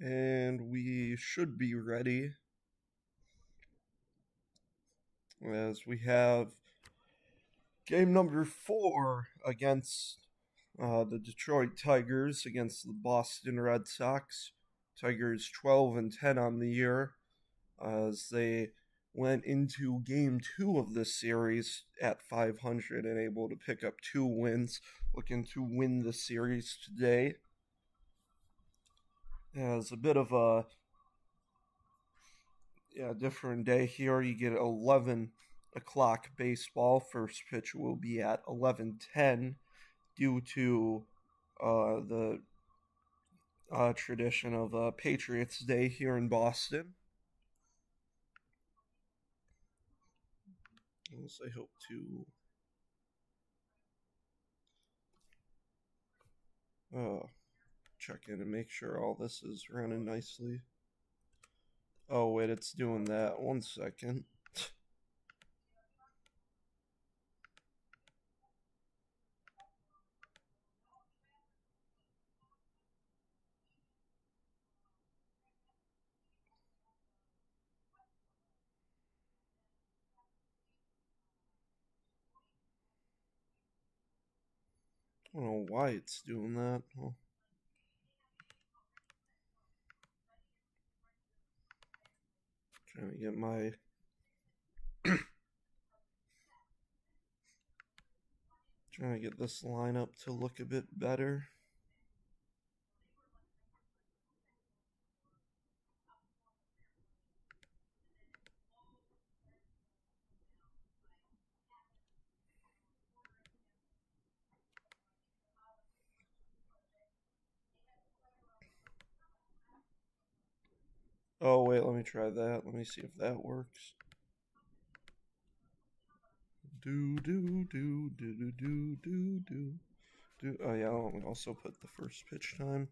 And we should be ready as we have game number 4 against the Detroit Tigers against the Boston Red Sox. Tigers 12-10 on the year as they went into game 2 of this series at 500 and able to pick up 2 wins, looking to win the series today. As a bit of a different day here. You get 11 o'clock baseball. First pitch will be at 11:10 due to the tradition of Patriots Day here in Boston. As I hope to check in and make sure all this is running nicely. Oh, wait, it's doing that. 1 second. I don't know why it's doing that. Well, trying to get my trying to get this lineup to look a bit better. Oh wait, let me try that. Let me see if that works. Do do do do do do do do do. Oh yeah, I'll also put the first pitch time.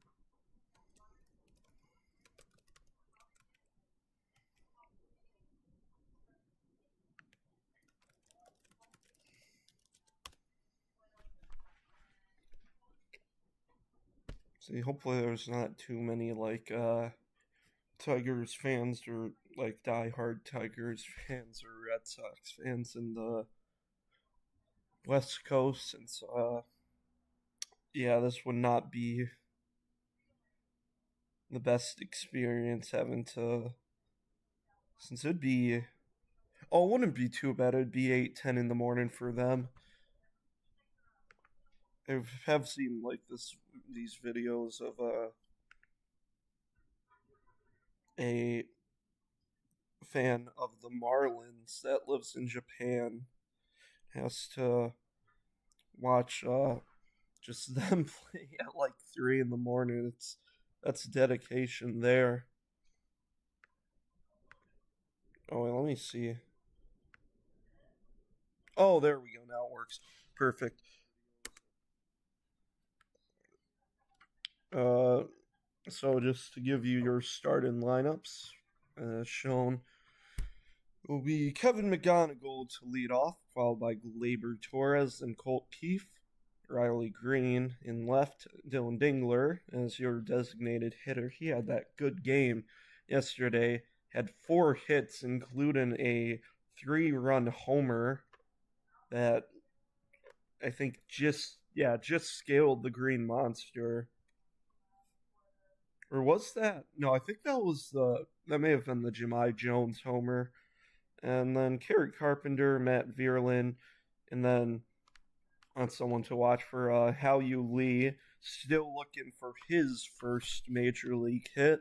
See, hopefully there's not too many Tigers fans or like diehard Tigers fans or Red Sox fans in the West Coast, since this would not be the best experience having to, since it'd be, oh, it wouldn't be too bad. It'd be 8-10 in the morning for them. I have seen like these videos of a fan of the Marlins that lives in Japan has to watch just them play at like 3 in the morning. That's dedication there. Oh, wait, let me see. Oh, there we go. Now it works. Perfect. Uh, so just to give you your starting lineups, shown will be Kevin McGonigal to lead off, followed by Gleyber Torres and Colt Keefe. Riley Green in left, Dylan Dingler as your designated hitter. He had that good game yesterday, had 4 hits, including a 3-run homer that I think just scaled the Green Monster. Or was that? No, I think that may have been the Jahmai Jones homer. And then Kerry Carpenter, Matt Vierlin, and then on someone to watch for Hao-Yu Lee, still looking for his first major league hit.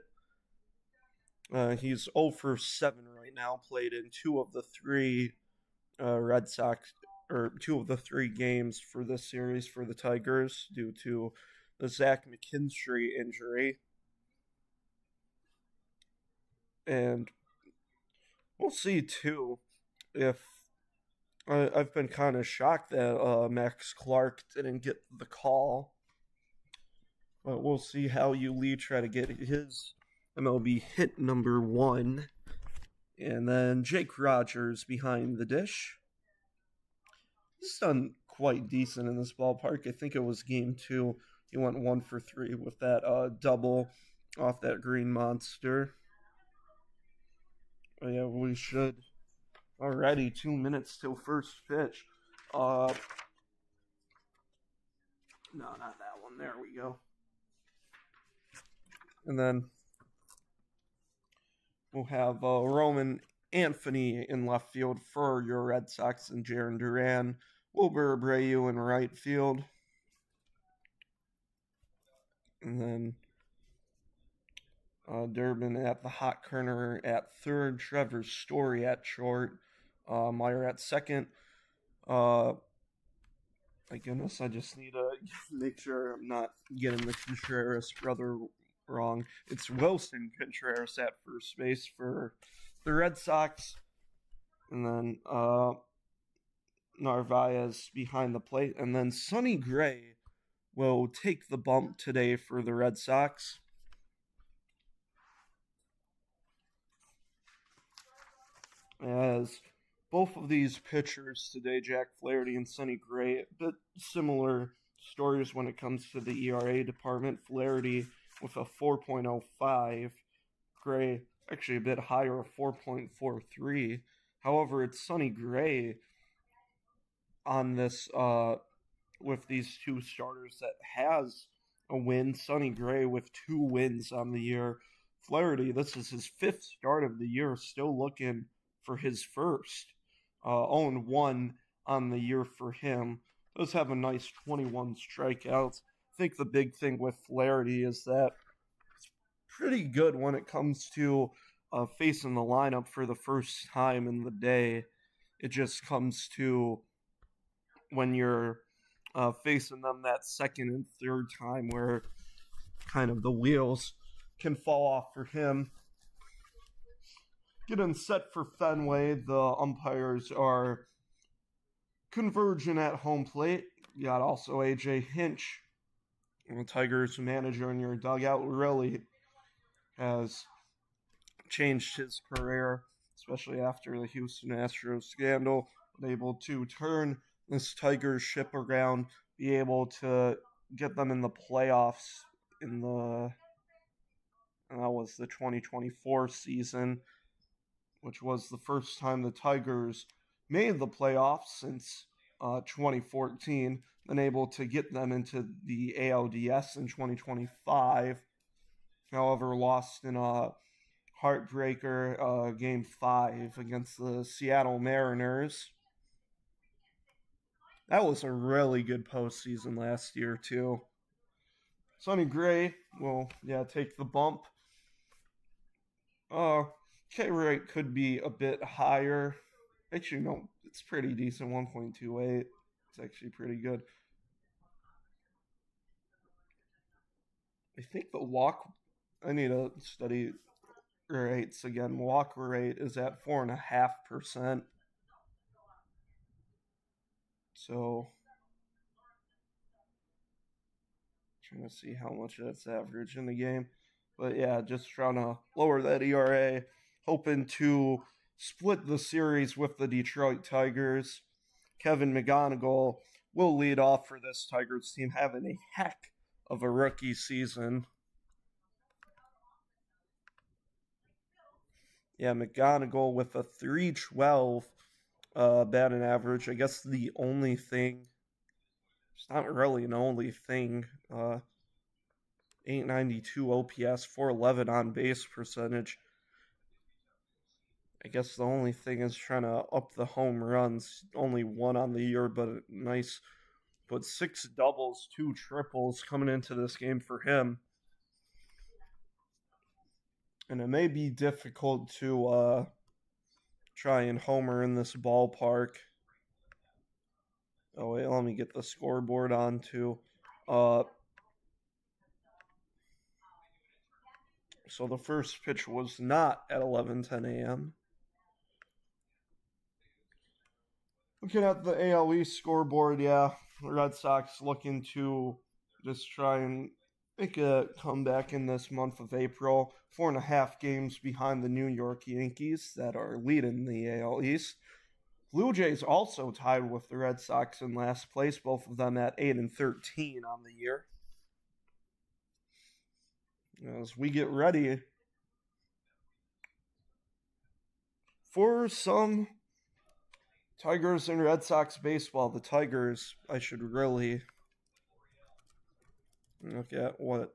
He's 0 for 7 right now, played in 2 of the 3 Red Sox, or 2 of the 3 games for this series for the Tigers due to the Zach McKinstry injury. And we'll see, too, if I've been kind of shocked that Max Clark didn't get the call. But we'll see Hao-Yu Lee try to get his MLB hit number 1. And then Jake Rogers behind the dish. He's done quite decent in this ballpark. I think it was game 2. He went 1 for 3 with that double. off that green monster. Oh, yeah, we should. Already 2 minutes till first pitch. No, not that one. There we go. And then we'll have Roman Anthony in left field for your Red Sox and Jarren Duran. Wilber Abreu in right field. And then Durbin at the hot corner at third. Trevor Story at short. Meyer at second. My goodness, I just need to make sure I'm not getting the Contreras brother wrong. It's Wilson Contreras at first base for the Red Sox. And then Narvaez behind the plate. And then Sonny Gray will take the bump today for the Red Sox. As both of these pitchers today, Jack Flaherty and Sonny Gray, a bit similar stories when it comes to the ERA department. Flaherty with a 4.05, Gray actually a bit higher, a 4.43. However, it's Sonny Gray on this with these two starters that has a win. Sonny Gray with 2 wins on the year. Flaherty, this is his 5th start of the year, still looking for his first. 0-1 on the year for him. Does have a nice 21 strikeouts. I think the big thing with Flaherty is that it's pretty good when it comes to facing the lineup for the first time in the day. It just comes to when you're facing them that second and third time where kind of the wheels can fall off for him. Getting set for Fenway, the umpires are converging at home plate. You got also AJ Hinch, the Tigers manager in your dugout, really has changed his career, especially after the Houston Astros scandal. Able to turn this Tigers ship around, be able to get them in the playoffs in the that was the 2024 season, which was the first time the Tigers made the playoffs since 2014, then able to get them into the ALDS in 2025. However, lost in a heartbreaker Game 5 against the Seattle Mariners. That was a really good postseason last year, too. Sonny Gray will, take the bump. K rate could be a bit higher. Actually, no, it's pretty decent, 1.28. It's actually pretty good. I think the walk, I need to study rates again. Walk rate is at 4.5%. So, trying to see how much that's average in the game. But yeah, just trying to lower that ERA. Hoping to split the series with the Detroit Tigers. Kevin McGonigal will lead off for this Tigers team, having a heck of a rookie season. Yeah, McGonigal with a 3.12 batting average. I guess the only thing, it's not really an only thing, 892 OPS, 411 on base percentage. I guess the only thing is trying to up the home runs. Only 1 on the year, but nice. But 6 doubles, 2 triples coming into this game for him. And it may be difficult to try and homer in this ballpark. Oh, wait, let me get the scoreboard on too. So the first pitch was not at 11:10 a.m. Looking at the AL East scoreboard, the Red Sox looking to just try and make a comeback in this month of April. 4.5 games behind the New York Yankees that are leading the AL East. Blue Jays also tied with the Red Sox in last place, both of them at 8-13 on the year. as we get ready for some Tigers and Red Sox baseball. The Tigers, I should really look at what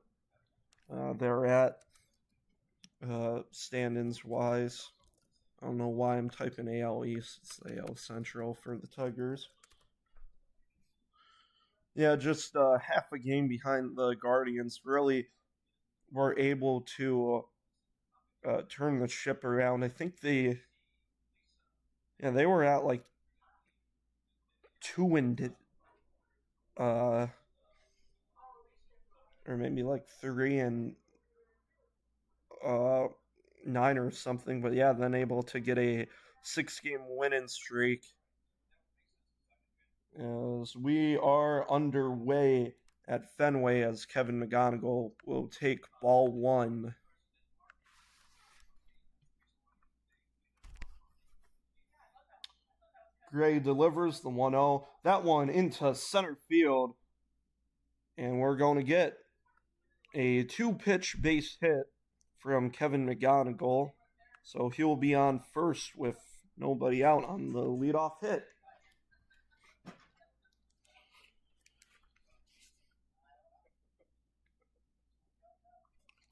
they're at standings wise. I don't know why I'm typing AL East. It's AL Central for the Tigers. Yeah, just half a game behind the Guardians. Really were able to turn the ship around. I think they were at like 2 uh or maybe like 3-9 or something. But yeah, then able to get a 6-game winning streak. As we are underway at Fenway, as Kevin McGonigal will take ball one. Gray delivers the 1-0. That one into center field. And we're going to get a 2-pitch base hit from Kevin McGonigal. So he'll be on first with nobody out on the leadoff hit.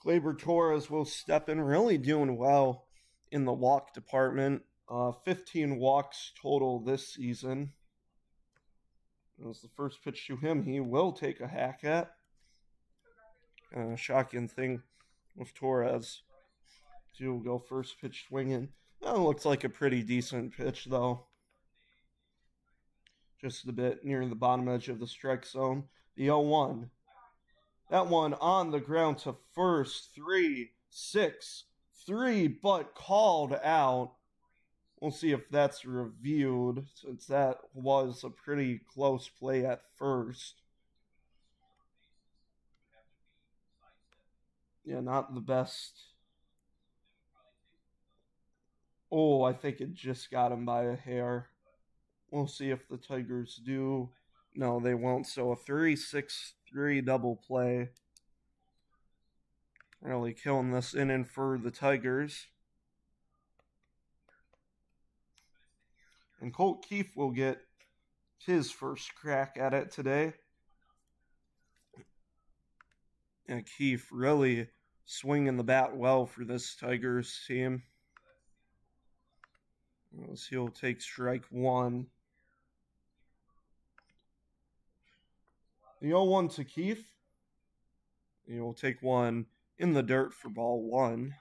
Gleyber Torres will step in, really doing well in the walk department. 15 walks total this season. As the first pitch to him, he will take a hack at. Shocking thing with Torres to go first pitch swinging. That looks like a pretty decent pitch, though. Just a bit near the bottom edge of the strike zone. The 0-1. That one on the ground to first. 3-6-3, but called out. We'll see if that's reviewed, since that was a pretty close play at first. Yeah, not the best. Oh, I think it just got him by a hair. We'll see if the Tigers do. No, they won't. So a 3-6-3 double play. Really killing this inning for the Tigers. And Colt Keefe will get his first crack at it today. And Keefe really swinging the bat well for this Tigers team. As he'll take strike one. The 0-1 to Keefe. He will take one in the dirt for ball one.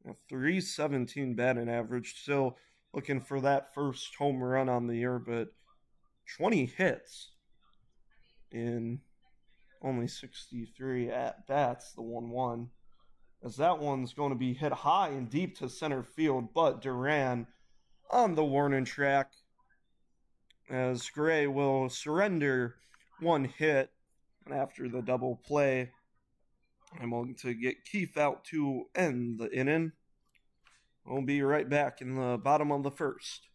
A 317 batting average. Still looking for that first home run on the year, but 20 hits in only 63 at bats, the 1-1. As that one's going to be hit high and deep to center field, but Duran on the warning track, as Gray will surrender one hit after the double play. I'm going to get Keefe out to end the inning. We'll be right back in the bottom of the first.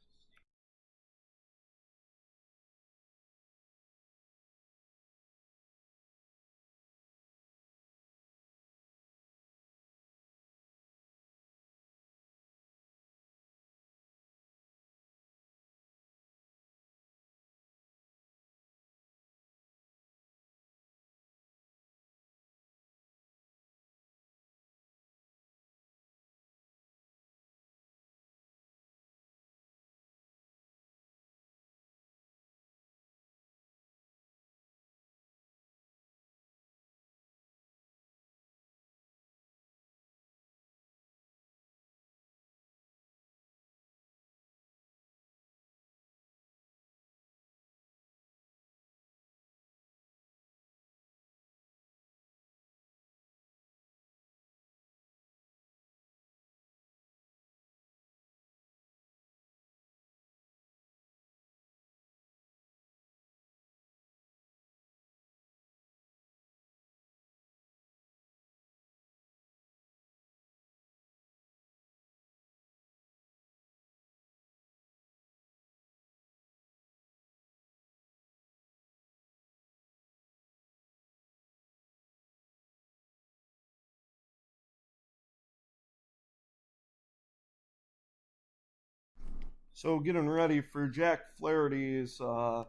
So getting ready for Jack Flaherty's, I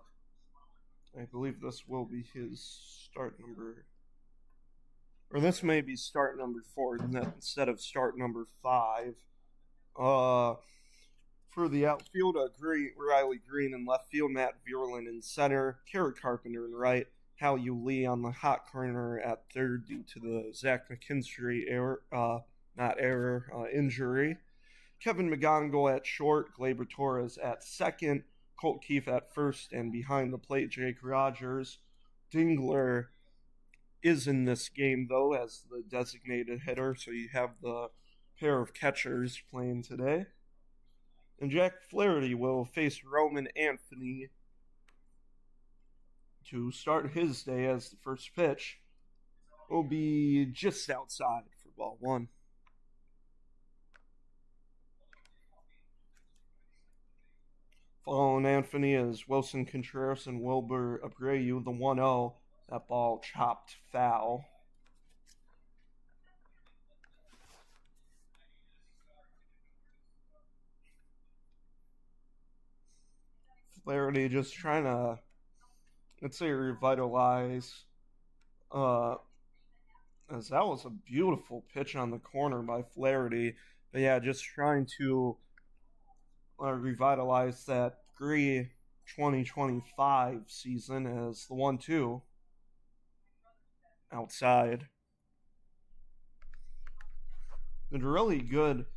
believe this will be his start number, or this may be start number 4 instead of start number 5. Uh, for the outfield, Riley Green in left field, Matt Vierlin in center, Kerry Carpenter in right, Hal Yu Lee on the hot corner at third due to the Zach McKinstry injury. Kevin McGonigal at short, Gleyber Torres at second, Colt Keefe at first, and behind the plate, Jake Rogers. Dingler is in this game, though, as the designated hitter, so you have the pair of catchers playing today. And Jack Flaherty will face Roman Anthony to start his day, as the first pitch will be just outside for ball 1. Following Anthony is Wilson Contreras and Wilber Abreu, the 1-0. That ball chopped foul. Flaherty just trying to, let's say, revitalize. As that was a beautiful pitch on the corner by Flaherty. But yeah, just trying to revitalize that Gree 2025 season as the 1-2 outside. Been really good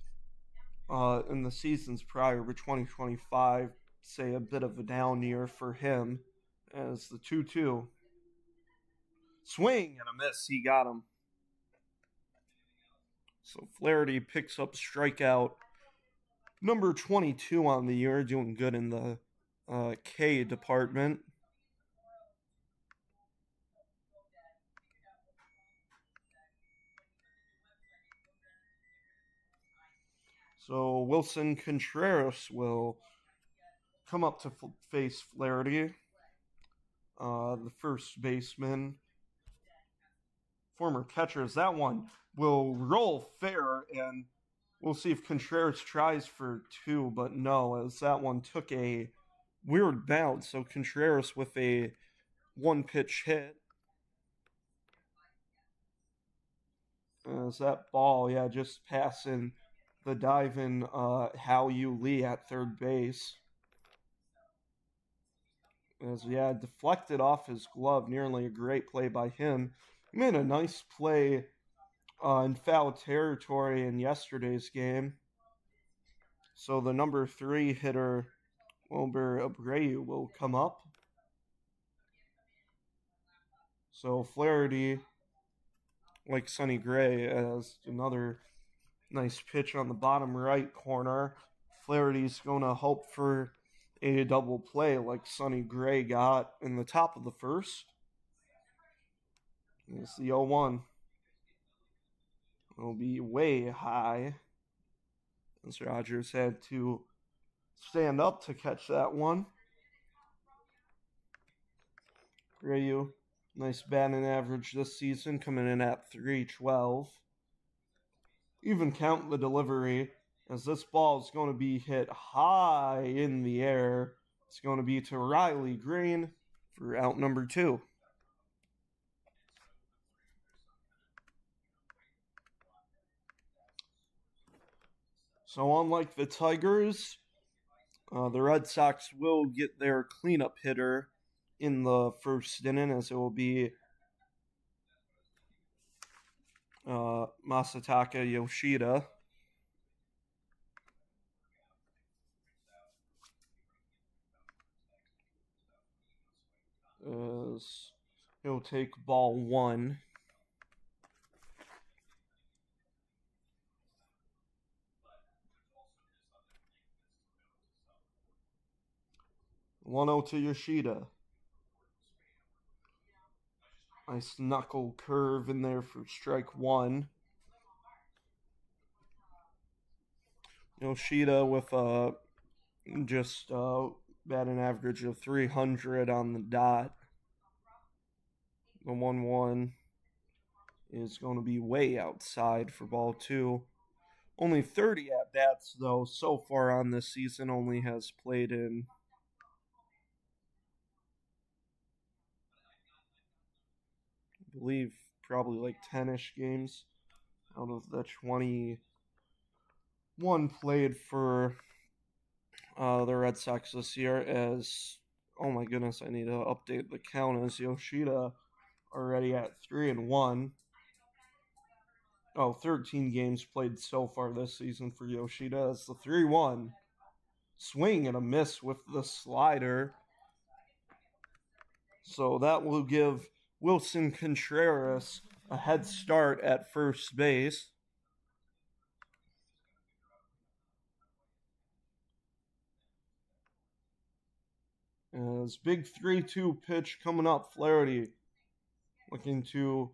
in the seasons prior to 2025. Say a bit of a down year for him as the 2-2. Swing and a miss. He got him. So Flaherty picks up strikeout number 22 on the year, doing good in the K department. So Wilson Contreras will come up to face Flaherty, the first baseman, former catchers. That one will roll fair, and we'll see if Contreras tries for 2, but no, as that one took a weird bounce. So Contreras with a 1-pitch hit. As that ball, just passing the diving Hal Yu Lee at third base. As deflected off his glove, nearly a great play by him. He made a nice play in foul territory in yesterday's game. So the number 3 hitter, Wilber Abreu, will come up. So Flaherty, like Sonny Gray, has another nice pitch on the bottom right corner. Flaherty's going to hope for a double play like Sonny Gray got in the top of the first. It's the 0-1. It'll be way high, as Rogers had to stand up to catch that one. Abreu, nice batting average this season, coming in at .312. Even count the delivery, as this ball is going to be hit high in the air. It's going to be to Riley Green for out number 2. So unlike the Tigers, the Red Sox will get their cleanup hitter in the first inning, as it will be Masataka Yoshida. As he'll take ball 1. One-0 to Yoshida. Nice knuckle curve in there for strike 1. Yoshida with just batting average of .300 on the dot. The 1-1 is going to be way outside for ball 2. Only 30 at bats, though, so far on this season. Only has played in, I believe, probably like 10-ish games out of the 21 played for the Red Sox this year. As, oh my goodness, I need to update the count, as Yoshida already at 3-1. Oh, 13 games played so far this season for Yoshida. As the 3-1 swing and a miss with the slider. So that will give Wilson Contreras a head start at first base. As big 3-2 pitch coming up, Flaherty looking to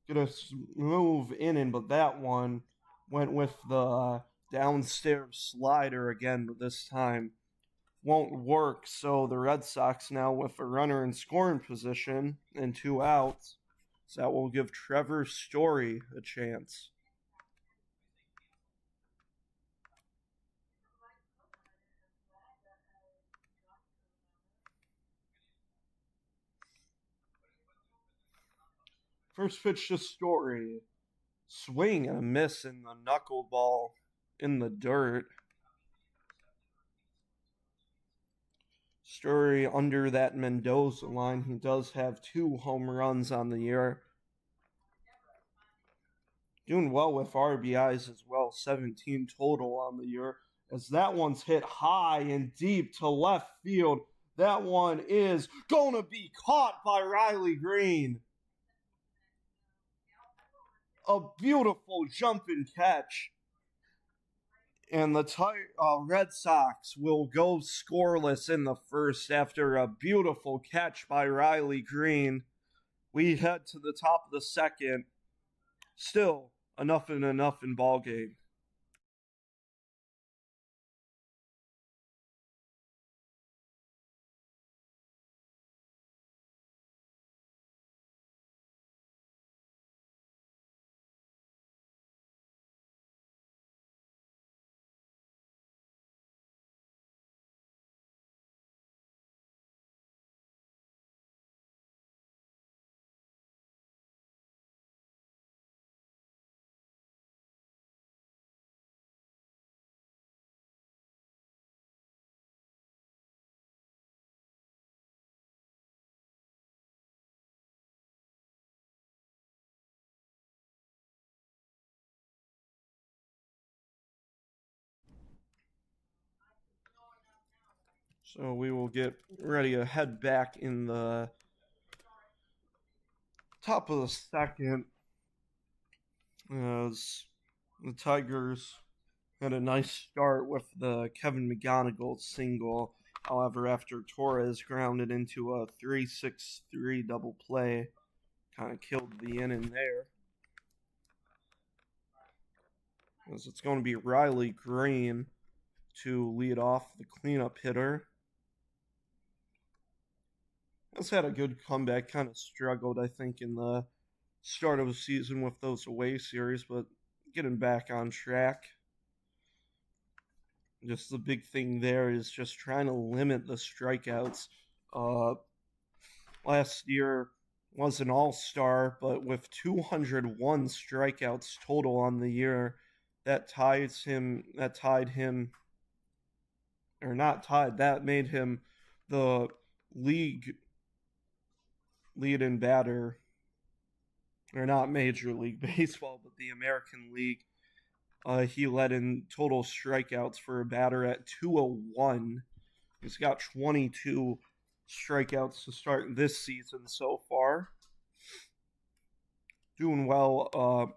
get a move in, but that one went with the downstairs slider again, but this time won't work. So the Red Sox now with a runner in scoring position and 2 outs. So that will give Trevor Story a chance. First pitch to Story. Swing and a miss in the knuckleball in the dirt. Story under that Mendoza line. He does have 2 home runs on the year. Doing well with RBIs as well, 17 total on the year. As that one's hit high and deep to left field. That one is going to be caught by Riley Green. A beautiful jump and catch. And the Red Sox will go scoreless in the first after a beautiful catch by Riley Green. We head to the top of the second. Still a nothing ball game. So we will get ready to head back in the top of the second as the Tigers had a nice start with the Kevin McGonigal single. However, after Torres grounded into a 3-6-3 double play, kind of killed the inning there. As it's going to be Riley Green to lead off, the cleanup hitter. Has had a good comeback, kind of struggled, I think, in the start of the season with those away series, but getting back on track. Just the big thing there is just trying to limit the strikeouts. Last year was an all-star, but with 201 strikeouts total on the year, that made him the league lead-in batter, or not Major League Baseball, but the American League. He led in total strikeouts for a batter at 201. He's got 22 strikeouts to start this season so far. Doing well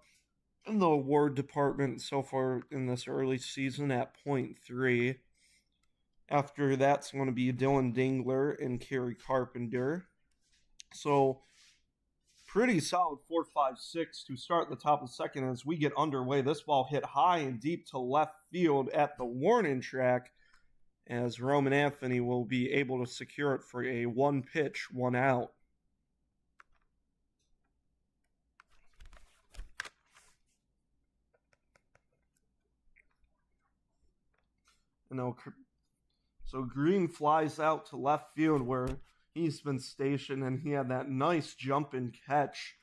in the award department so far in this early season at .3. After that's going to be Dylan Dingler and Kerry Carpenter. So pretty solid 4-5-6 to start the top of the second as we get underway. This ball hit high and deep to left field at the warning track as Roman Anthony will be able to secure it for a 1-pitch, 1-out. You know, so Green flies out to left field where he's been stationed, and he had that nice jump and catch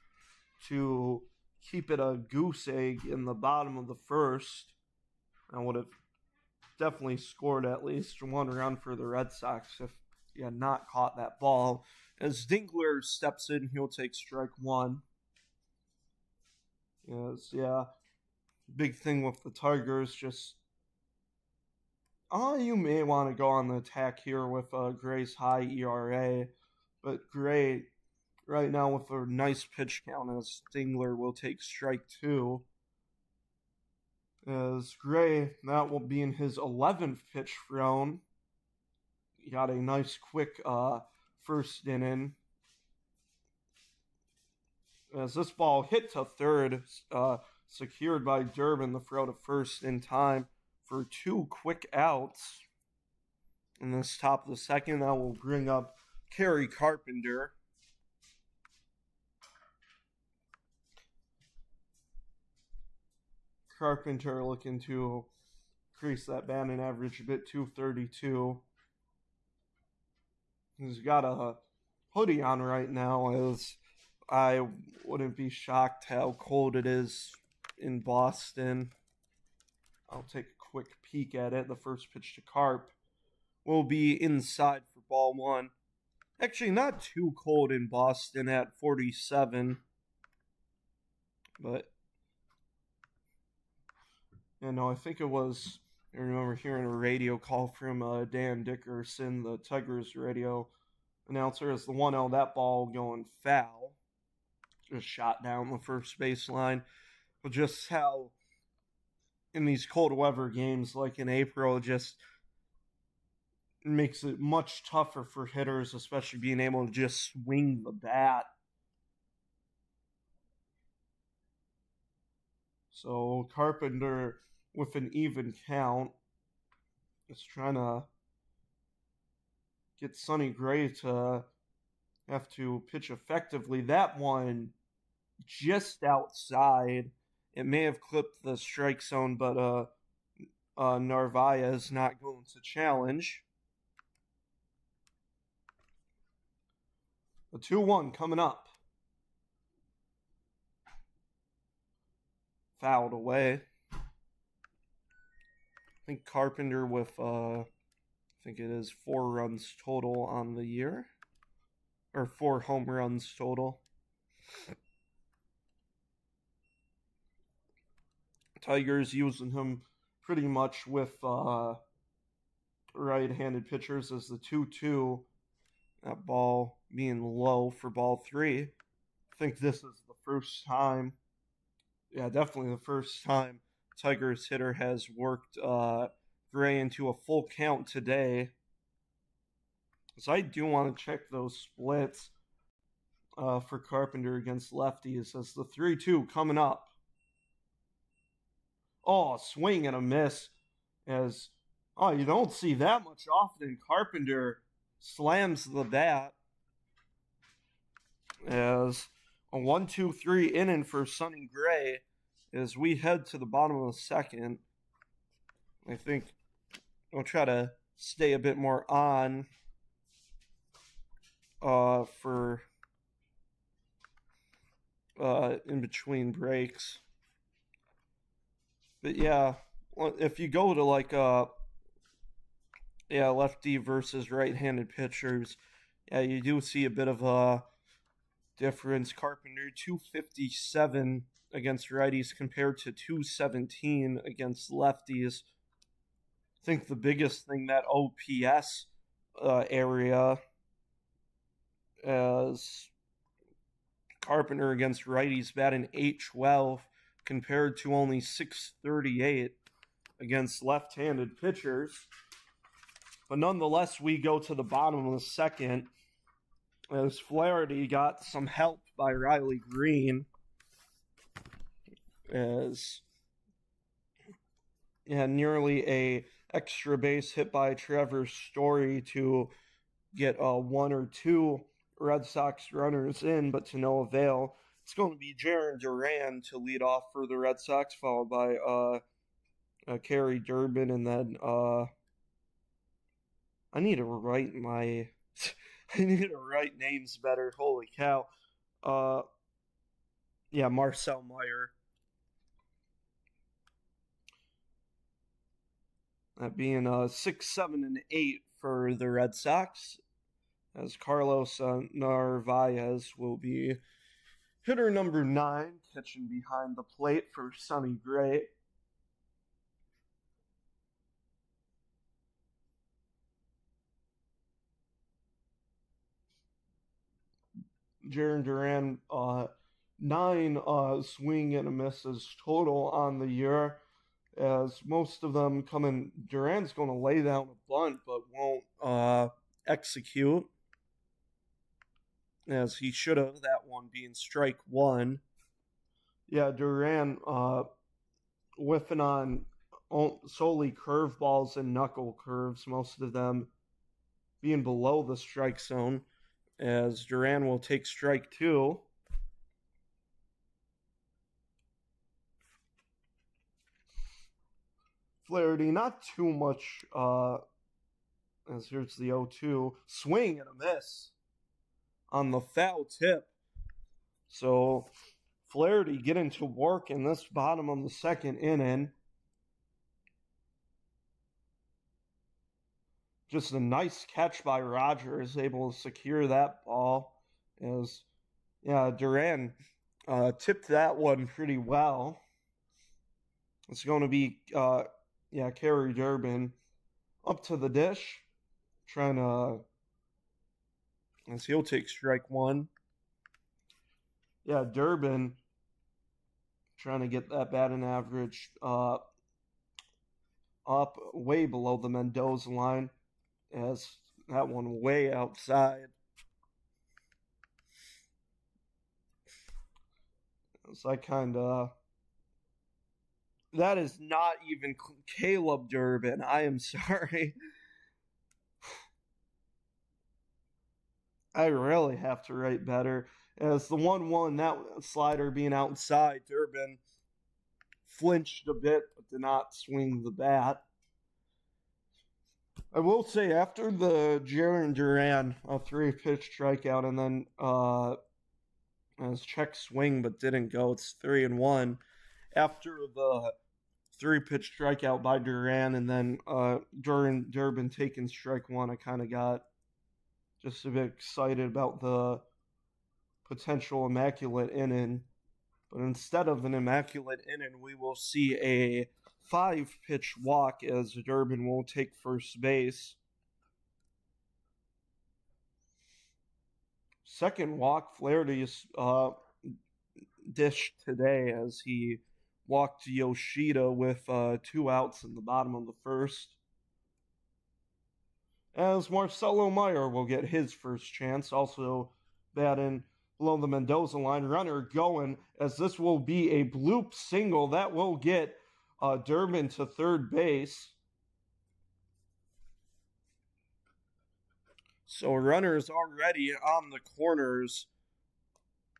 to keep it a goose egg in the bottom of the first. I would have definitely scored at least one run for the Red Sox if he had not caught that ball. As Dinkler steps in, he'll take strike one. Yes, yeah. Big thing with the Tigers, just you may want to go on the attack here with Gray's high ERA, but Gray right now with a nice pitch count as Dingler will take strike two. As Gray, that will be in his 11th pitch thrown. He got a nice quick first inning. As this ball hit to third, secured by Durbin, the throw to first in time for two quick outs. In this top of the second, that will bring up Kerry Carpenter. Carpenter looking to increase that batting average a bit, 232. He's got a hoodie on right now, as I wouldn't be shocked how cold it is in Boston. I'll take a quick peek at it. The first pitch to Carp will be inside for ball one. Actually, not too cold in Boston at 47. But, I think it was, I remember hearing a radio call from Dan Dickerson, the Tigers radio announcer, as the 1-0, that ball going foul. Just shot down the first baseline. But just how in these cold weather games, like in April, just makes it much tougher for hitters, especially being able to just swing the bat. So Carpenter with an even count is trying to get Sonny Gray to have to pitch effectively. That one just outside. It may have clipped the strike zone, but Narvaez not going to challenge. The 2-1 coming up. Fouled away. I think Carpenter with, I think it is 4 runs total on the year. Or 4 home runs total. Tigers using him pretty much with right-handed pitchers as the 2-2. That ball being low for ball 3. I think this is the first time, definitely the first time Tigers hitter has worked Gray into a full count today. So I do want to check those splits for Carpenter against lefties as the 3-2 coming up. Oh, swing and a miss as, you don't see that much often. Carpenter slams the bat as a 1-2-3 inning for Sonny Gray as we head to the bottom of the second. I think I'll try to stay a bit more on for in between breaks. But yeah, if you go to like lefty versus right-handed pitchers, you do see a bit of a difference. Carpenter 257 against righties compared to 217 against lefties. I think the biggest thing, that OPS area, as Carpenter against righties batting .812 compared to only .638 against left-handed pitchers. But nonetheless, we go to the bottom of the second as Flaherty got some help by Riley Green. As nearly a extra base hit by Trevor Story to get 1 or 2 Red Sox runners in, but to no avail. It's going to be Jarren Duran to lead off for the Red Sox, followed by Kerry Durbin, and then I need to write my I need to write names better. Holy cow. Uh yeah, Marcel Meyer. That being 6, 7, and 8 for the Red Sox, as Carlos Narvaez will be hitter number 9, catching behind the plate for Sonny Gray. Jarren Duran, 9 swing and a misses total on the year, as most of them coming. Duran's going to lay down a bunt, but won't execute, as he should have. That one being strike 1. Yeah, Duran whiffing on solely curveballs and knuckle curves, most of them being below the strike zone, as Duran will take strike 2. Flaherty, not too much, as here's the 0-2. Swing and a miss on the foul tip. So Flaherty getting to work in this bottom of the second inning. Just a nice catch by Rogers, able to secure that ball. As Duran tipped that one pretty well. It's going to be Kerry Durbin up to the dish, trying to, as he'll take strike 1. Yeah, Durbin trying to get that batting average up way below the Mendoza line, as that one way outside. It's like that is not even Caleb Durbin. I am sorry. I really have to write better. As the 1-1, that slider being outside, Durbin flinched a bit but did not swing the bat. I will say, after the Jarren Duran, a 3-pitch strikeout, and then as check swing but didn't go, it's 3-1. After the 3-pitch strikeout by Duran, and then Durbin taking strike 1, I kind of got just a bit excited about the potential immaculate inning. But instead of an immaculate inning, we will see a 5-pitch walk, as Durbin will take first base. Second walk, Flaherty's dish today, as he walked Yoshida with 2 outs in the bottom of the first. As Marcelo Meyer will get his first chance, also batting below the Mendoza line. Runner going, as this will be a bloop single that will get Durbin to third base. So runners already on the corners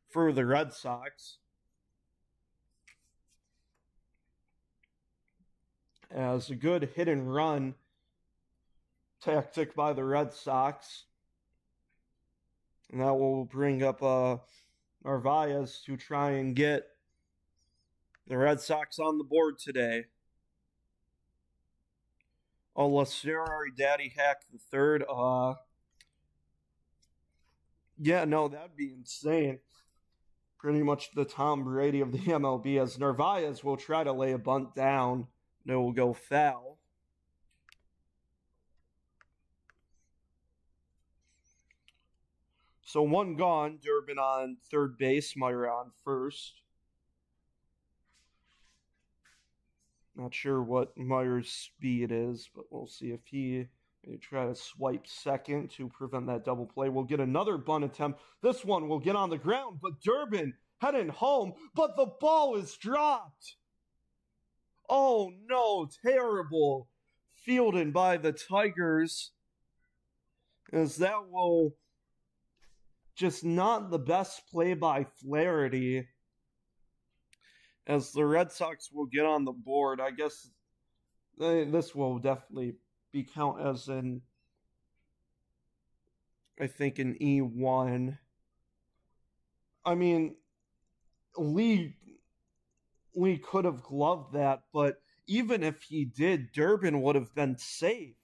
for the Red Sox, as a good hit and run tactic by the Red Sox. And that will bring up Narvaez to try and get the Red Sox on the board today. Lestari Daddy Hack the third. Yeah, no, that'd be insane. Pretty much the Tom Brady of the MLB, as Narvaez will try to lay a bunt down. It will go foul. So 1 gone, Durbin on third base, Meyer on first. Not sure what Meyer's speed is, but we'll see if he may try to swipe second to prevent that double play. We'll get another bunt attempt. This one will get on the ground, but Durbin heading home, but the ball is dropped. Oh no, terrible fielding by the Tigers, as that will just not the best play by Flaherty, as the Red Sox will get on the board. I guess this will definitely be count as an I think, in E1. I mean, Lee Lee could have gloved that, but even if he did, Durbin would have been safe.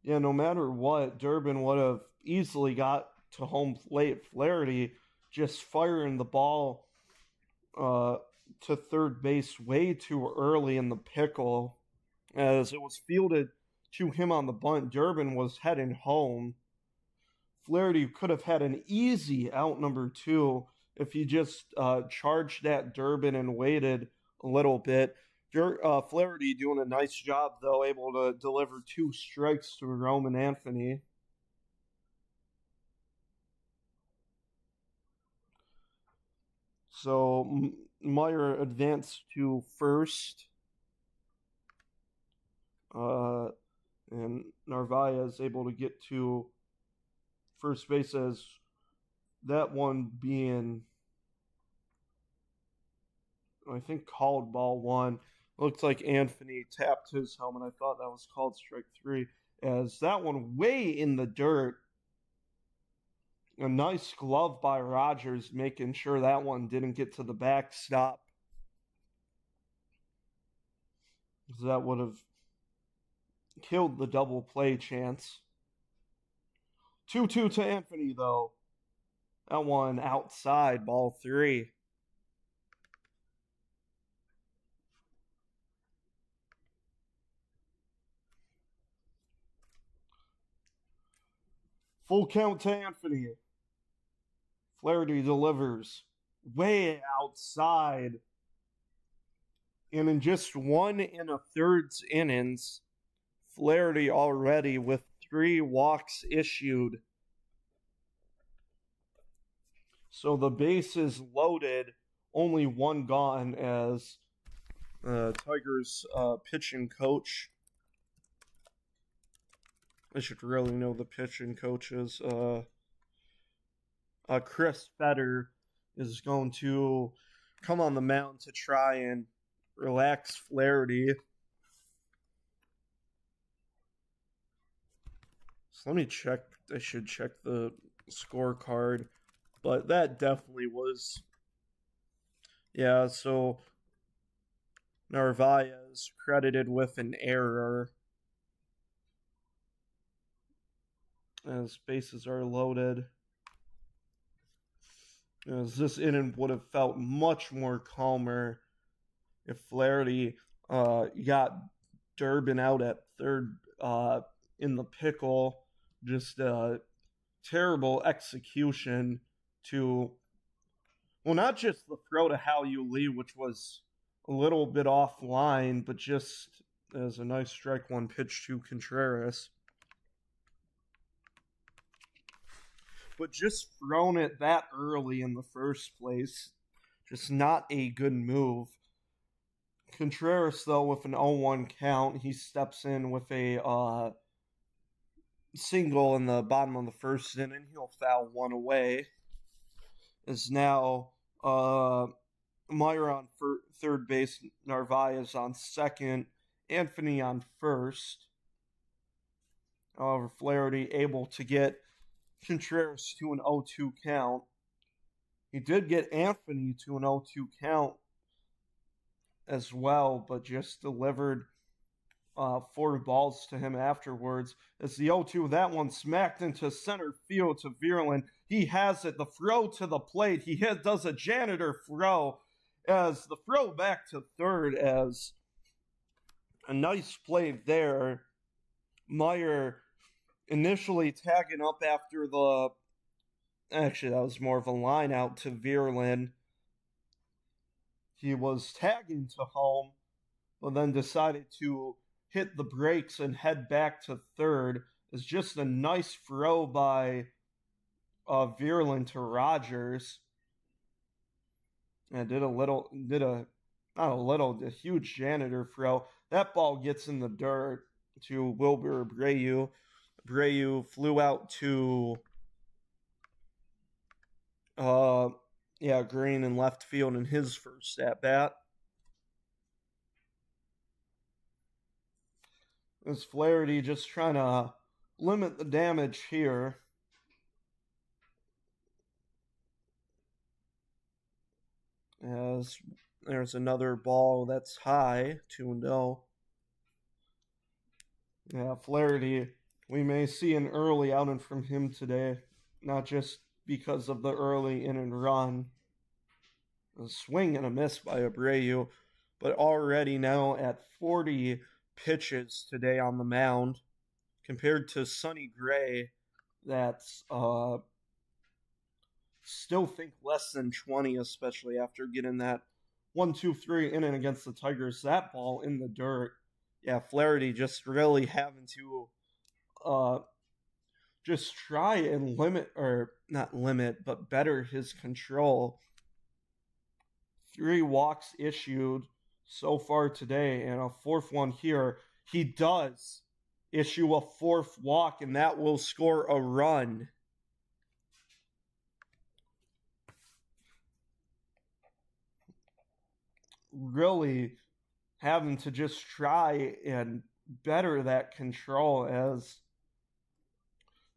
Yeah, no matter what, Durbin would have easily got to home plate. Flaherty just firing the ball uh, to third base way too early in the pickle, as it was fielded to him on the bunt. Durbin was heading home. Flaherty could have had an easy out number two if he just charged that Durbin and waited a little bit. Flaherty doing a nice job, though, able to deliver 2 strikes to Roman Anthony. So Meyer advanced to first. And Narvaez able to get to first base, as that one being, I think, called ball one. Looks like Anthony tapped his helmet. I thought that was called strike 3, as that one way in the dirt. A nice glove by Rogers, making sure that one didn't get to the backstop. That would have killed the double play chance. 2-2 to Anthony, though. That one outside, ball 3. Full count to Anthony. Flaherty delivers way outside. And in just 1 1/3 innings, Flaherty already with 3 walks issued. So the base is loaded, only 1 gone, as Tigers pitching coach, I should really know the pitching coaches, Chris Fetter is going to come on the mound to try and relax Flaherty. So let me check. I should check the scorecard. But that definitely was. Yeah, so Narvaez credited with an error, as bases are loaded. As this inning would have felt much more calmer if Flaherty got Durbin out at third in the pickle. Just terrible execution to, well, not just the throw to Hao-Yu Lee, which was a little bit offline, but just as a nice strike one pitch to Contreras. But just thrown it that early in the first place, just not a good move. Contreras, though, with an 0-1 count, he steps in with a single in the bottom of the first inning. He'll foul one away. Is now Meyer on third base, Narvaez on second, Anthony on first. However, Flaherty able to get Contreras to an 0-2 count. He did get Anthony to an 0-2 count as well, but just delivered 4 balls to him afterwards. As the 0-2, that one smacked into center field to Vierland. He has it. The throw to the plate. He does a janitor throw, as the throw back to third, as a nice play there. Meyer initially tagging up after the, actually that was more of a line out to Vierland. He was tagging to home, but then decided to hit the brakes and head back to third. It's just a nice throw by Vierland to Rogers. And a huge janitor throw. That ball gets in the dirt to Wilber Abreu. Abreu flew out to Green in left field in his first at bat. As Flaherty just trying to limit the damage here. As there's another ball that's high, 2-0. Yeah, Flaherty, we may see an early outing from him today, not just because of the early in and run. A swing and a miss by Abreu, but already now at 40 pitches today on the mound, compared to Sonny Gray, that's still think less than 20, especially after getting that 1-2-3 inning against the Tigers. That ball in the dirt. Yeah, Flaherty just really having to just try and limit, or not limit, but better his control. 3 walks issued so far today, and a 4th one here. He does issue a 4th walk, and that will score a run. Really having to just try and better that control, as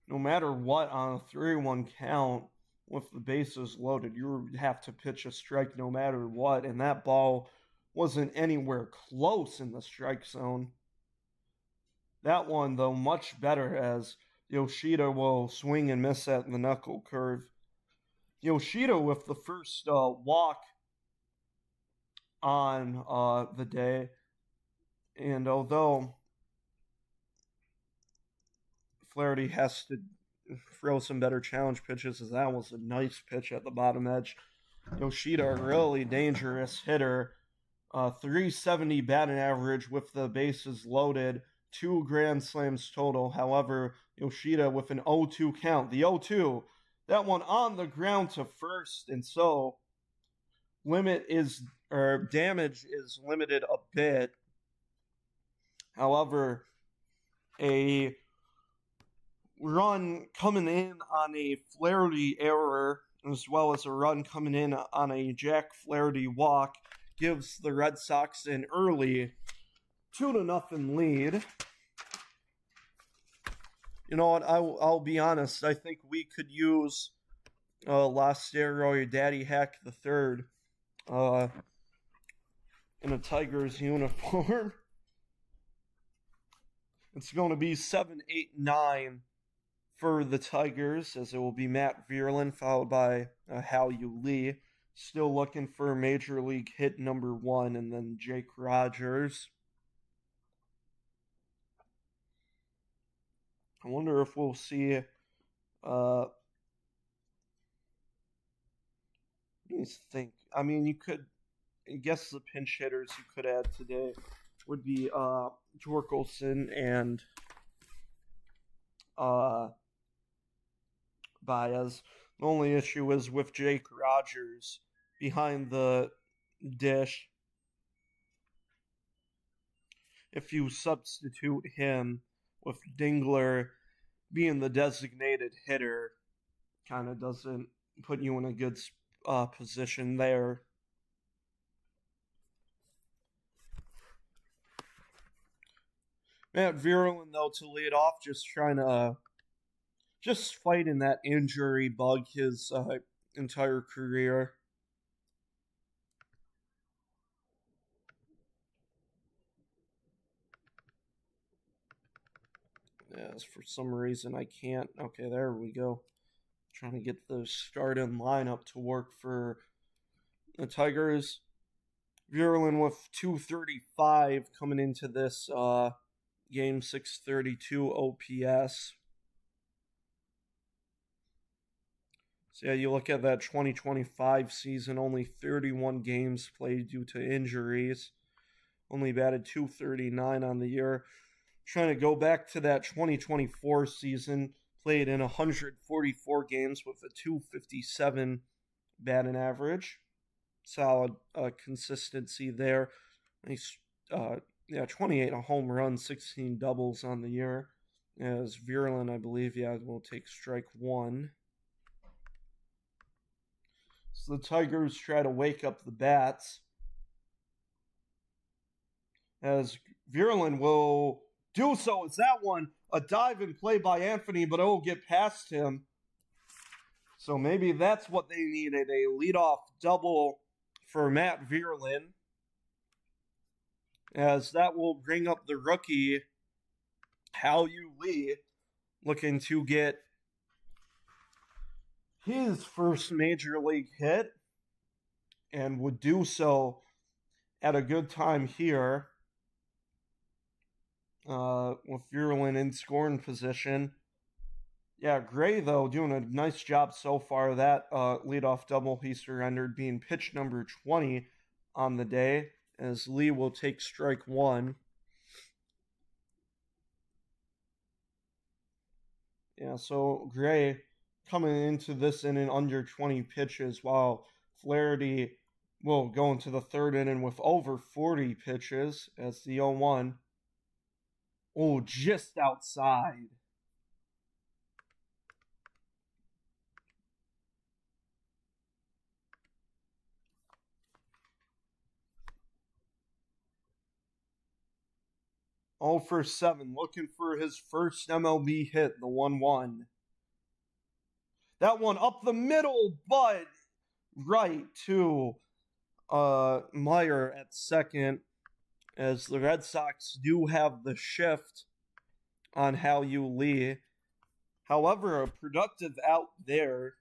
no matter what, on a 3-1 count with the bases loaded, you have to pitch a strike no matter what, and that ball wasn't anywhere close in the strike zone. That one, though, much better, as Yoshida will swing and miss at the knuckle curve. Yoshida with the first walk on the day, and although Flaherty has to throw some better challenge pitches, as that was a nice pitch at the bottom edge, Yoshida, a really dangerous hitter. 370 batting average with the bases loaded, 2 grand slams total. However, Yoshida with an 0-2 count. The 0-2, that one on the ground to first, and so damage is limited a bit. However, a run coming in on a Flaherty error, as well as a run coming in on a Jack Flaherty walk, gives the Red Sox an early 2-0 lead. You know what? I'll be honest. I think we could use Lasteroy Daddy Hack III in a Tigers uniform. It's going to be 7-8-9 for the Tigers, as it will be Matt Vierlin followed by Hal-Yu Lee. Still looking for Major League hit number 1, and then Jake Rogers. I wonder if we'll see let me think. I mean, you could, I guess the pinch hitters you could add today would be Torkelson and Baez. The only issue is with Jake Rogers behind the dish. If you substitute him with Dingler being the designated hitter, kind of doesn't put you in a good position there. Matt Vierlin, though, to lead off, just trying to just fighting that injury bug his entire career. Yes, for some reason I can't. Okay, there we go. Trying to get the start and lineup to work for the Tigers. Vierlin with 235 coming into this game, 632 OPS. So yeah, you look at that 2025 season, only 31 games played due to injuries. Only batted 239 on the year. Trying to go back to that 2024 season, played in 144 games with a 257 batting average. Solid consistency there. Nice, 28 home runs, 16 doubles on the year. As Vierlin, I believe, will take strike 1. So the Tigers try to wake up the bats. As Vierlin will do so. It's that one, a dive and play by Anthony, but it will get past him. So maybe that's what they needed, a leadoff double for Matt Vierlin. As that will bring up the rookie, Hao-Yu Lee, looking to get his first major league hit, and would do so at a good time here. With Vierlin in scoring position. Yeah, Gray, though, doing a nice job so far. That leadoff double he surrendered being pitch number 20 on the day, as Lee will take strike one. Yeah, so Gray coming into this inning under 20 pitches, while Flaherty will go into the third inning with over 40 pitches as the 0-1. Oh, just outside. Oh for 7, looking for his first MLB hit, the 1-1. That one up the middle, but right to Meyer at second, as the Red Sox do have the shift on Hao-Yu Lee. However, a productive out there,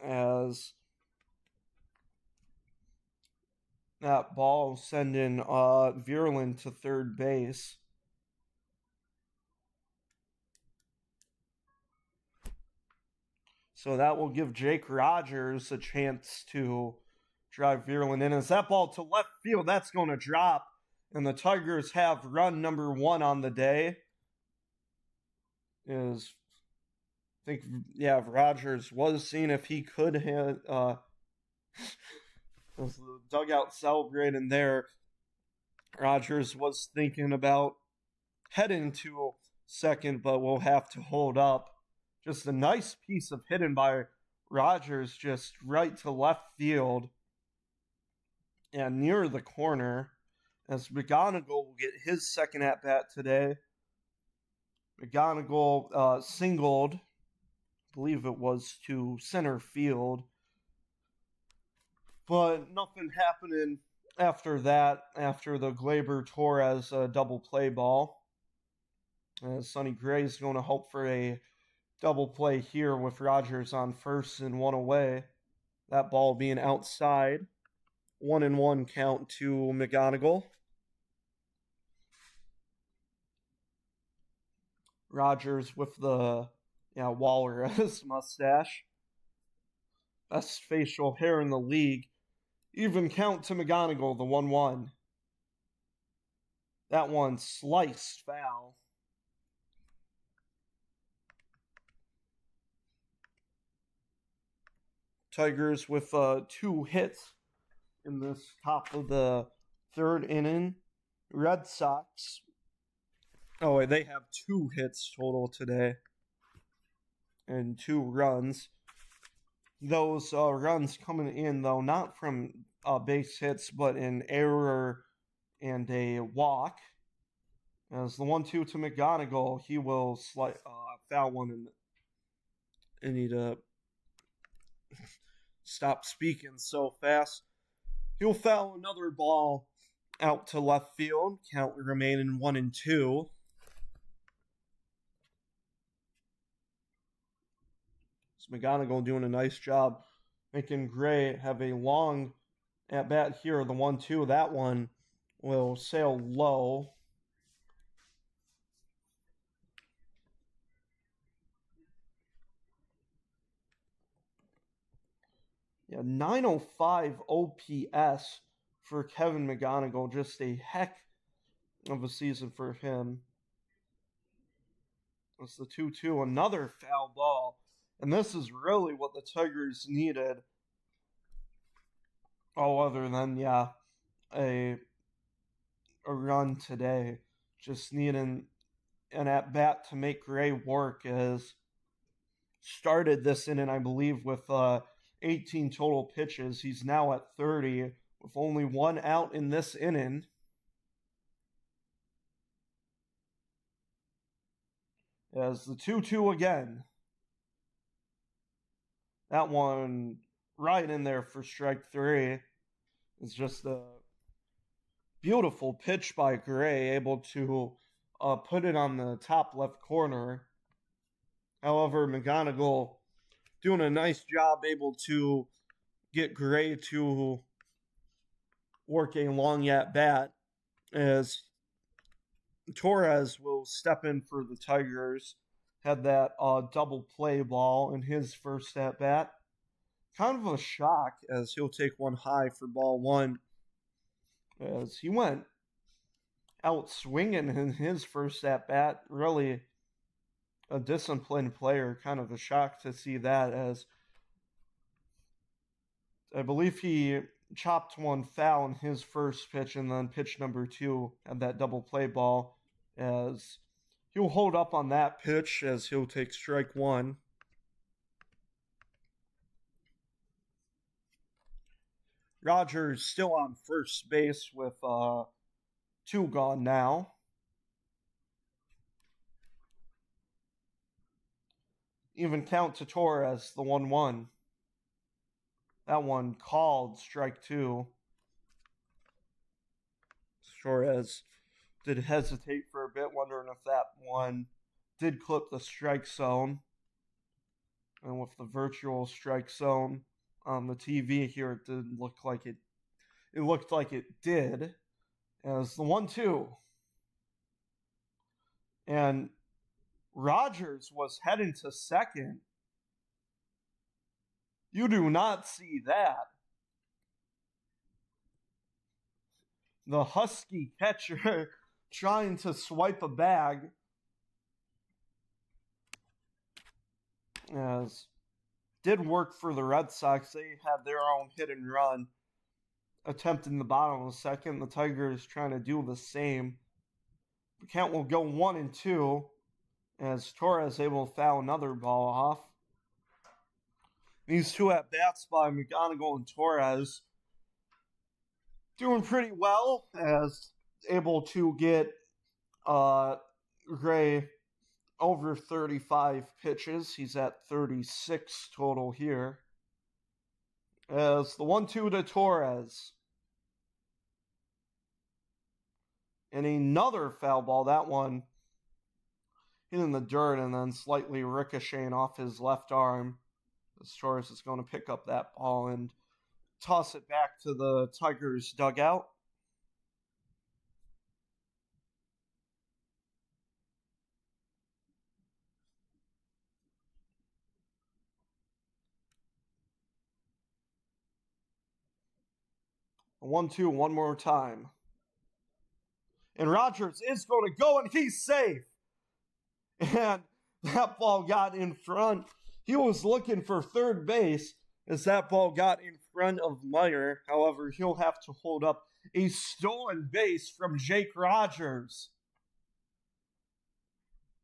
as that ball sending Vierlin to third base. So that will give Jake Rogers a chance to drive Vierlin in. As that ball to left field, that's going to drop. And the Tigers have run number 1 on the day. Rogers was seeing if he could hit. As the dugout celebrating there, Rogers was thinking about heading to second, but will have to hold up. Just a nice piece of hitting by Rogers, just right to left field and near the corner, as McGonigal will get his second at bat today. McGonigal singled, I believe it was to center field, but nothing happening after that, after the Gleyber Torres double play ball. Sonny Gray is going to hope for a double play here with Rogers on first and 1 away. That ball being outside. 1-1 count to McGonigal. Rogers with the Walrus mustache. Best facial hair in the league. Even count to McGonigal, the 1-1. That one sliced foul. Tigers with 2 hits in this top of the third inning. Red Sox, they have 2 hits total today and 2 runs. Those runs coming in, though, not from base hits, but an error and a walk. As the 1-2 to McGonigal, he will foul one, and I need to stop speaking so fast. He'll foul another ball out to left field. Count remaining 1-2. So McGonigal doing a nice job making Gray have a long at bat here. The 1-2, that one will sail low. Yeah, 905 OPS for Kevin McGonigal. Just a heck of a season for him. That's the 2-2, another foul ball. And this is really what the Tigers needed. Other than, a run today. Just needing an at-bat to make Gray work, as started this inning, I believe, with 18 total pitches. He's now at 30 with only one out in this inning. As the 2-2 again. That one right in there for strike three. It's just a beautiful pitch by Gray, able to put it on the top left corner. However, McGonigal doing a nice job, able to get Gray to work a long at bat, as Torres will step in for the Tigers. Had that double play ball in his first at bat. Kind of a shock, as he'll take one high for ball one, as he went out swinging in his first at bat. Really a disciplined player. Kind of a shock to see that, as I believe he chopped one foul in his first pitch, and then pitch number two had that double play ball, as he'll hold up on that pitch as he'll take strike one. Rogers still on first base with two gone now. Even count to Torres, the 1-1. That one called strike two. Torres did hesitate for a bit, wondering if that one did clip the strike zone. And with the virtual strike zone on the TV here, it didn't look like it. It looked like it did. As the 1-2. And Rogers was heading to second. You do not see that. The Husky catcher trying to swipe a bag, as did work for the Red Sox. They had their own hit and run attempt in the bottom of the second. The Tigers trying to do the same. The count will go 1-2, as Torres able to foul another ball off. These two at bats by McGonigal and Torres doing pretty well, as able to get Gray over 35 pitches. He's at 36 total here. As the 1-2 to Torres. And another foul ball. That one hitting the dirt and then slightly ricocheting off his left arm. As Torres is going to pick up that ball and toss it back to the Tigers dugout. A 1-2 one more time. And Rogers is going to go, and he's safe. And that ball got in front. He was looking for third base as that ball got in front of Meyer. However, he'll have to hold up a stolen base from Jake Rogers.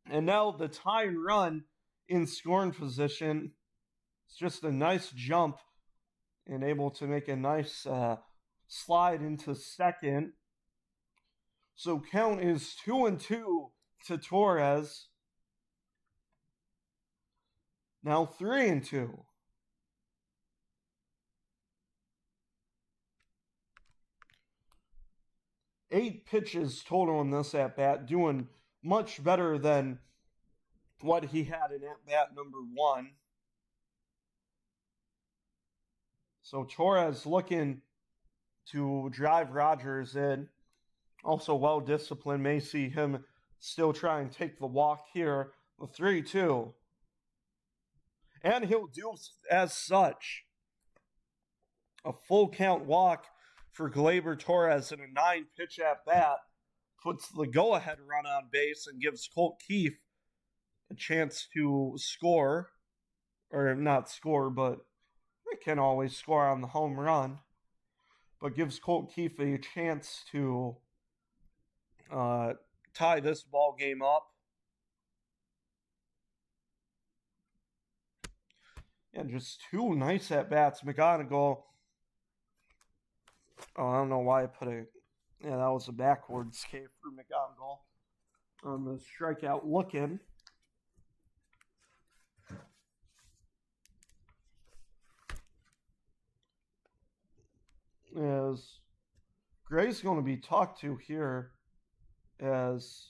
And now the tying run in scoring position. It's just a nice jump and able to make a nice slide into second. So count is 2-2 to Torres. Now 3-2. Eight pitches total in this at bat, doing much better than what he had in at bat number one. So Torres looking to drive Rogers in. Also well disciplined. May see him still try and take the walk here. The 3-2. And he'll do as such. A full count walk for Gleyber Torres in a 9-pitch at bat. Puts the go-ahead run on base and gives Colt Keith a chance to score. Or not score, but they can always score on the home run. But gives Colt Keith a chance to tie this ball game up. And just two nice at bats. McGonigal. Oh, I don't know why I put a. Yeah, that was a backwards K for McGonigal on the strikeout looking. As Gray's going to be talked to here as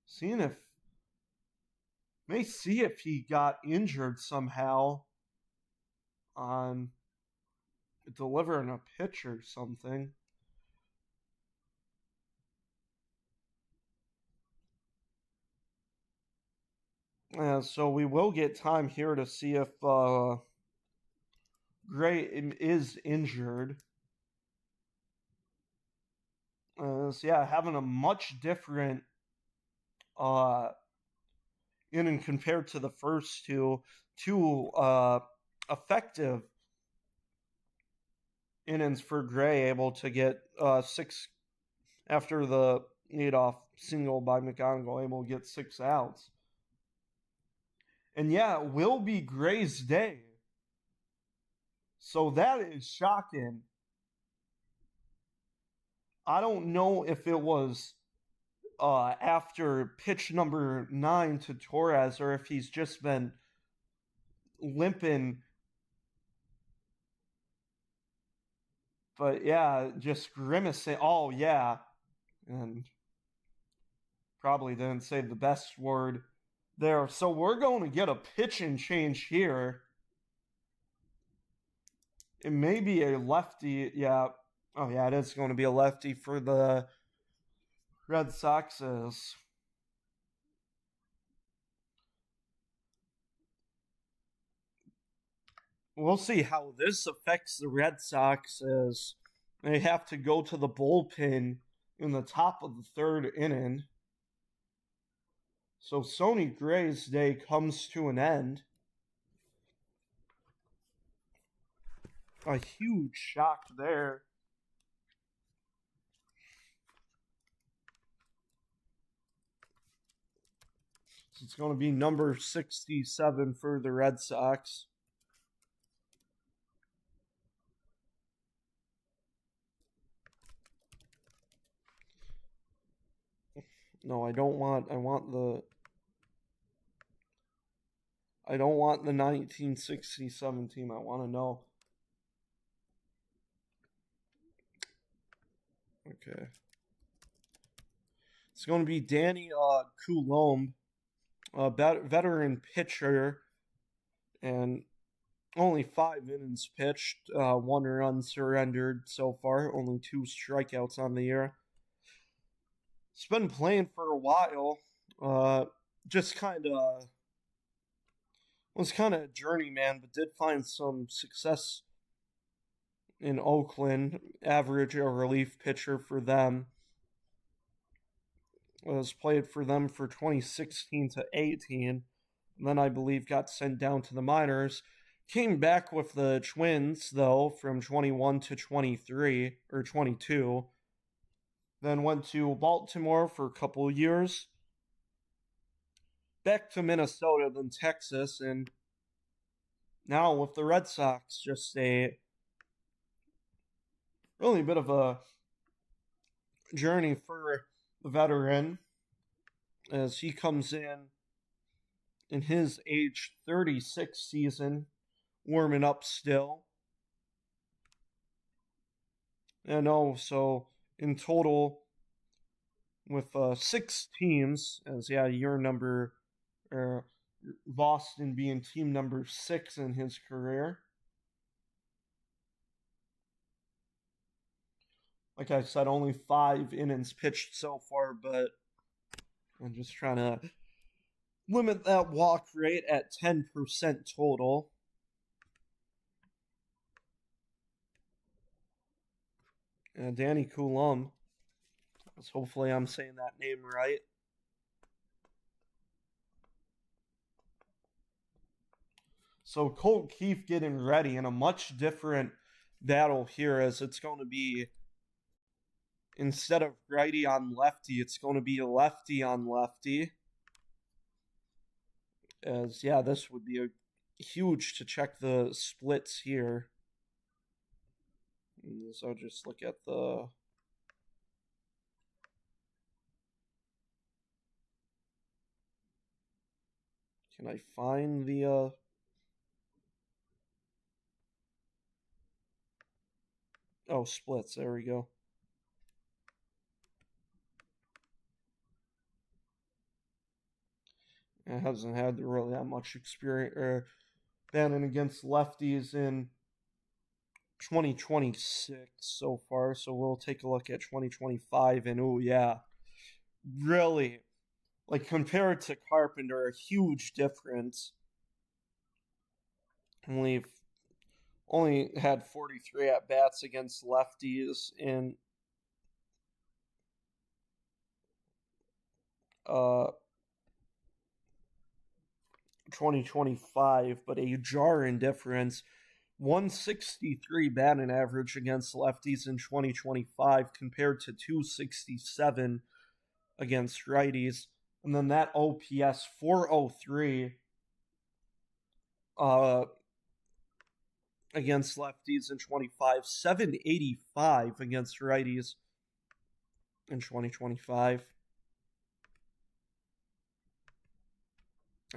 seeing if may see if he got injured somehow on delivering a pitch or something. So we will get time here to see if Gray is injured. So yeah, having a much different inning compared to the first two effective innings for Gray, able to get 6 after the leadoff single by McGonigal, able to get 6 outs. And yeah, it will be Gray's day. So that is shocking. I don't know if it was after pitch number 9 to Torres or if he's just been limping. But yeah, just grimacing. Oh, yeah. And probably didn't say the best word there. So we're going to get a pitch and change here. It may be a lefty. Yeah. Oh, yeah, it is going to be a lefty for the Red Soxes. We'll see how this affects the Red Sox as they have to go to the bullpen in the top of the 3rd inning. So Sonny Gray's day comes to an end. A huge shock there. So it's going to be number 67 for the Red Sox. No, I don't want. I don't want the 1967 team. I want to know. Okay. It's going to be Danny Coulombe, a veteran pitcher, and only 5 innings pitched, 1 run surrendered so far, only 2 strikeouts on the year. He's been playing for a while. Just kind of was kind of a journeyman, but did find some success in Oakland. Average a relief pitcher for them. Was played for them for 2016 to 18. And then I believe got sent down to the minors. Came back with the Twins, though, from 21 to 23, or 22. Then went to Baltimore for a couple of years. Back to Minnesota, then Texas, and now with the Red Sox, just a really bit of a journey for the veteran as he comes in his age 36 season, warming up still. And also in total with 6 teams, as yeah, year number Boston being team number 6 in his career. Like I said, only 5 innings pitched so far, but I'm just trying to limit that walk rate at 10% total. Danny Coulombe. Hopefully I'm saying that name right. So Colt Keith getting ready in a much different battle here, as it's going to be, instead of righty on lefty, it's going to be lefty on lefty. As yeah, this would be a huge to check the splits here. So just look at the. Can I find the oh, splits, there we go. It hasn't had really that much experience batting against lefties in 2026 so far, so we'll take a look at 2025, and oh yeah, really, like compared to Carpenter, a huge difference. Only had 43 at bats against lefties in 2025, but a jarring difference. 163 batting average against lefties in 2025 compared to 267 against righties. And then that OPS 403 against lefties in 25, 785 against righties in 2025.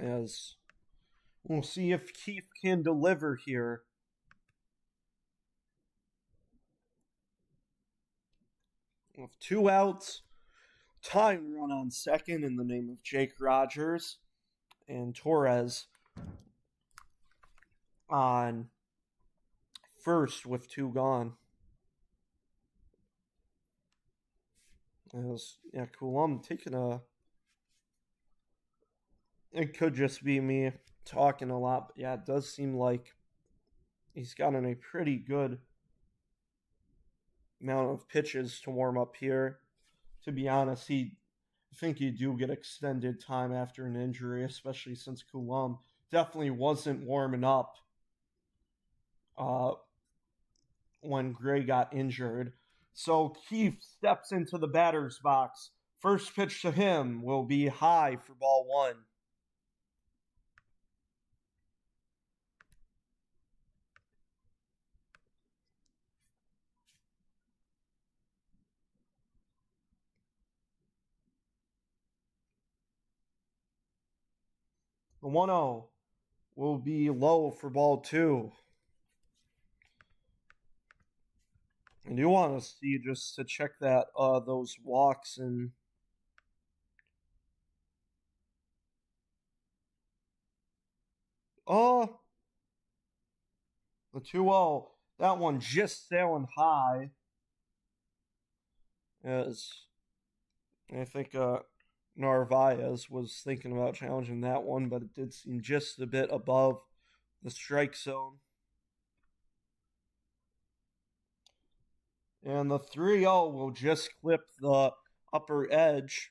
As we'll see if Keith can deliver here. With 2 outs, tying run on second in the name of Jake Rogers, and Torres on first with 2 gone. As yeah, Coulombe taking a. It could just be me talking a lot, but yeah, it does seem like he's gotten a pretty good amount of pitches to warm up here. To be honest, I think you do get extended time after an injury, especially since Coulombe definitely wasn't warming up when Gray got injured. So Keith steps into the batter's box. First pitch to him will be high for ball 1. The 1-0 will be low for ball 2. I do want to see just to check that those walks and the 2-0, that one just sailing high. As I think Narvaez was thinking about challenging that one, but it did seem just a bit above the strike zone. And the 3-0 will just clip the upper edge.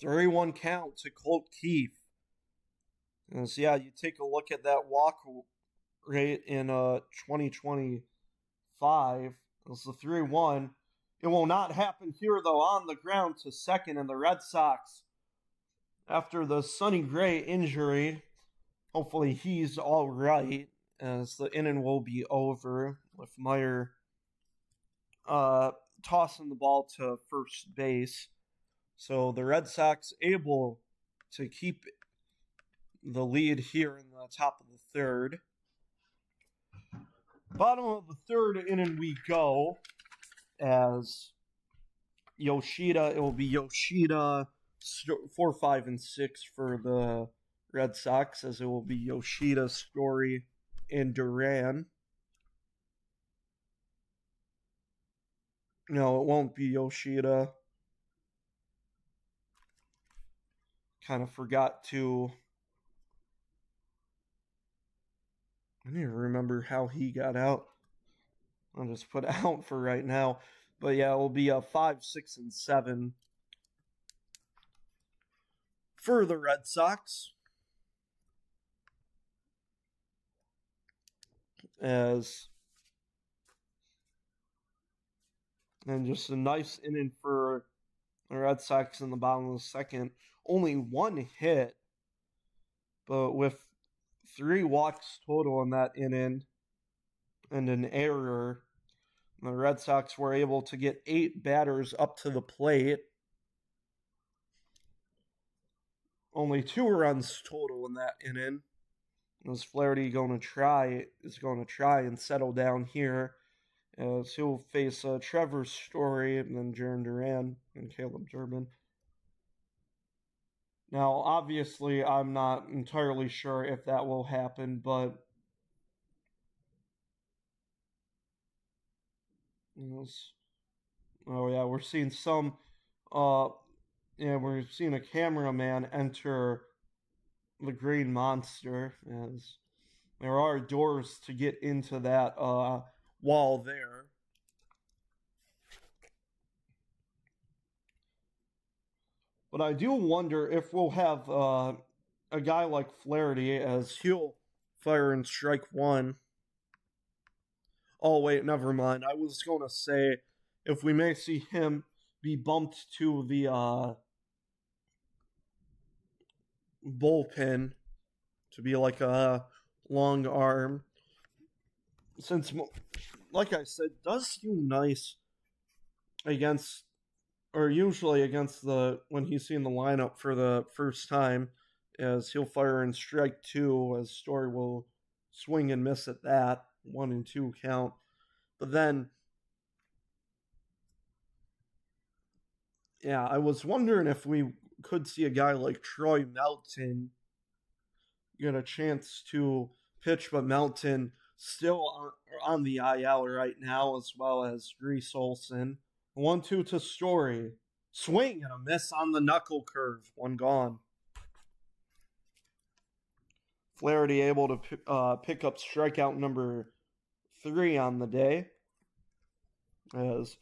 3-1 count to Colt Keith. And so, yeah, you take a look at that walk rate in 2025. It's the 3-1. It will not happen here, though, on the ground to second, and the Red Sox, after the Sonny Gray injury, hopefully he's all right, as the inning will be over with Meyer tossing the ball to first base. So the Red Sox able to keep the lead here in the top of the third. Bottom of the third inning we go, as Yoshida, it will be Yoshida 4, 5, and 6 for the Red Sox, as it will be Yoshida, Story, and Duran. No, it won't be Yoshida. Kind of forgot to. I need to remember how he got out. I'll just put out for right now. But yeah, it will be a 5, 6, and 7 for the Red Sox. And just a nice inning for the Red Sox in the bottom of the second. Only 1 hit But with 3 walks total in that inning and an error, the Red Sox were able to get 8 batters up to the plate. Only 2 runs total in that inning. As Flaherty is going to try and settle down here, as he'll face Trevor Story and then Jarren Duran and Caleb Durbin. Now, obviously, I'm not entirely sure if that will happen, but oh yeah, we're seeing some. We're seeing a cameraman enter the Green Monster, as there are doors to get into that wall there. But I do wonder if we'll have a guy like Flaherty, as he'll fire in strike one. Oh, wait, never mind. I was going to say if we may see him be bumped to the bullpen to be like a long arm. Since, like I said, does seem nice against, or usually against when he's seen the lineup for the first time, as he'll fire in strike two, as Story will swing and miss at that 1-2 count. But then, yeah, I was wondering if we could see a guy like Troy Melton get a chance to pitch, but Melton still on the IL right now, as well as Reese Olson. 1-2 to Story. Swing and a miss on the knuckle curve. One gone. Flaherty able to pick up strikeout number 3 on the day, as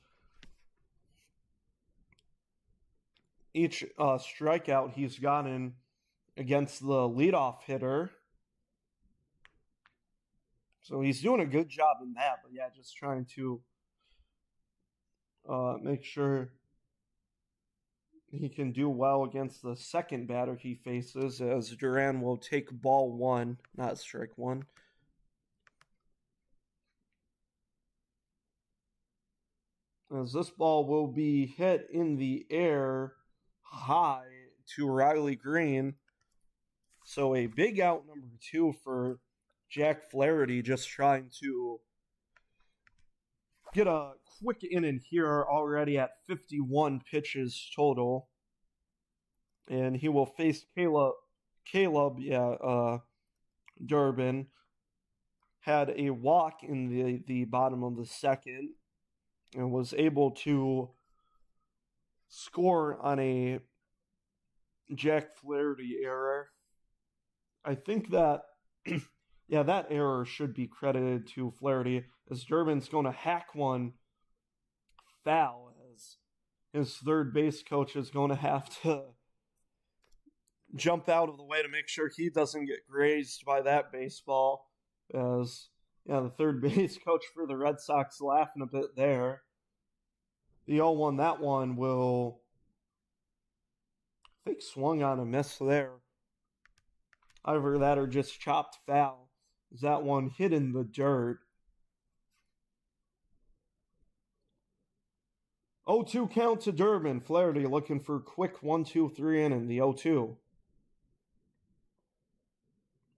each strikeout he's gotten against the leadoff hitter. So he's doing a good job in that, but yeah, just trying to make sure he can do well against the second batter he faces, as Duran will take ball 1, not strike 1. As this ball will be hit in the air high to Riley Green. So a big out number 2 for Jack Flaherty, just trying to get a quick inning here already at 51 pitches total. And he will face Caleb Durbin. Had a walk in the bottom of the second and was able to score on a Jack Flaherty error. I think that, that error should be credited to Flaherty, as Durbin's going to hack one foul, as his third base coach is going to have to jump out of the way to make sure he doesn't get grazed by that baseball, as the third base coach for the Red Sox laughing a bit there. The 0-1, that one will, I think, swung on a miss there. Either that or just chopped foul. That one hit in the dirt. 0-2 count to Durbin. Flaherty looking for quick 1-2-3 inning, the 0-2.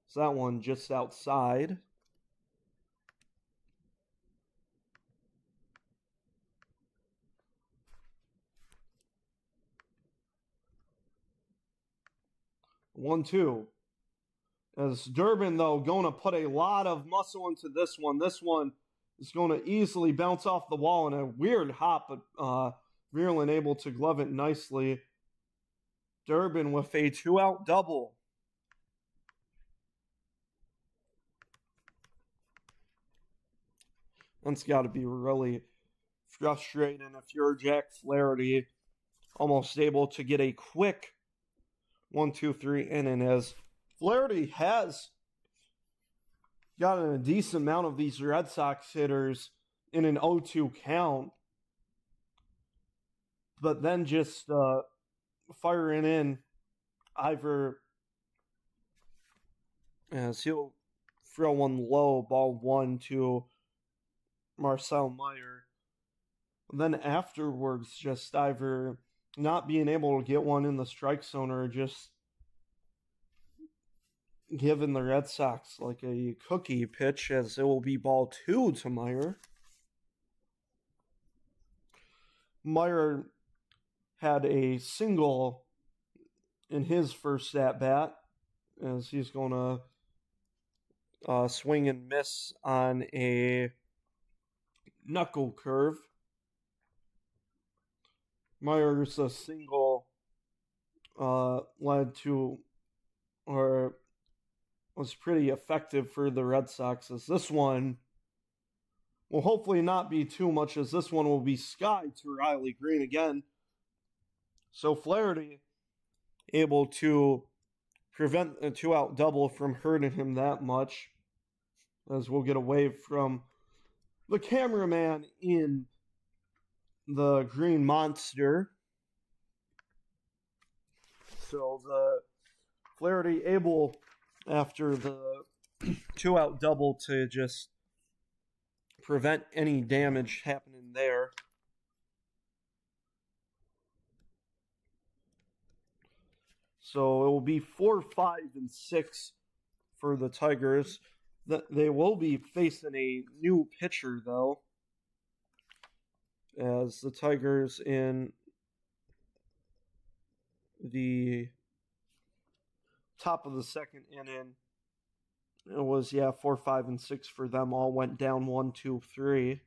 So that one just outside. One, two. As Durbin, though, going to put a lot of muscle into this one. This one is going to easily bounce off the wall in a weird hop, but Vierling able to glove it nicely. Durbin with a 2-out double. That's got to be really frustrating if you're Jack Flaherty, almost able to get a quick 1-2-3 inning, as Flaherty has gotten a decent amount of these Red Sox hitters in an 0-2 count, but then just firing in either as he'll throw one low, ball one to Marcel Meyer. And then afterwards, just either not being able to get one in the strike zone or just giving the Red Sox like a cookie pitch, as it will be ball two to Meyer. Meyer had a single in his first at bat, as he's going to swing and miss on a knuckle curve. Meyer's a single led to, or was pretty effective for the Red Sox, as this one will hopefully not be too much, as this one will be sky to Riley Greene again. So Flaherty able to prevent a 2-out double from hurting him that much, as we'll get a wave from the cameraman in the Green Monster. So the Flaherty able, after the 2-out double, to just prevent any damage happening there. So it will be 4, 5, and 6 for the Tigers. They will be facing a new pitcher, though, as the Tigers in the top of the second inning, it was 4, 5, and 6 for them. All went down 1, 2, 3.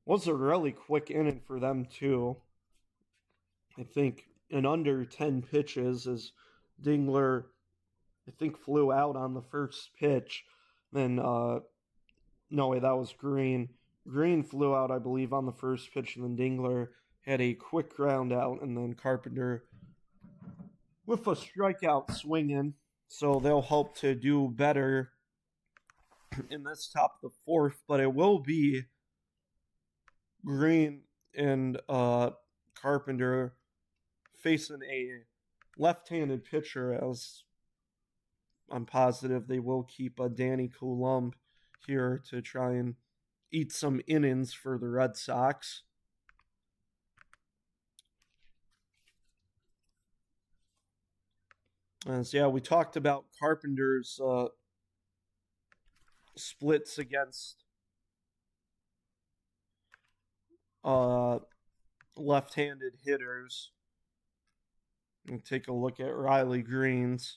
Was a really quick inning for them too. I think in under 10 pitches, as Dingler, I think, flew out on the first pitch. Then no way, that was Greene. Greene flew out, I believe, on the first pitch, and then Dingler had a quick ground out, and then Carpenter with a strikeout swinging. So they'll hope to do better in this top of the fourth, but it will be Greene and Carpenter facing a left-handed pitcher, as I'm positive they will keep Danny Coulombe here to try and eat some innings for the Red Sox. As we talked about Carpenter's splits against left-handed hitters. And take a look at Riley Greene's.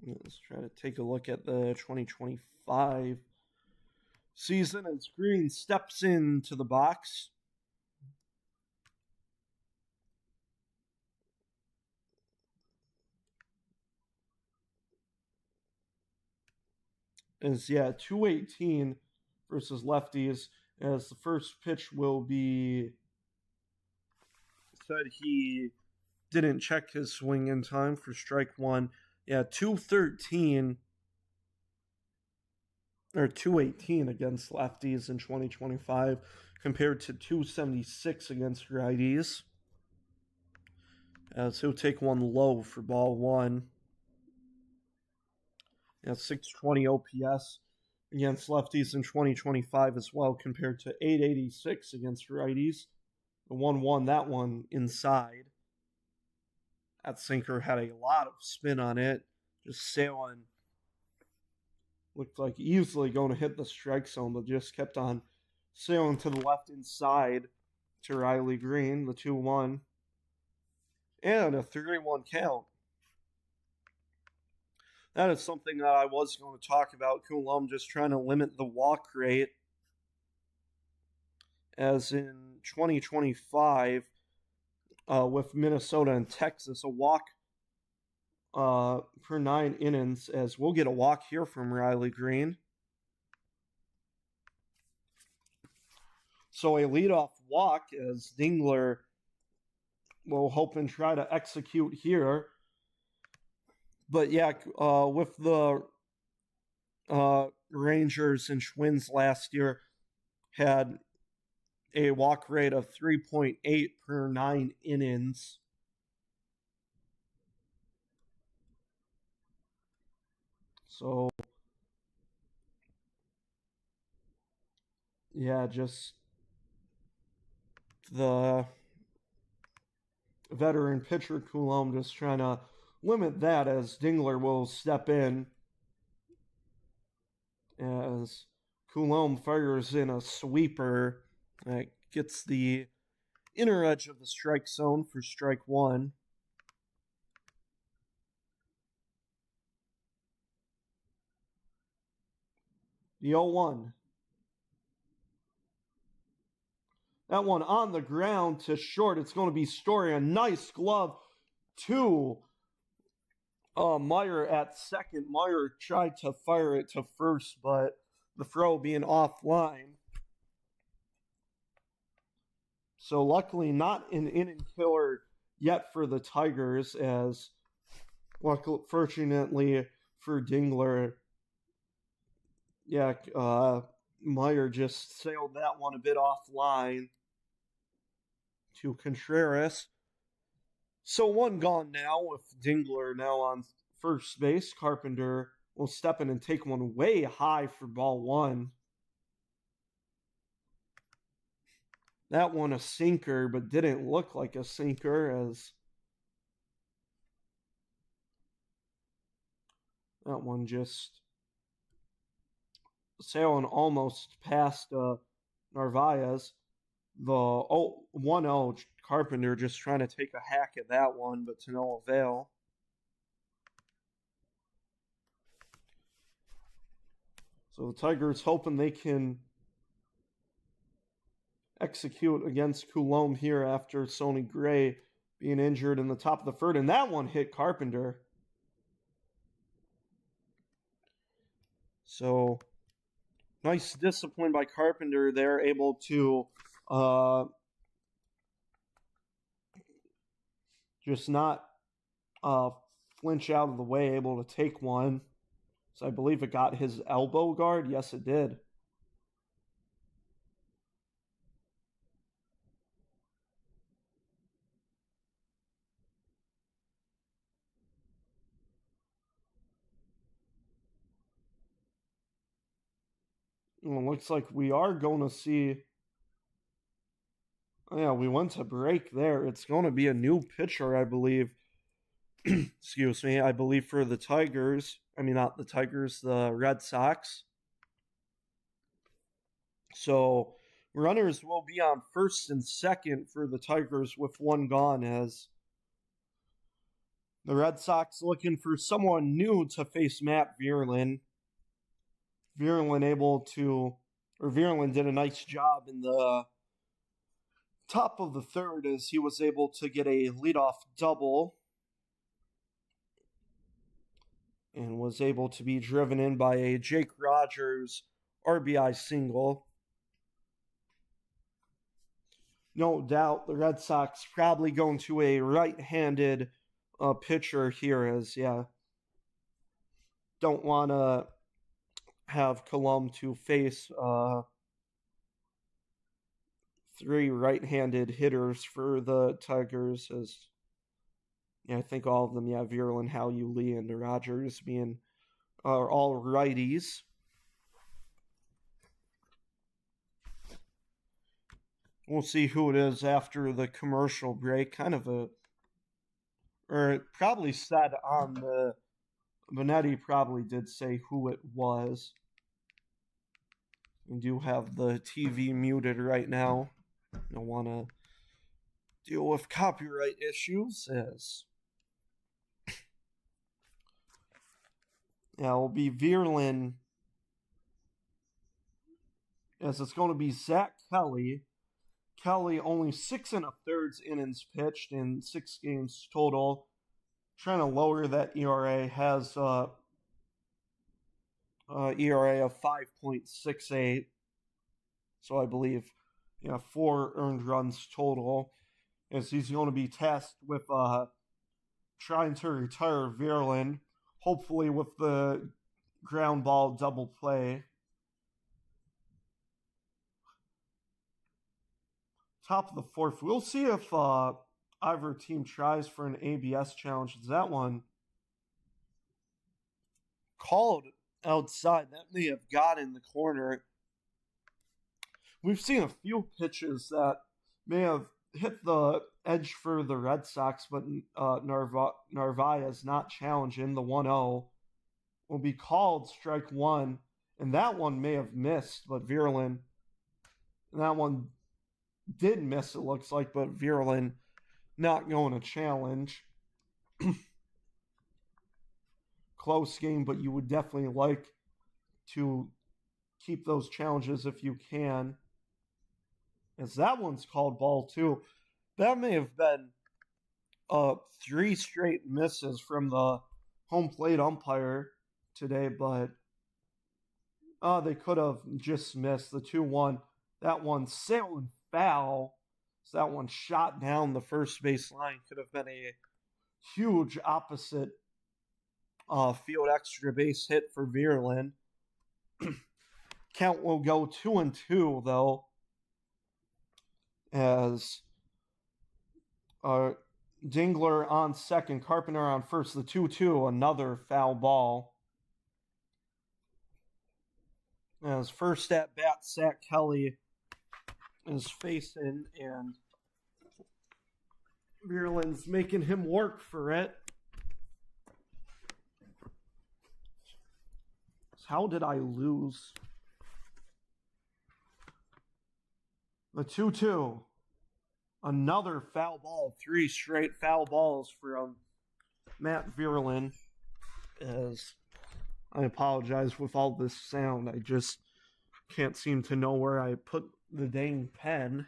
Let's try to take a look at the 2025 season as Greene steps into the box. Is 218 versus lefties, as the first pitch will be, said he didn't check his swing in time for strike one. 213 or 218 against lefties in 2025 compared to 276 against righties. As he'll take one low for ball one. 620 OPS against lefties in 2025 as well, compared to 886 against righties. The 1-1, that one inside. That sinker had a lot of spin on it, just sailing. Looked like easily going to hit the strike zone, but just kept on sailing to the left inside to Riley Greene, the 2-1. And a 3-1 count. That is something that I was going to talk about. Coulombe just trying to limit the walk rate. As in 2025, with Minnesota and Texas, a walk per 9 innings, as we'll get a walk here from Riley Greene. So a leadoff walk, as Dingler will hope and try to execute here. But with the Rangers and Twins last year had a walk rate of 3.8 per 9 innings. So, yeah, just the veteran pitcher Coulombe just trying to limit that as Dingler will step in as Coulombe fires in a sweeper that gets the inner edge of the strike zone for strike one. The 0-1. That one on the ground to short. It's going to be Story. A nice glove to Meyer at second. Meyer tried to fire it to first, but the throw being offline. So luckily not an inning killer yet for the Tigers, as fortunately for Dingler, Meyer just sailed that one a bit offline to Contreras. So one gone now with Dingler now on first base. Carpenter will step in and take one way high for ball one. That one a sinker, but didn't look like a sinker, as that one just sailing almost past Narvaez. The 1-0 Carpenter just trying to take a hack at that one, but to no avail. So the Tigers hoping they can execute against Coulombe here after Sonny Gray being injured in the top of the third. And that one hit Carpenter. So nice discipline by Carpenter. They're able to just not flinch out of the way, able to take one. So I believe it got his elbow guard. Yes, it did. Well, looks like we are going to see. Yeah, we went to break there. It's going to be a new pitcher, I believe. Excuse me. I believe for the Tigers. I mean, not the Tigers, the Red Sox. So runners will be on first and second for the Tigers with one gone, as the Red Sox looking for someone new to face Matt Vierlin. Vierlin did a nice job in the top of the third, as he was able to get a leadoff double and was able to be driven in by a Jake Rogers RBI single. No doubt the Red Sox probably going to a right-handed pitcher here, as, don't want to have Coulombe to face three right-handed hitters for the Tigers, as I think all of them, Vierlin, Howell, Lee, and Rogers are all righties. We'll see who it is after the commercial break. Or it probably said on the Bonetti probably did say who it was. We do have the TV muted right now. I don't want to deal with copyright issues, as it'll be Vierlin, as it's going to be Zach Kelly. Kelly only 6 1/3 innings pitched in 6 games total. Trying to lower that ERA, has ERA of 5.68. So I believe 4 earned runs total, as he's going to be tasked with trying to retire Vierlin, hopefully with the ground ball double play. Top of the fourth. We'll see if either team tries for an ABS challenge. That one called outside. That may have got in the corner. We've seen a few pitches that may have hit the edge for the Red Sox, but Narvaez not challenging. The 1-0 will be called strike one, and that one may have missed, but Vierlin, that one did miss, it looks like, but Vierlin not going to challenge. Close game, but you would definitely like to keep those challenges if you can. As that one's called ball two. That may have been 3 straight misses from the home plate umpire today, but they could have just missed the 2-1. That one sailed foul. So that one shot down the first base line. Could have been a huge opposite field extra base hit for Vierlin. Count will go 2-2 though, as Dingler on second, Carpenter on first. The 2-2, another foul ball. As first at bat, Zach Kelly is facing, and Vierlin's making him work for it. How did I lose? The 2-2. Another foul ball. 3 straight foul balls from Matt Vierlin. As I apologize with all this sound. I just can't seem to know where I put the dang pen.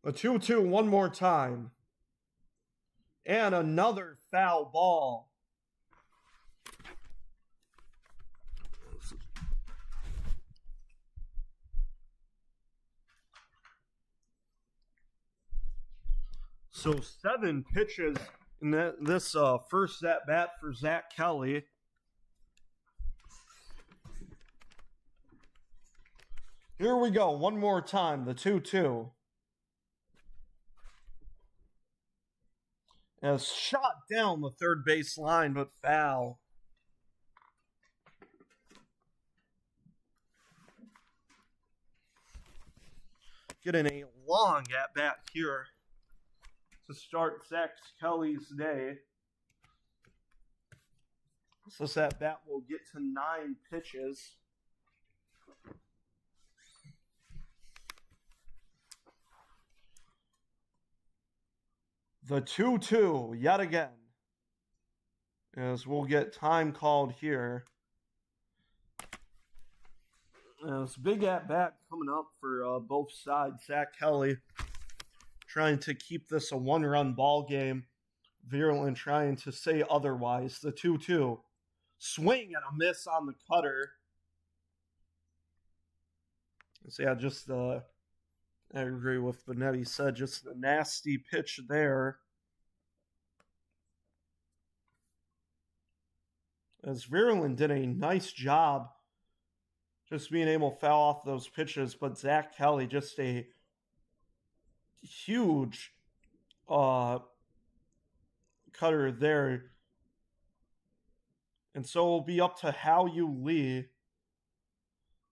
A 2-2 one more time. And another foul ball. So 7 pitches in this first at bat for Zach Kelly. Here we go, one more time, the 2-2. As shot down the third base line, but foul. Getting a long at bat here to start Zach Kelly's day. So this at bat will get to 9 pitches. The 2-2 yet again, as we'll get time called here. This big at bat coming up for both sides. Zach Kelly trying to keep this a 1-run ball game. Vierlin trying to say otherwise. The 2-2. Swing and a miss on the cutter. So yeah, just I agree with Benetti said, just a nasty pitch there. As Vierlin did a nice job just being able to foul off those pitches, but Zach Kelly just a huge cutter there. And so it'll be up to Hao-Yu Lee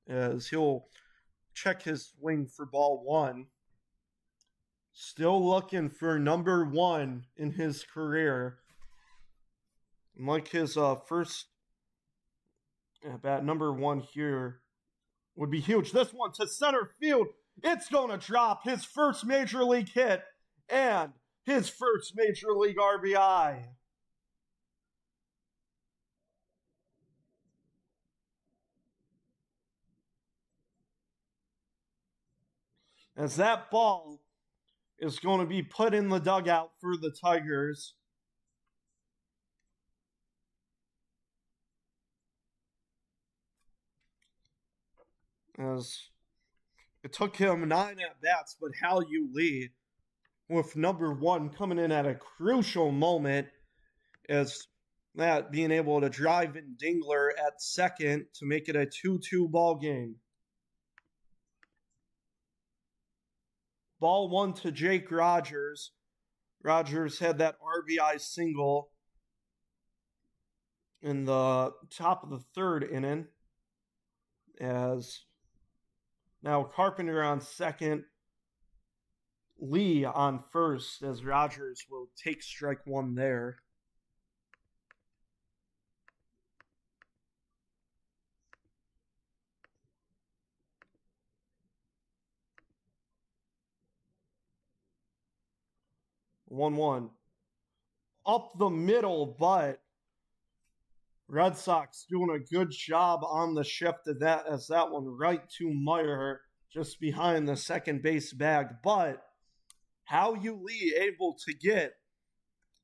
as he'll check his swing for ball 1. Still looking for number 1 in his career. And like his first at bat, number 1 here would be huge. This one to center field. It's going to drop his first major league hit and his first major league RBI. As that ball is going to be put in the dugout for the Tigers. As It took him 9 at bats, but Hao-Yu Lee, with number 1 coming in at a crucial moment, as that being able to drive in Dingler at second to make it a 2-2 ball game. Ball 1 to Jake Rogers. Rogers had that RBI single in the top of the third inning, as now Carpenter on second, Lee on first, as Rogers will take strike 1 there. One up the middle, but Red Sox doing a good job on the shift of that, as that one right to Meyer, just behind the second base bag. But Hao-Yu Lee able to get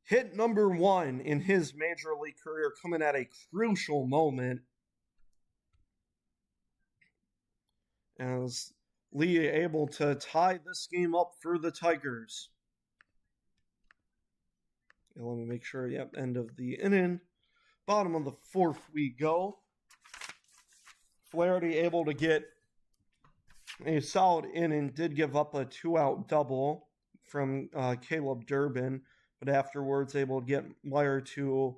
hit number 1 in his major league career, coming at a crucial moment, as Lee able to tie this game up for the Tigers. And let me make sure, yep, end of the inning. Bottom of the 4th we go. Flaherty able to get a solid inning, did give up a 2-out double from Caleb Durbin, but afterwards able to get Meyer to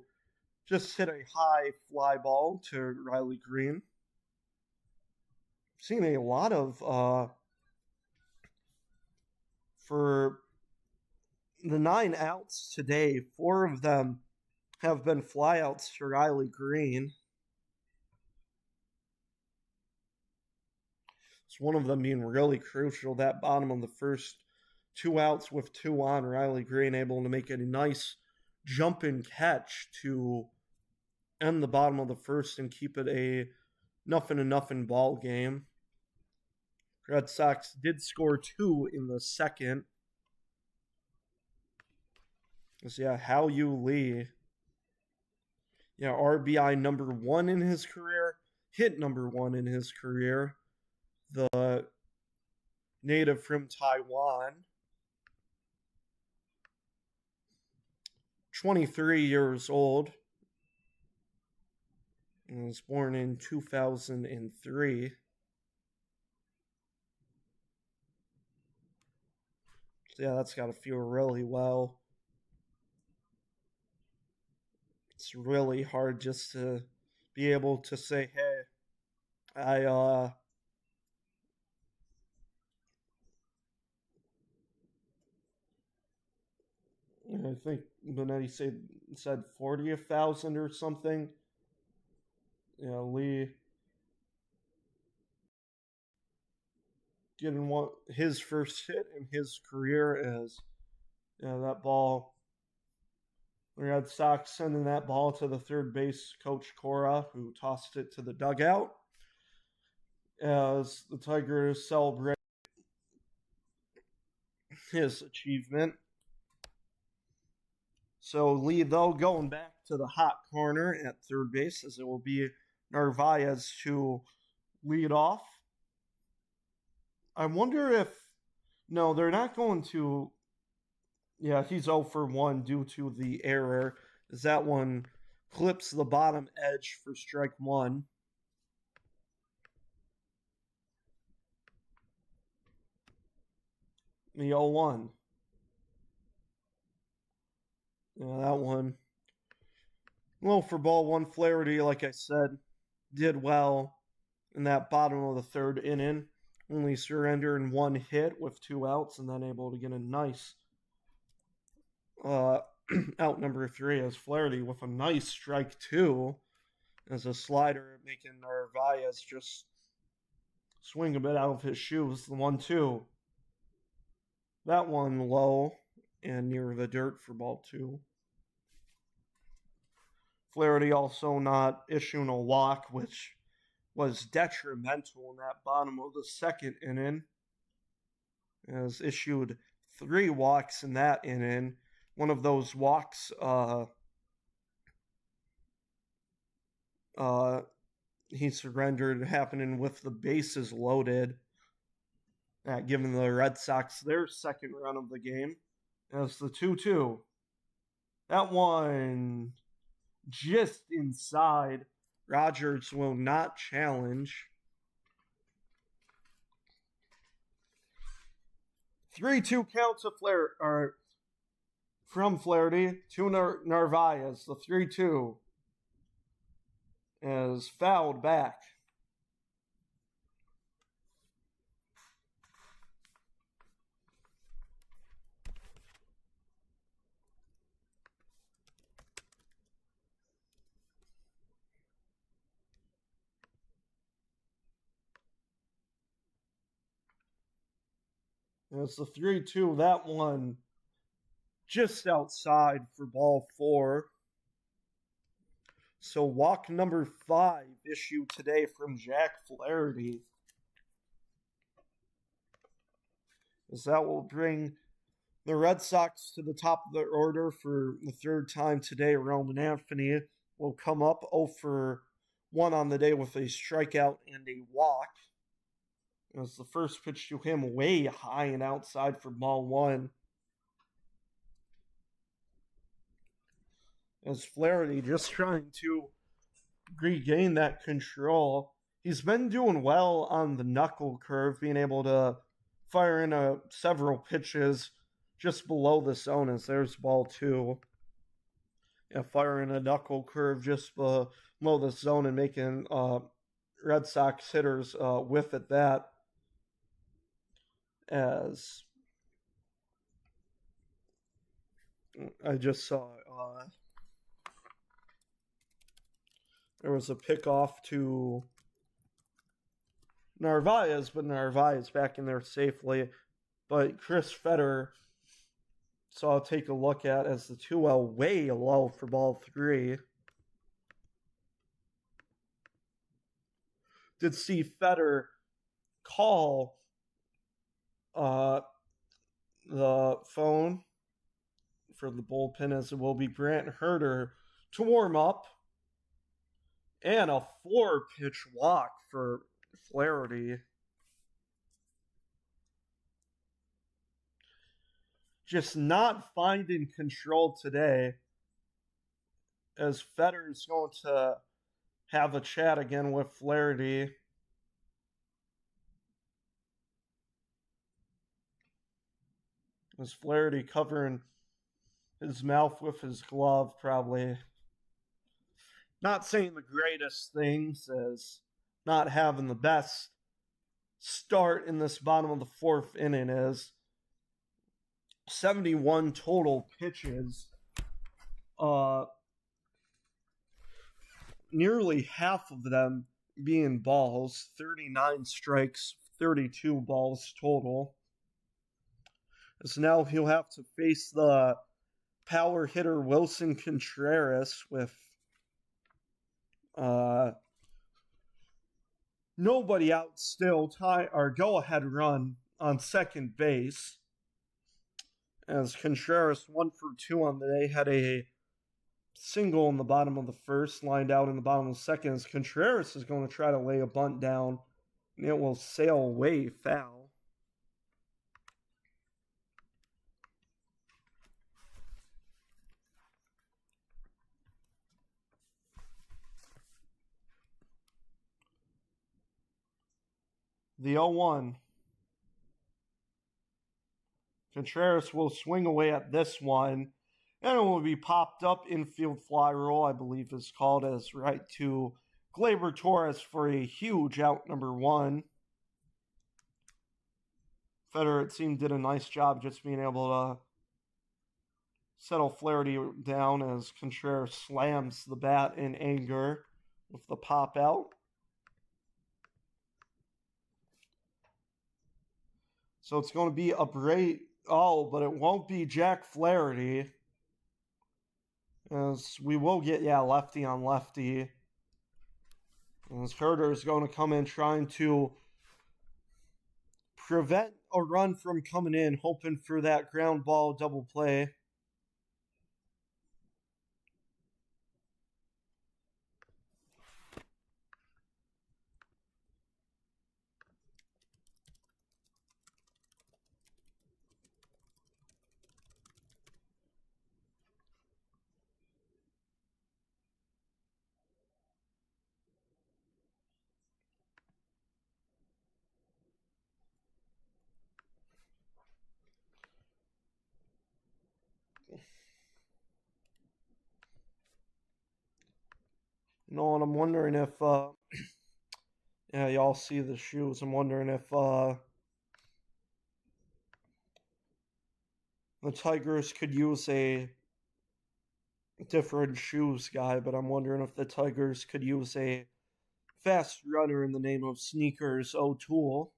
just hit a high fly ball to Riley Green. Seen a lot of, for the 9 outs today, 4 of them have been flyouts to Riley Green. It's one of them being really crucial, that bottom of the first, 2 outs with 2 on, Riley Green able to make a nice jump and catch to end the bottom of the first and keep it a 0-0 ball game. Red Sox did score 2 in the second. So yeah, Hao-Yu Lee, yeah, RBI number 1 in his career, hit number 1 in his career. The native from Taiwan, 23 years old, and was born in 2003. So yeah, that's got to feel really well. It's really hard just to be able to say, hey, I think Benetti said 40,000 or something. You know, Lee getting his first hit in his career, as you know, that ball. The Red Sox sending that ball to the third base coach Cora, who tossed it to the dugout, as the Tigers celebrate his achievement. So Lee, though, going back to the hot corner at third base, as it will be Narvaez to lead off. I wonder if, no, they're not going to. Yeah, he's 0 for 1 due to the error, as that one clips the bottom edge for strike 1. The 0-1. Yeah, that one. Well, for ball 1, Flaherty, like I said, did well in that bottom of the third inning. Only surrendering 1 hit with 2 outs, and then able to get a nice out number 3 as Flaherty with a nice strike 2 as a slider, making Narvaez just swing a bit out of his shoes. The 1-2. That one low and near the dirt for ball 2. Flaherty also not issuing a walk, which was detrimental in that bottom of the second inning. Has issued 3 walks in that inning. One of those walks he surrendered happening with the bases loaded. giving the Red Sox their second run of the game. As the 2-2. That one just inside. Rogers will not challenge. 3-2 count to from Flaherty to Narvaez. The 3-2 is fouled back. It's the 3-2. That one just outside for ball 4. So walk number 5 issued today from Jack Flaherty. As that will bring the Red Sox to the top of their order for the third time today. Roman Anthony will come up 0 for 1 on the day with a strikeout and a walk. It was the first pitch to him way high and outside for ball 1. As Flaherty just trying to regain that control. He's been doing well on the knuckle curve, being able to fire in several pitches just below the zone. As there's ball 2. Yeah, firing a knuckle curve just below the zone and making Red Sox hitters whiff at that. As I just saw there was a pickoff to Narvaez, but Narvaez back in there safely. But Chris Fetter, so I'll take a look at as the 2-0 way low for ball 3. Did see Fetter call the phone for the bullpen, as it will be Brant Herter to warm up. And a 4-pitch walk for Flaherty. Just not finding control today, as Fetter's going to have a chat again with Flaherty. As Flaherty covering his mouth with his glove, probably. Not saying the greatest things, as not having the best start in this bottom of the 4th inning, is 71 total pitches. Nearly half of them being balls, 39 strikes, 32 balls total. As now he'll have to face the power hitter Wilson Contreras with nobody out still, tie or go ahead run on second base. As Contreras 1 for 2 on the day, had a single in the bottom of the 1st, lined out in the bottom of the 2nd. As Contreras is going to try to lay a bunt down, and it will sail away foul. The 0-1. Contreras will swing away at this one, and it will be popped up. Infield fly roll, I believe is called, as right to Gleyber Torres for a huge out number 1. Fetter, it seemed, did a nice job just being able to settle Flaherty down as Contreras slams the bat in anger with the pop out. So it's going to be a break. Oh, but it won't be Jack Flaherty. As we will get, lefty on lefty. As Herter is going to come in trying to prevent a run from coming in, hoping for that ground ball double play. No, and I'm wondering if yeah, y'all see the shoes. I'm wondering if the Tigers could use a different shoes guy, but I'm wondering if the Tigers could use a fast runner in the name of Sneakers O'Toole.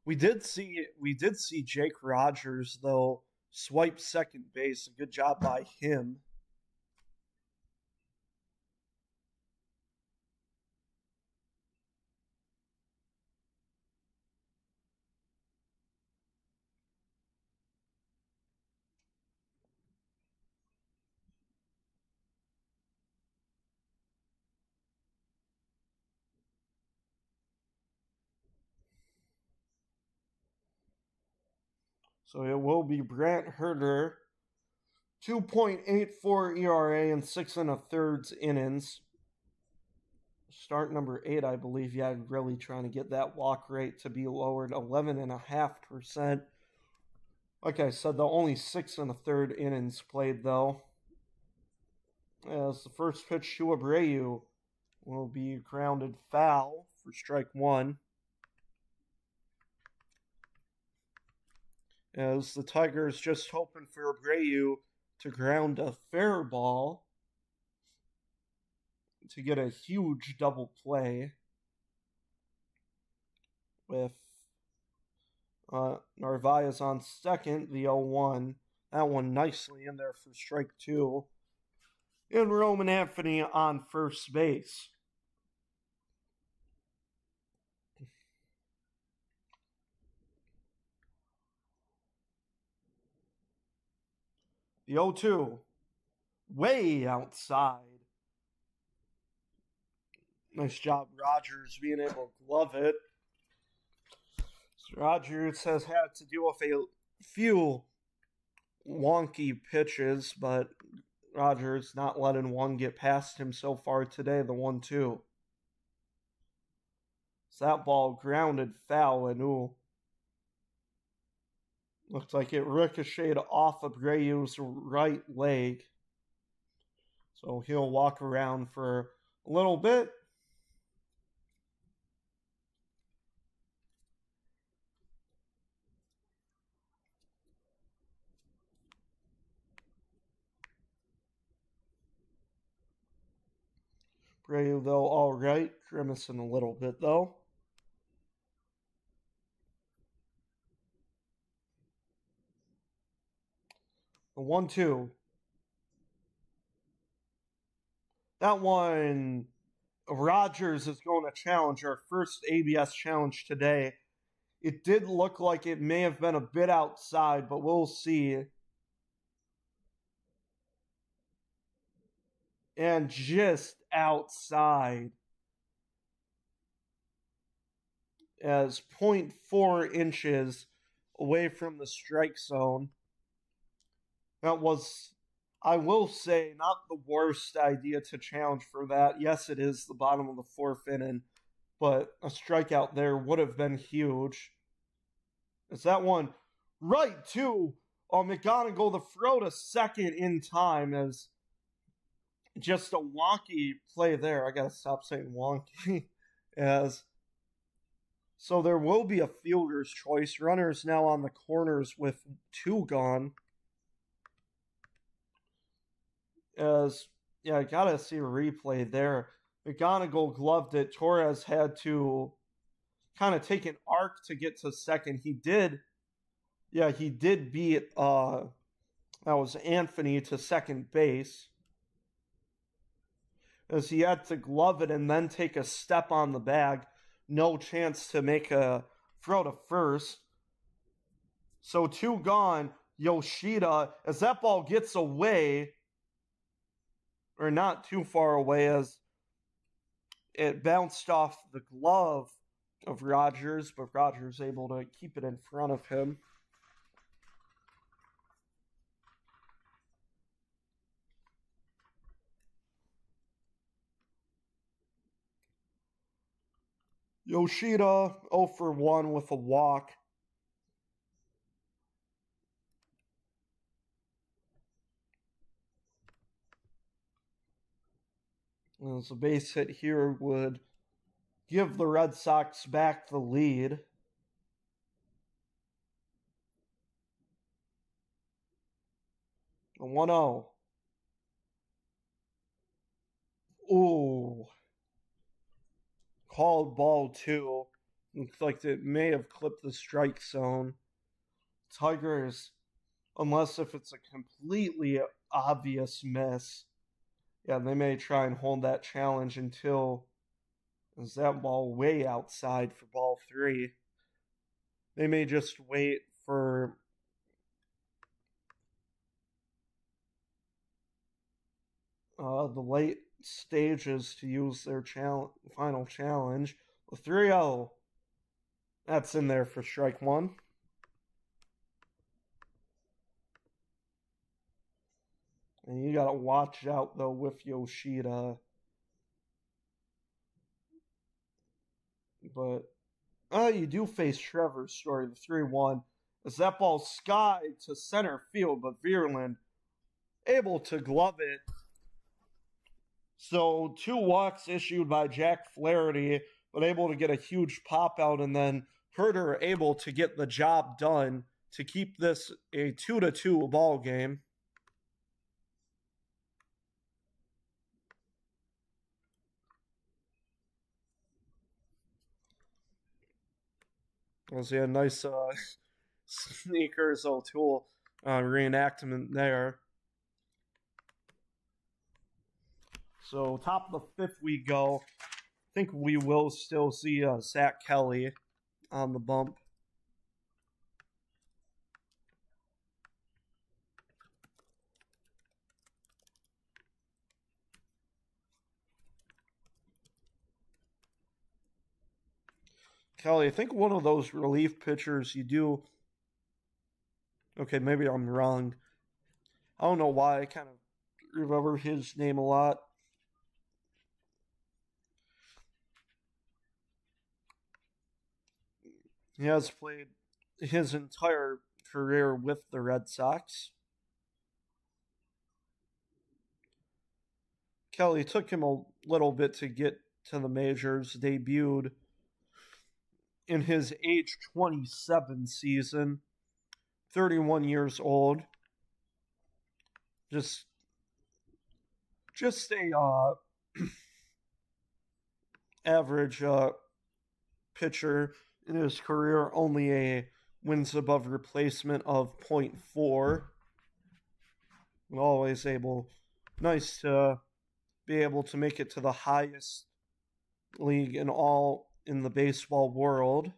We did see Jake Rogers though swipe second base. A good job by him. So it will be Brant Herter, 2.84 ERA and 6 1/3 innings. Start number 8, I believe. Yeah, really trying to get that walk rate to be lowered 11.5%. Like I said, the only 6 1/3 innings played though. As the first pitch to Abreu will be grounded foul for strike 1. As the Tigers just hoping for Abreu to ground a fair ball to get a huge double play with Narvaez on second, the 0-1. That one nicely in there for strike 2. And Roman Anthony on first base. The 0-2, way outside. Nice job, Rogers, being able to glove it. So Rogers has had to deal with a few wonky pitches, but Rogers not letting one get past him so far today, the 1-2. So that ball grounded foul, and ooh, looked like it ricocheted off of Abreu's right leg. So he'll walk around for a little bit. Abreu, though, all right. Grimacing a little bit, though. The 1-2. That one, Rogers is going to challenge our first ABS challenge today. It did look like it may have been a bit outside, but we'll see. And just outside. As 0.4 inches away from the strike zone. That was, I will say, not the worst idea to challenge for that. Yes, it is the bottom of the 4th inning, but a strikeout there would have been huge. Is that one right to McGonigal, the throw to second in time, as just a wonky play there. I gotta stop saying wonky. As so there will be a fielder's choice. Runners now on the corners with 2 gone. As yeah, I gotta see a replay there. McGonigal gloved it. Torres had to kind of take an arc to get to second. He did. Yeah, he did beat that was Anthony to second base. As he had to glove it and then take a step on the bag. No chance to make a throw to first. So 2 gone. Yoshida, as that ball gets away, or not too far away, as it bounced off the glove of Rogers, but Rogers able to keep it in front of him. Yoshida 0 for 1 with a walk. As a base hit here would give the Red Sox back the lead. A 1-0. Ooh. Called ball 2. Looks like it may have clipped the strike zone. Tigers, unless if it's a completely obvious miss, yeah, they may try and hold that challenge until is that ball way outside for ball 3. They may just wait for the late stages to use their final challenge. 3-0. That's in there for strike 1. And you gotta watch out though with Yoshida. But you do face Trevor Story, the 3-1. As that ball skied to center field, but Vierland able to glove it. So 2 walks issued by Jack Flaherty, but able to get a huge pop out, and then Herter able to get the job done to keep this a 2-2 ball game. Was a nice Sneakers O'Toole reenactment there. So top of the 5th we go. I think we will still see Zach Kelly on the bump. Kelly, I think one of those relief pitchers you do. Okay, maybe I'm wrong. I don't know why I kind of remember his name a lot. He has played his entire career with the Red Sox. Kelly took him a little bit to get to the majors, debuted in his age 27 season, 31 years old. Just a average pitcher in his career, only a wins above replacement of 0.4. Always nice to be able to make it to the highest league in the baseball world.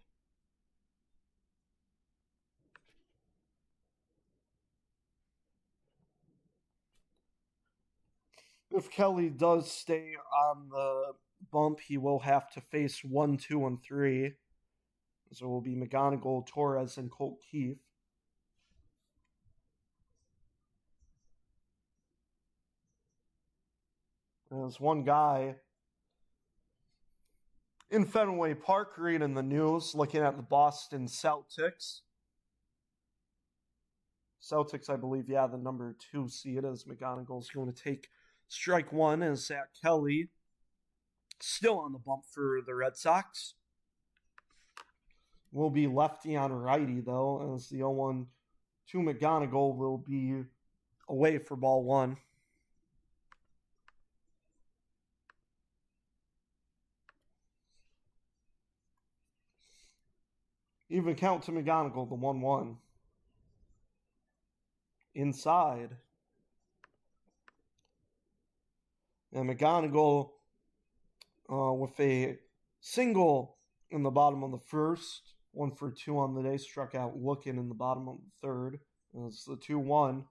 If Kelly does stay on the bump, he will have to face 1, 2, and 3. So it will be McGonigal, Torres, and Colt Keith. There's one guy in Fenway Park reading the news, looking at the Boston Celtics. Celtics, I believe, the number 2 seed as McGonigal's going to take strike 1 as Zach Kelly still on the bump for the Red Sox. Will be lefty on righty, though, as the 0-1 to McGonigal will be away for ball 1. Even count to McGonigal, the 1-1. Inside. And McGonigal with a single in the bottom of the first, 1 for 2 on the day, struck out looking in the bottom of the third. As the 2-1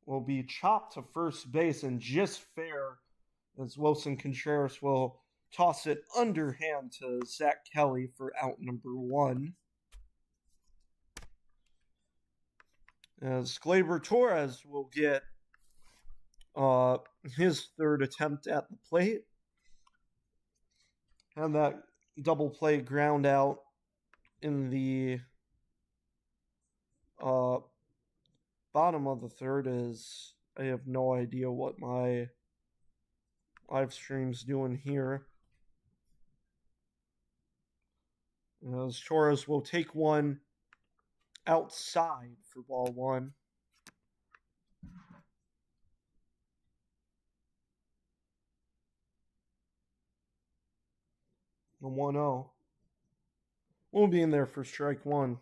will be chopped to first base and just fair as Wilson Contreras will toss it underhand to Zach Kelly for out number 1. As Gleyber Torres will get his 3rd attempt at the plate. And that double play ground out in the bottom of the 3rd is, I have no idea what my live stream's doing here. As Torres will take one outside for ball one. The 1-0. We'll be in there for strike one.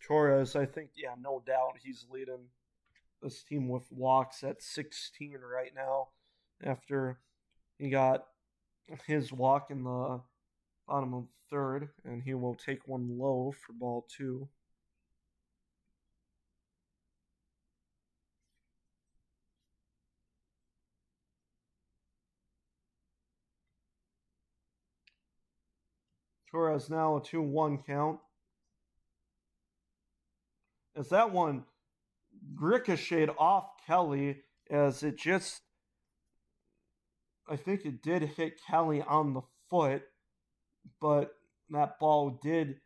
Torres, I think, yeah, no doubt he's leading this team with walks at 16 right now after he got his walk in the bottom of the third, and he will take one low for ball two. Torres now a 2-1 count. As that one ricocheted off Kelly, as it just, I think it did hit Kelly on the foot, but that ball did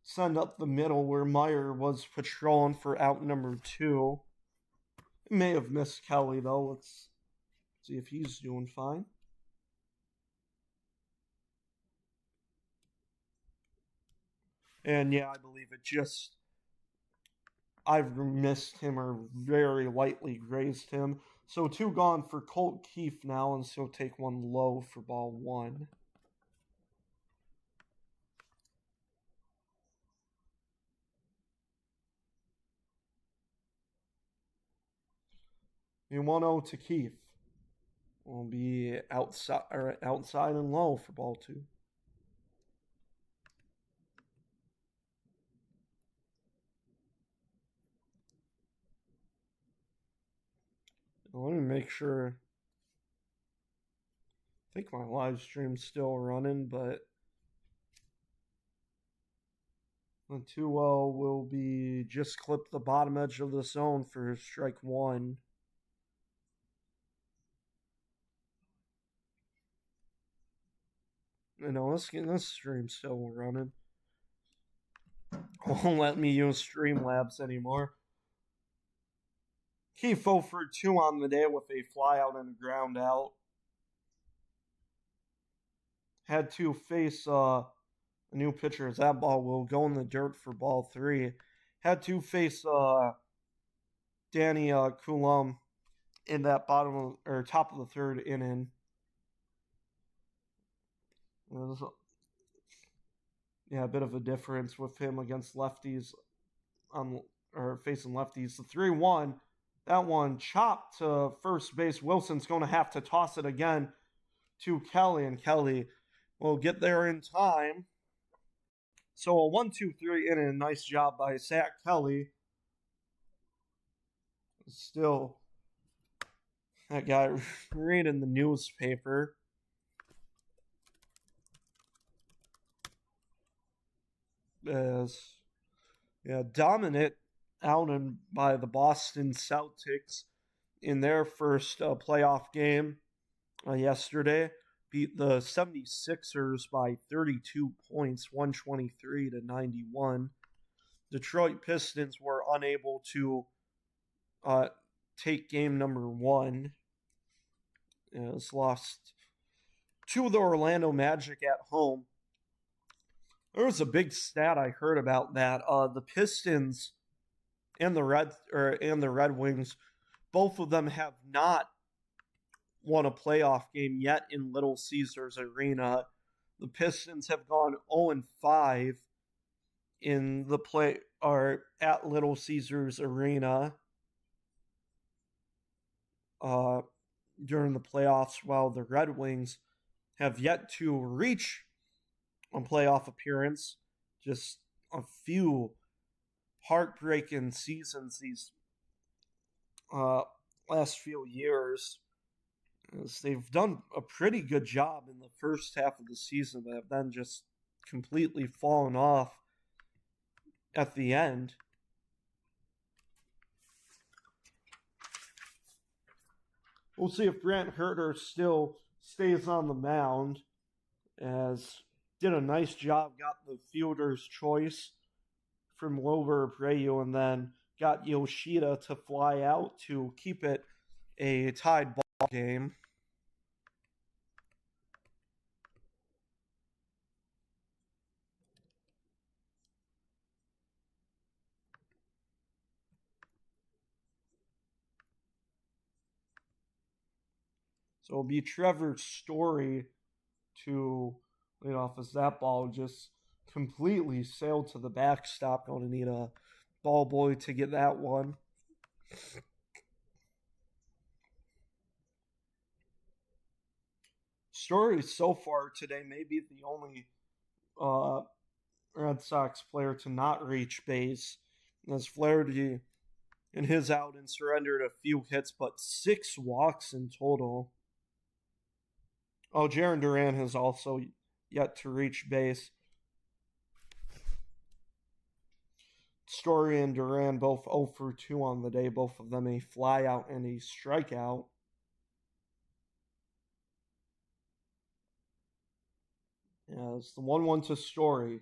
send up the middle where Meyer was patrolling for out number two. It may have missed Kelly though. Let's see if he's doing fine. And yeah, I believe it just, I've missed him or very lightly grazed him. So two gone for Colt Keefe now, and so take one low for ball one. The 1-0 to Keefe will be outside and low for ball two. Let me make sure. I think my live stream's still running, but the 2-0 will be just clip the bottom edge of the zone for strike one. You know, this stream's still running. Won't let me use Streamlabs anymore. Keefe 0 for 2 on the day with a fly out and a ground out. Had to face a new pitcher as that ball will go in the dirt for ball three. Had to face Danny Coulomb in that top of the third inning. Yeah, a bit of a difference with him against lefties or facing lefties. The 3-1, that one chopped to first base. Wilson's going to have to toss it again to Kelly, and Kelly will get there in time. So a 1-2-3 inning. Nice job by Zach Kelly. Still, that guy reading the newspaper. Dominant outing by the Boston Celtics in their first playoff game yesterday. Beat the 76ers by 32 points, 123-91. Detroit Pistons were unable to take game number one. It was lost to the Orlando Magic at home. There was a big stat I heard about that. The Pistons and the Red Wings, both of them have not won a playoff game yet in Little Caesars Arena. The Pistons have gone 0-5 in the at Little Caesars Arena during the playoffs, while the Red Wings have yet to reach a playoff appearance. Just a few heartbreaking seasons these last few years. As they've done a pretty good job in the first half of the season, but have then just completely fallen off at the end. We'll see if Brant Herter still stays on the mound, as did a nice job, got the fielder's choice from Wilbur Abreu, and then got Yoshida to fly out to keep it a tied ball game. So it'll be Trevor Story to lead off as that ball just completely sailed to the backstop. Going to need a ball boy to get that one. Story so far today may be the only Red Sox player to not reach base, as Flaherty in his outing surrendered a few hits, but 6 walks in total. Oh, Jarren Duran has also yet to reach base. Story and Duran both 0 for 2 on the day, both of them a flyout and a strikeout. Yeah, it's the 1-1 to Story.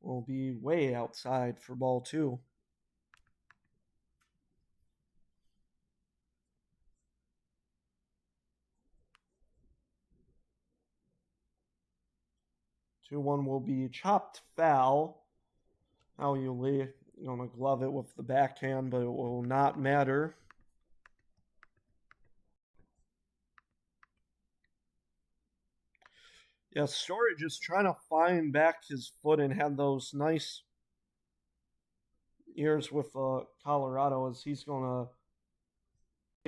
Will be way outside for ball 2. Two one will be chopped foul. Now you're gonna glove it with the backhand, but it will not matter. Yeah, Story just trying to find back his foot and had those nice years with Colorado, as he's gonna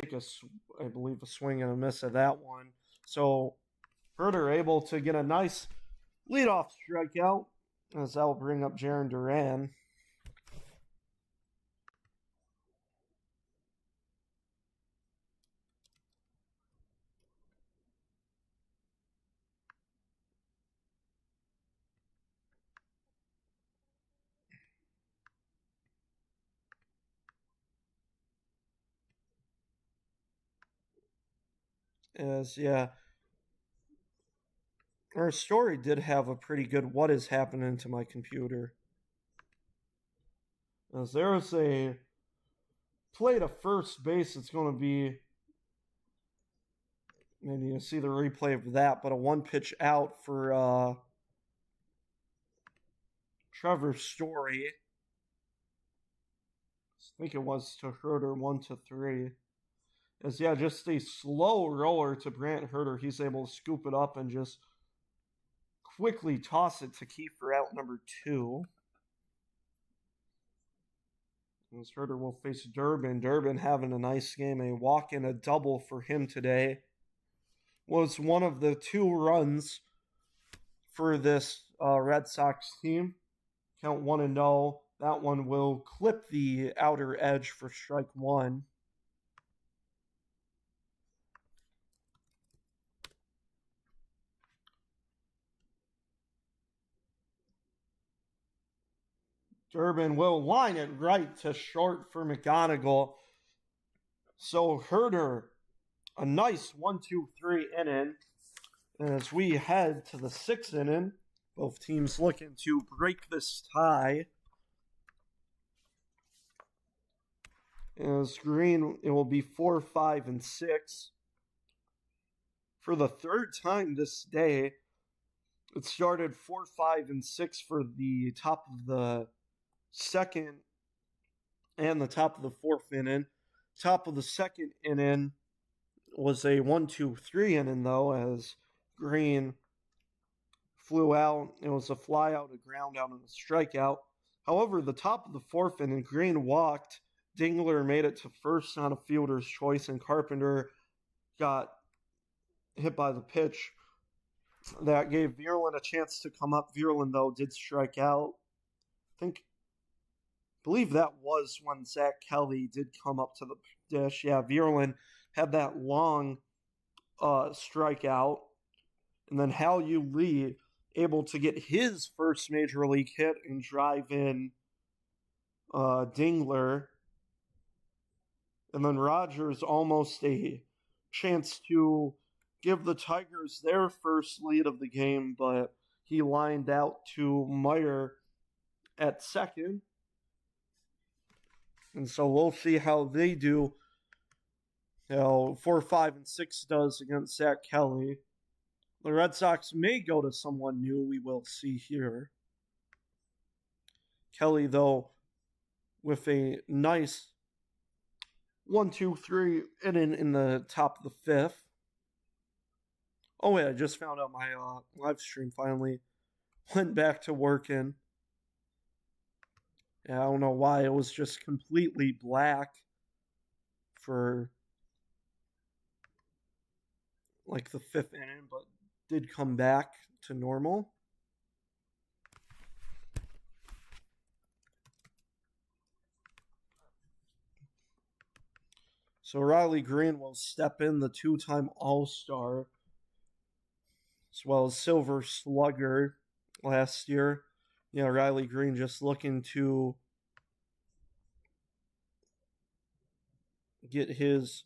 take I believe, a swing and a miss at that one. So Herder able to get a nice leadoff strikeout, as that will bring up Jarren Duran. Yeah, our Story did have a pretty good what is happening to my computer. As there's a play to first base, it's going to be, maybe you see the replay of that, but a 1-pitch out for Trevor Story. I think it was to Herder 1-3. As yeah, just a slow roller to Brant Herder. He's able to scoop it up and just quickly toss it to Kiefer out number 2. As Herder will face Durbin. Durbin having a nice game, a walk and a double for him today. Was one of the 2 runs for this Red Sox team. Count 1-0. That one will clip the outer edge for strike 1. Durbin will line it right to short for McGonigal. So Herder, a nice 1-2-3 inning. As we head to the 6th inning, both teams looking to break this tie. As Green, it will be 4, 5, and 6. For the 3rd time this day, it started 4, 5, and 6 for the top of the 2nd and the top of the 4th inning. Top of the 2nd inning was a 1-2-3 inning, though, as Green flew out. It was a fly out, a ground out, and a strikeout. However, the top of the 4th inning, Green walked. Dingler made it to first on a fielder's choice, and Carpenter got hit by the pitch. That gave Vierland a chance to come up. Vierland, though, did strike out. I believe that was when Zach Kelly did come up to the dish. Yeah, Vierland had that long strikeout. And then Hal-Yu Lee able to get his first major league hit and drive in Dingler. And then Rogers almost a chance to give the Tigers their first lead of the game, but he lined out to Meyer at second. And so we'll see how they do. 4, 5, and 6 does against Zach Kelly. The Red Sox may go to someone new. We will see here. Kelly, though, with a nice 1, 2, 3 inning in the top of the fifth. Oh, wait, I just found out my live stream finally went back to working. Yeah, I don't know why. It was just completely black for like the fifth inning, but did come back to normal. So Riley Green will step in, the two-time All-Star, as well as Silver Slugger last year. Riley Green just looking to get his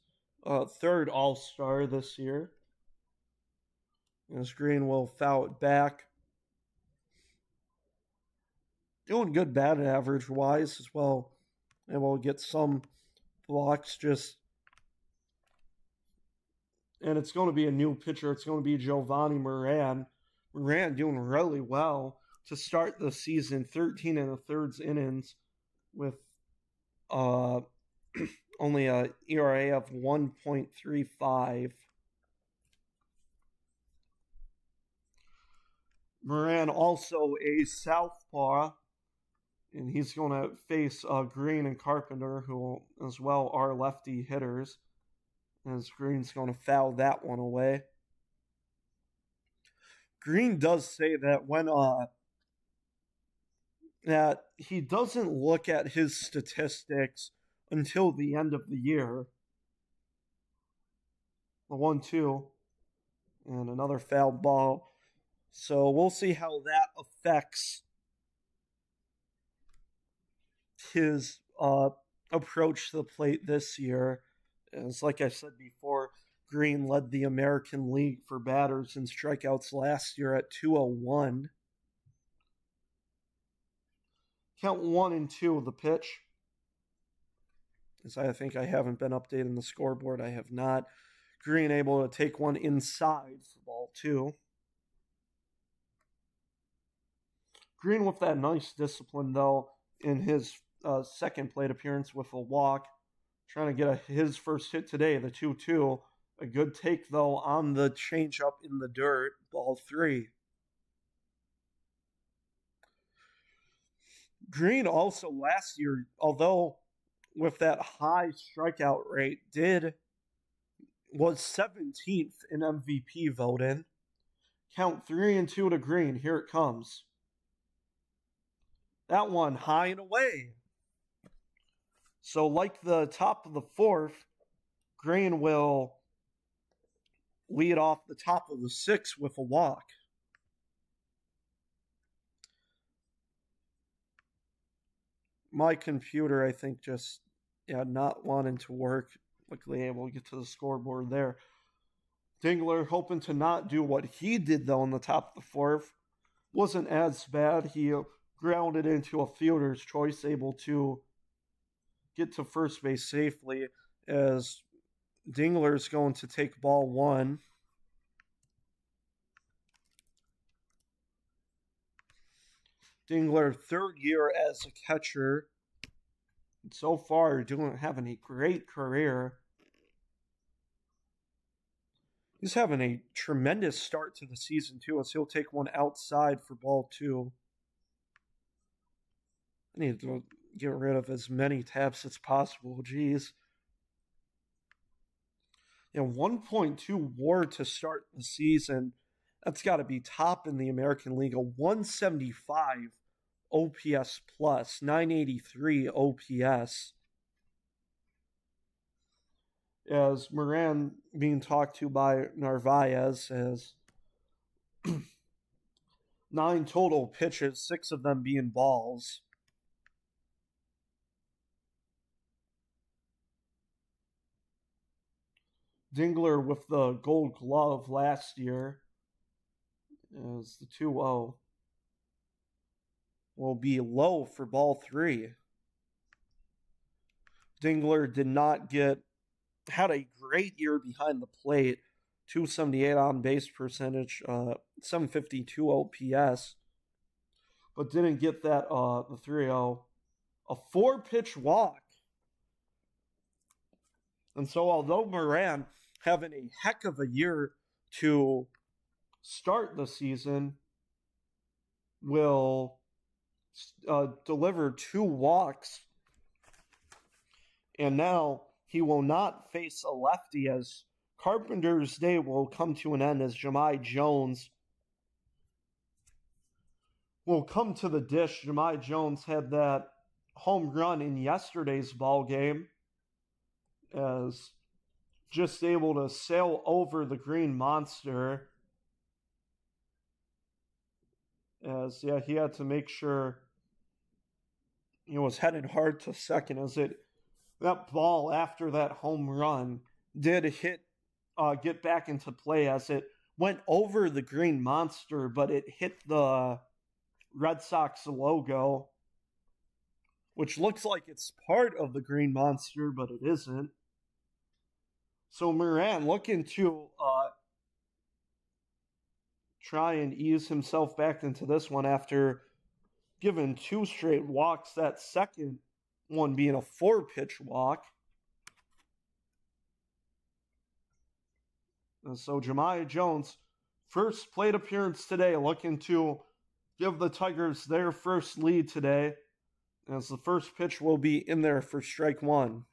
third All-Star this year. As Green will foul it back. Doing good batting average wise as well. And we'll get some blocks just. And it's going to be a new pitcher. It's going to be Giovanni Moran. Moran doing really well to start the season. 13 1/3 innings with only a ERA of 1.35. Moran also a southpaw, and he's going to face Green and Carpenter, who as well are lefty hitters, as Green's going to foul that one away. Green does say that when that he doesn't look at his statistics until the end of the year. The 1-2 and another foul ball. So we'll see how that affects his approach to the plate this year. As like I said before, Green led the American League for batters and strikeouts last year at 201. Count 1 and 2 of the pitch. As I think I haven't been updating the scoreboard. I have not. Green able to take one inside for ball 2. Green with that nice discipline, though, in his second plate appearance with a walk. Trying to get his first hit today, the 2-2. A good take, though, on the changeup in the dirt, ball 3. Green also last year, although with that high strikeout rate, was 17th in MVP voting. Count 3 and 2 to Green. Here it comes. That one high and away. So like the top of the fourth, Green will lead off the top of the sixth with a walk. My computer, I think, just not wanting to work. Luckily able to get to the scoreboard there. Dingler hoping to not do what he did, though, in the top of the fourth. Wasn't as bad. He grounded into a fielder's choice, able to get to first base safely, as Dingler's going to take ball 1. Dingler, third year as a catcher. So far, having a great career. He's having a tremendous start to the season, too, as he'll take one outside for ball 2. I need to get rid of as many taps as possible. Jeez. 1.2 WAR to start the season. That's got to be top in the American League. A 175 OPS plus, 983 OPS. As Moran being talked to by Narvaez as 9 total pitches, 6 of them being balls. Dingler with the gold glove last year as the 2-0 will be low for ball 3. Dingler had a great year behind the plate. 278 on base percentage, 752 OPS, but didn't get the 3-0. A 4-pitch walk. And so although Moran having a heck of a year to start the season, will deliver 2 walks, and now he will not face a lefty, as Carpenter's day will come to an end, as Jahmai Jones will come to the dish. Jahmai Jones had that home run in yesterday's ball game, as just able to sail over the Green Monster, as he had to make sure he was headed hard to second, as that ball after that home run did get back into play, as it went over the Green Monster, but it hit the Red Sox logo, which looks like it's part of the Green Monster, but it isn't. So Moran looking to try and ease himself back into this one after giving 2 straight walks, that second one being a 4-pitch walk. And so Jahmai Jones, first plate appearance today, looking to give the Tigers their first lead today, as the first pitch will be in there for strike 1.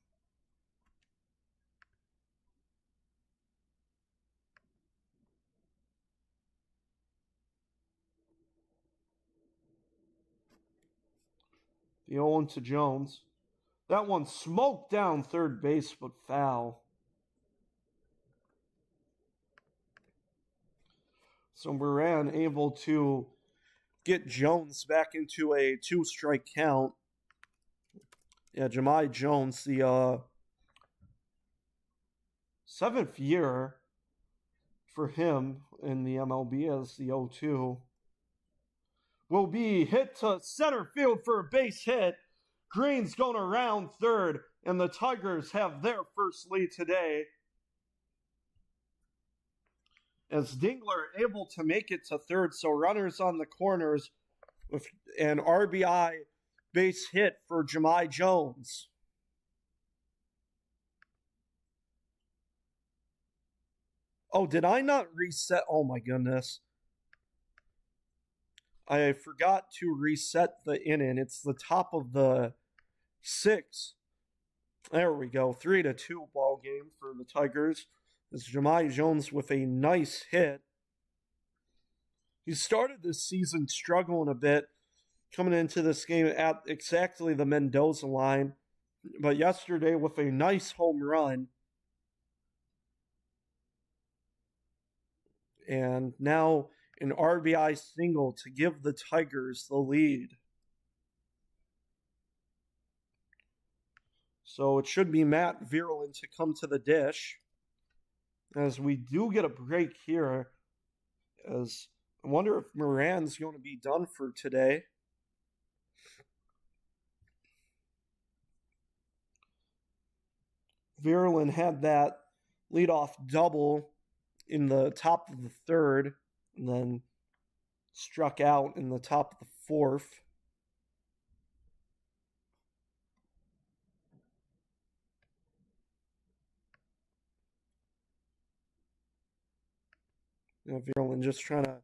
The 0-1 to Jones. That one smoked down third base, but foul. So Moran able to get Jones back into a 2-strike count. Jahmai Jones, the 7th year for him in the MLB as the 0-2. Will be hit to center field for a base hit. Green's going around third, and the Tigers have their first lead today, as Dingler able to make it to third. So runners on the corners with an RBI base hit for Jahmai Jones. Oh, did I not reset? Oh my goodness. I forgot to reset the inning. It's the top of the 6th. There we go. 3-2 ball game for the Tigers. It's Jahmai Jones with a nice hit. He started this season struggling a bit, coming into this game at exactly the Mendoza line, but yesterday with a nice home run. And now an RBI single to give the Tigers the lead. So it should be Matt Vierlin to come to the dish, as we do get a break here, as I wonder if Moran's going to be done for today. Vierlin had that leadoff double in the top of the 3rd, and then struck out in the top of the 4th. Vierlin just trying to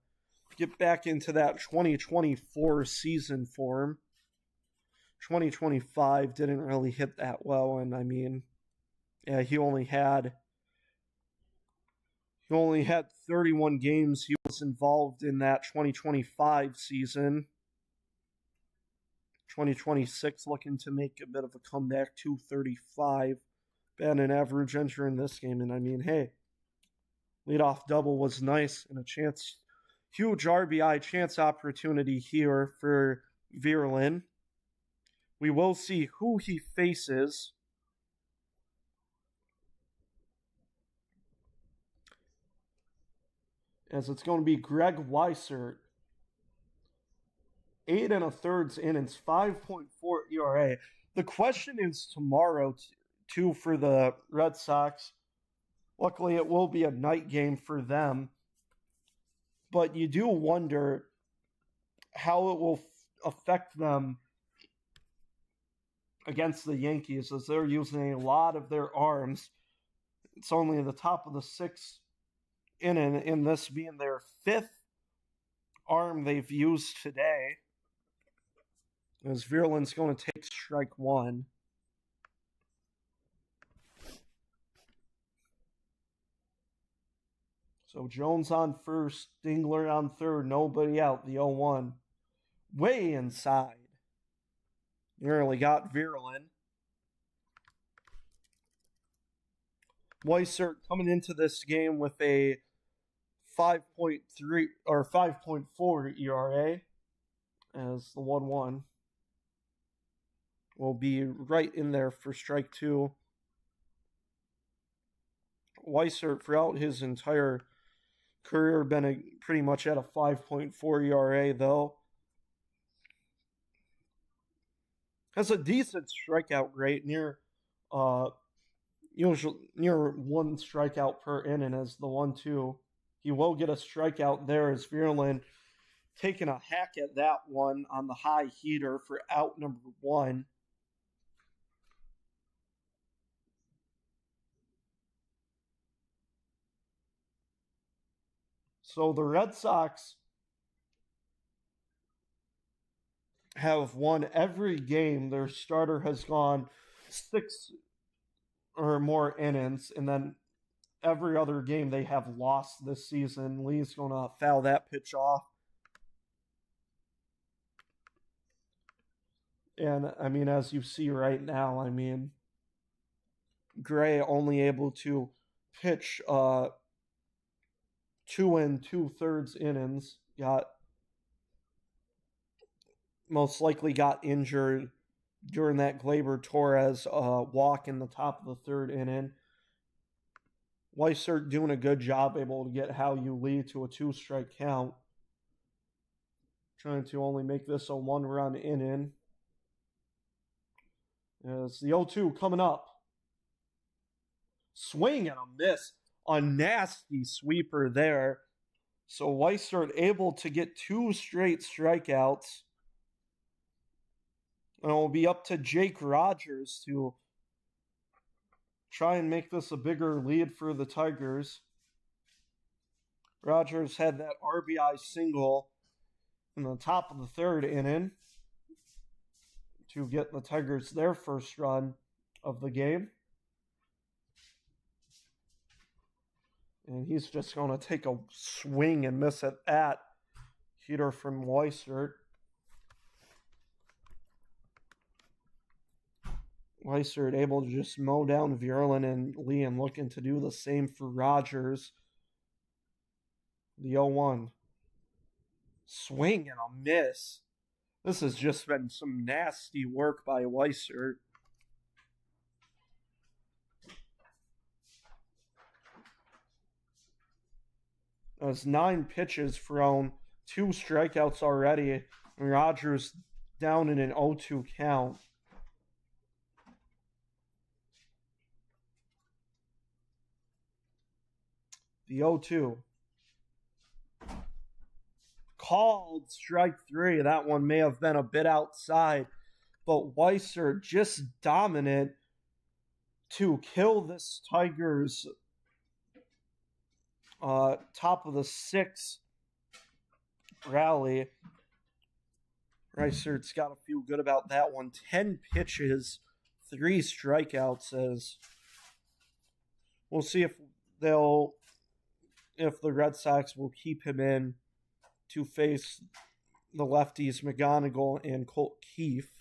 get back into that 2024 season form. 2025 didn't really hit that well, and I mean, he only had 31 games he was involved in that 2025 season. 2026 looking to make a bit of a comeback, 235. Batting average entering this game, and I mean, hey, leadoff double was nice, and a chance, huge RBI chance opportunity here for Vierlin. We will see who he faces. As it's going to be Greg Weissert. 8 1/3 innings, 5.4 ERA. The question is tomorrow, too, for the Red Sox. Luckily, it will be a night game for them. But you do wonder how it will affect them against the Yankees, as they're using a lot of their arms. It's only the top of the sixth inning, in this being their fifth arm they've used today. As Vierland's going to take strike one. So Jones on first, Dingler on third, nobody out, the 0-1. Way inside. Nearly got Vierland. Weissert coming into this game with a 5.3 or 5.4 ERA, as the 1-1 will be right in there for strike two. Weissert, throughout his entire career, been pretty much at a 5.4 ERA, though. Has a decent strikeout rate, usually near one strikeout per inning, as the 1-2. He will get a strikeout there, as Vierland taking a hack at that one on the high heater for out number one. So the Red Sox have won every game. Their starter has gone 6 or more innings, and then every other game they have lost this season. Lee's going to foul that pitch off. And, I mean, as you see right now, I mean, Gray only able to pitch 2 2/3 innings. Most likely got injured during that Gleyber Torres walk in the top of the third inning. Weissert doing a good job, able to get Hao-Yu Lee to a 2-strike count. Trying to only make this a 1-run inning. As the 0-2 coming up. Swing and a miss. A nasty sweeper there. So Weissert able to get 2 straight strikeouts. And it will be up to Jake Rogers to try and make this a bigger lead for the Tigers. Rogers had that RBI single in the top of the third inning to get the Tigers their first run of the game. And he's just going to take a swing and miss at that heater from Weissert. Weissert able to just mow down Vierland and Lee, and looking to do the same for Rogers. The 0-1. Swing and a miss. This has just been some nasty work by Weissert. That's 9 pitches thrown, 2 strikeouts already, and Rogers down in an 0-2 count. The 0-2. Called strike 3. That one may have been a bit outside, but Weissert just dominant to kill this Tigers top of the 6th rally. Weisert's got to feel good about that one. 10 pitches, 3 strikeouts. As we'll see if the Red Sox will keep him in to face the lefties McGonigal and Colt Keefe.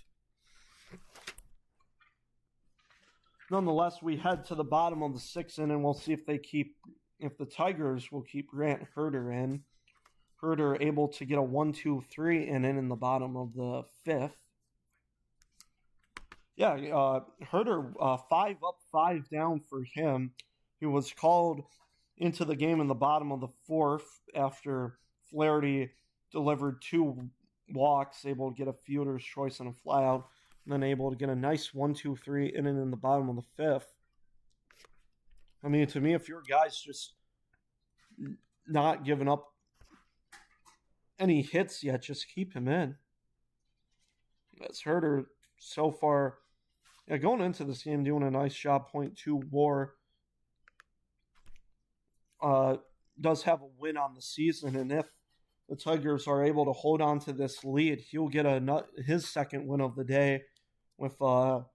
Nonetheless, we head to the bottom of the 6th inning. We'll see if the Tigers will keep Grant Herter in. Herter able to get a 1-2-3 inning in the bottom of the 5th. Yeah, Herter 5 up, 5 down for him. He was called into the game in the bottom of the 4th after Flaherty delivered 2 walks, able to get a fielder's choice and a flyout. and then able to get a nice 1-2-3 inning in the bottom of the fifth. I mean, to me, if your guy's just not giving up any hits yet, just keep him in. As Herder so far, going into this game, doing a nice job. 0.2 WAR. Does have a win on the season, and if the Tigers are able to hold on to this lead, he'll get his second win of the day, with the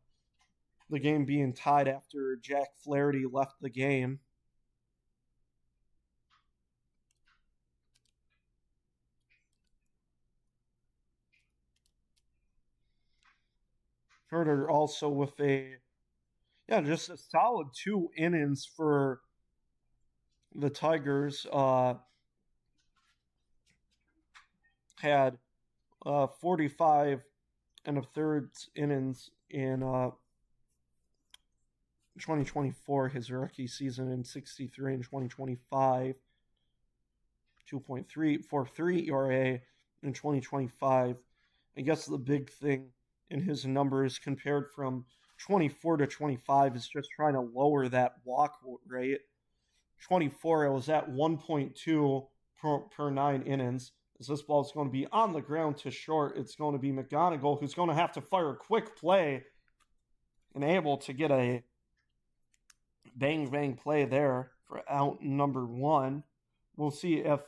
game being tied after Jack Flaherty left the game. Herder also with just a solid 2 innings for the Tigers. Had 45 and a third innings in 2024, his rookie season, in 63 in 2025. 2.343 ERA in 2025. I guess the big thing in his numbers compared from 24 to 25 is just trying to lower that walk rate. 24, it was at 1.2 per 9 innings. As this ball is going to be on the ground to short, it's going to be McGonigal who's going to have to fire a quick play and able to get a bang play there for out number 1. We'll see if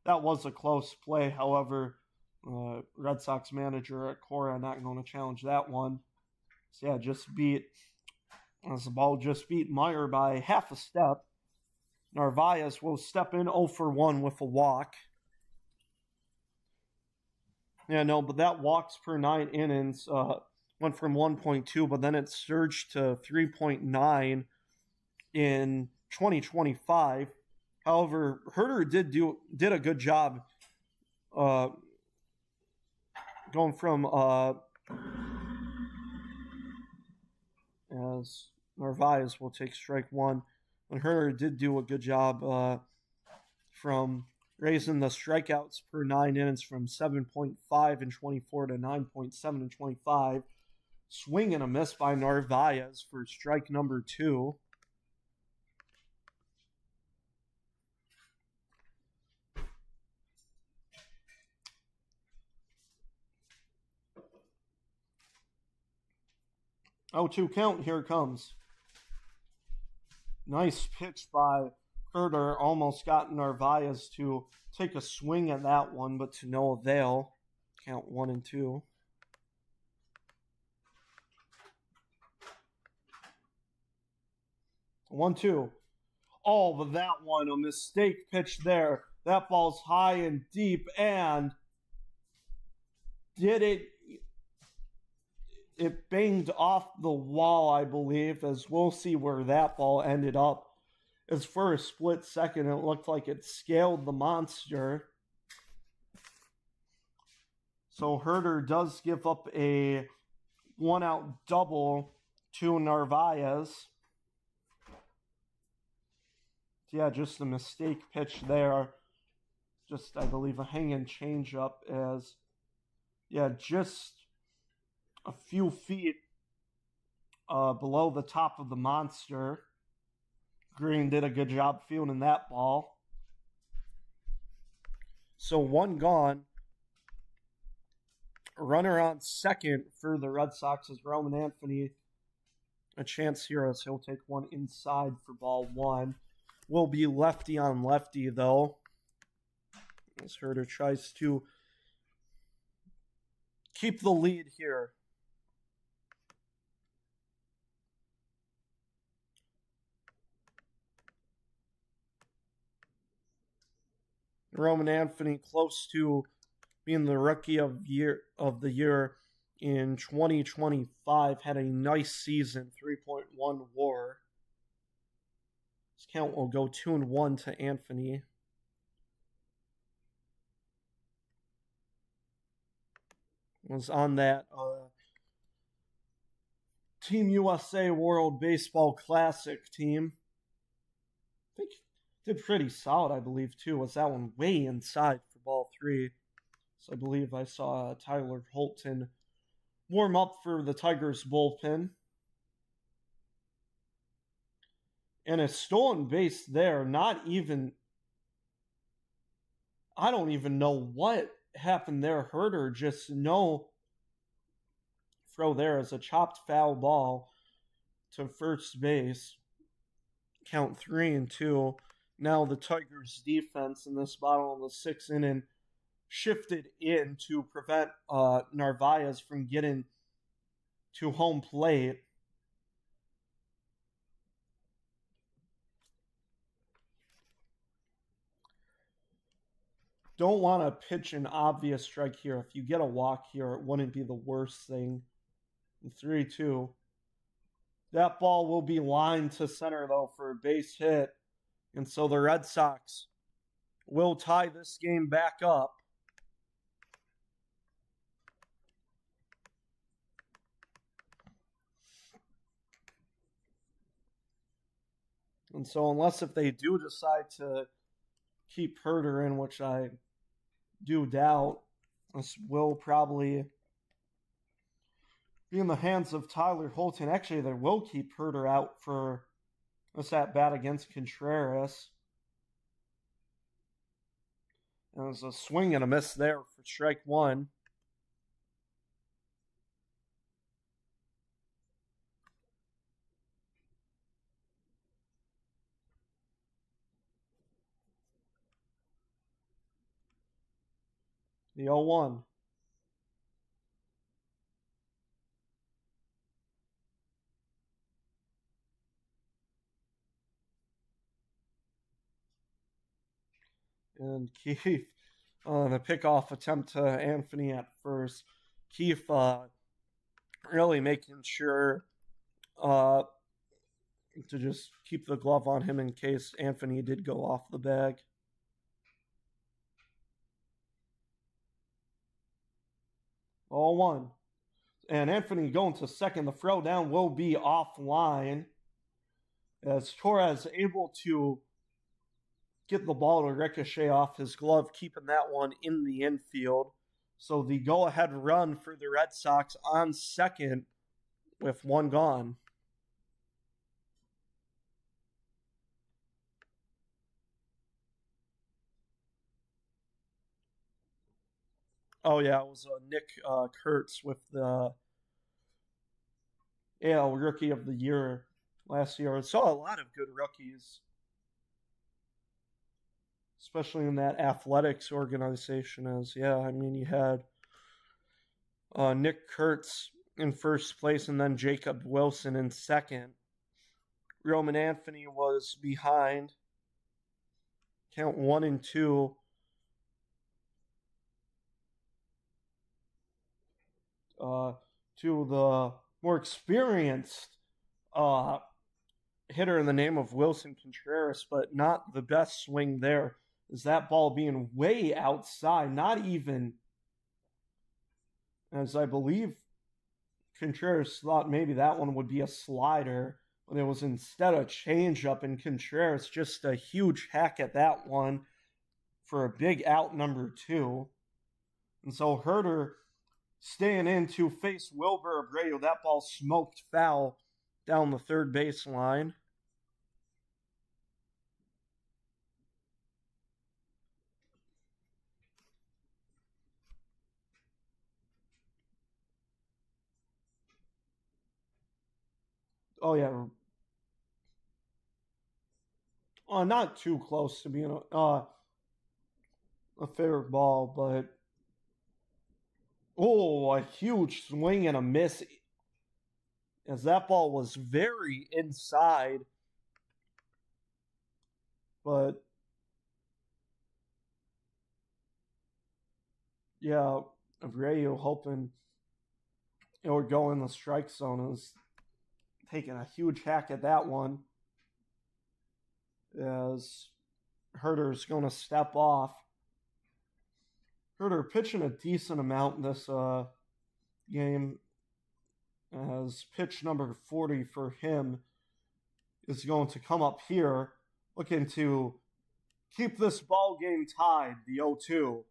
that was a close play. However, Red Sox manager Cora not going to challenge that one. So yeah, as the ball just beat Meyer by half a step. Narvaez will step in 0 for 1 with a walk. Yeah, no, but that walks per 9 innings went from 1.2, but then it surged to 3.9 in 2025. However, Herder did a good job going from as Narvaez will take strike 1. And Herder did do a good job from raising the strikeouts per 9 innings from 7.5 in 24 to 9.7 in 25. Swing and a miss by Narvaez for strike number 2. Oh, 2 count. Here it comes. Nice pitch by Herder. Almost got Narvaez to take a swing at that one, but to no avail. Count 1 and 2. One, 2. Oh, but that one, a mistake pitch there. That ball's high and deep, and it banged off the wall, I believe, as we'll see where that ball ended up. As for a split second, it looked like it scaled the monster. So Herder does give up a 1-out double to Narvaez. Yeah, just a mistake pitch there. Just, I believe, a hanging changeup as, just a few feet below the top of the monster. Green did a good job fielding that ball. So 1 gone. Runner on second for the Red Sox is Roman Anthony. A chance here as he'll take one inside for ball 1. Will be lefty on lefty, though, as Herder tries to keep the lead here. Roman Anthony close to being the rookie of the year in 2025. Had a nice season, 3.1 WAR. This count will go 2-1 to Anthony. Was on that Team USA World Baseball Classic team. I think did pretty solid, I believe, too. Was that one way inside for ball 3. So I believe I saw Tyler Holton warm up for the Tigers bullpen. And a stolen base there, not even. I don't even know what happened there. Herder just no throw there as a chopped foul ball to first base. Count 3-2. Now the Tigers defense in this bottom of the sixth inning shifted in to prevent Narvaez from getting to home plate. Don't want to pitch an obvious strike here. If you get a walk here, it wouldn't be the worst thing. 3-2. That ball will be lined to center, though, for a base hit. And so the Red Sox will tie this game back up. And so unless if they do decide to keep Herder in, which I do doubt, this will probably be in the hands of Tyler Holton. Actually, they will keep Herder out for this at bat against Contreras. And there's a swing and a miss there for strike one. The 0-1. And Keith, the pickoff attempt to Anthony at first. Keith really making sure to just keep the glove on him in case Anthony did go off the bag. All one. And Anthony going to second. The throw down will be offline as Torres able to get the ball to ricochet off his glove, keeping that one in the infield. So the go-ahead run for the Red Sox on second with one gone. Oh, yeah, it was Nick Kurtz with the AL Rookie of the Year last year. I saw a lot of good rookies, especially in that athletics organization. You had Nick Kurtz in first place and then Jacob Wilson in second. Roman Anthony was behind. Count 1-2. To the more experienced hitter in the name of Wilson Contreras, but not the best swing there. Is that ball being way outside, not even, as I believe Contreras thought maybe that one would be a slider, but it was instead a changeup, and Contreras just a huge hack at that one for a big out number 2. And so Herder staying in to face Wilber Abreu. That ball smoked foul down the third baseline. Oh, yeah. Not too close to being a fair ball, but a huge swing and a miss, as that ball was very inside. But yeah, Abreu hoping it would go in the strike zone. Is taking a huge hack at that one, as Herder's going to step off. Herder pitching a decent amount in this game, as pitch number 40 for him is going to come up here, looking to keep this ball game tied, the 0-2.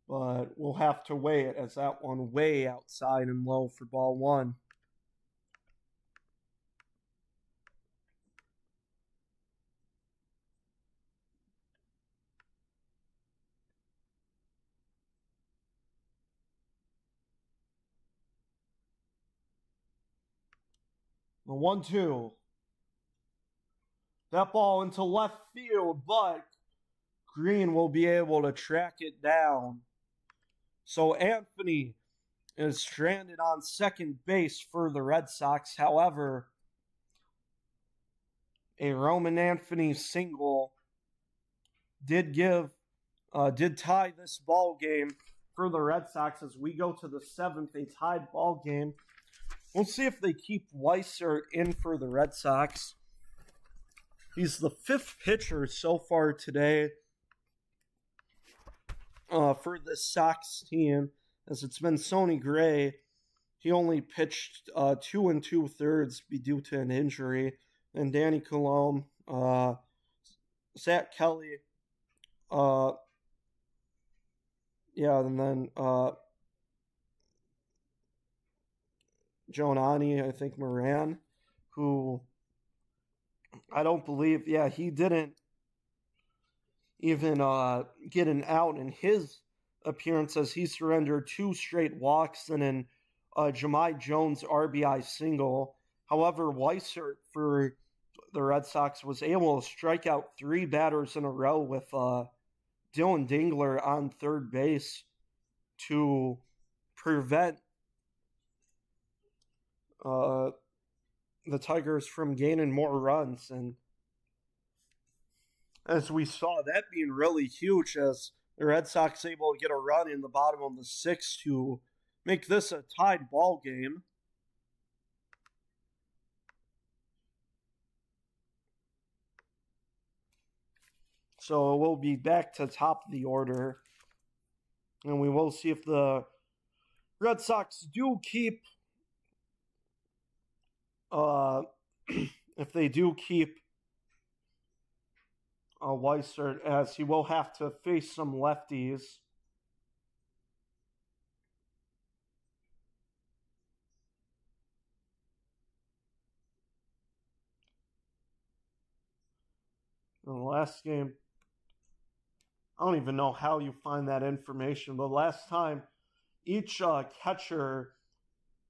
but we'll have to weigh it as that one way outside and low for ball one. The 1-2. That ball into left field, but Green will be able to track it down. So Anthony is stranded on second base for the Red Sox. However, a Roman Anthony single did tie this ball game for the Red Sox as we go to the seventh, a tied ball game. We'll see if they keep Weissert in for the Red Sox. He's the fifth pitcher so far today for the Sox team, as it's been Sonny Gray. He only pitched 2 2/3 due to an injury. And Danny Coulombe, Zach Kelly, and then Jonani, I think Moran, who I don't believe, he didn't even get an out in his appearance as he surrendered 2 straight walks and an Jahmai Jones RBI single. However, Weissert for the Red Sox was able to strike out 3 batters in a row with Dylan Dingler on third base to prevent the Tigers from gaining more runs. And as we saw, that being really huge, as the Red Sox able to get a run in the bottom of the 6th to make this a tied ball game. So we'll be back to top of the order, and we will see if the Red Sox do keep if they do keep Weissert, as he will have to face some lefties. In the last game, I don't even know how you find that information, but last time each catcher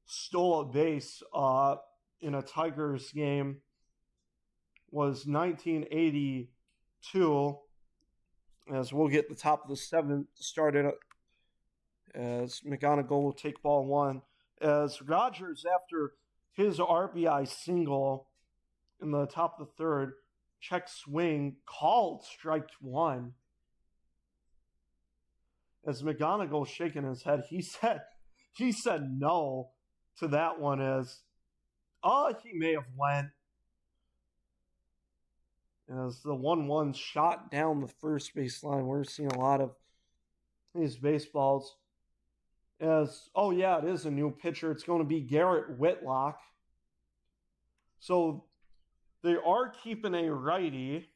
stole a base in a Tigers game was 1982, as we'll get the top of the 7th started as McGonigal will take ball 1, as Rogers, after his RBI single in the top of the 3rd, check swing, called strike 1. As McGonigal shaking his head, he said no to that one, as he may have went. As the 1-1 shot down the first baseline, we're seeing a lot of these baseballs. As, it is a new pitcher. It's going to be Garrett Whitlock. So they are keeping a righty.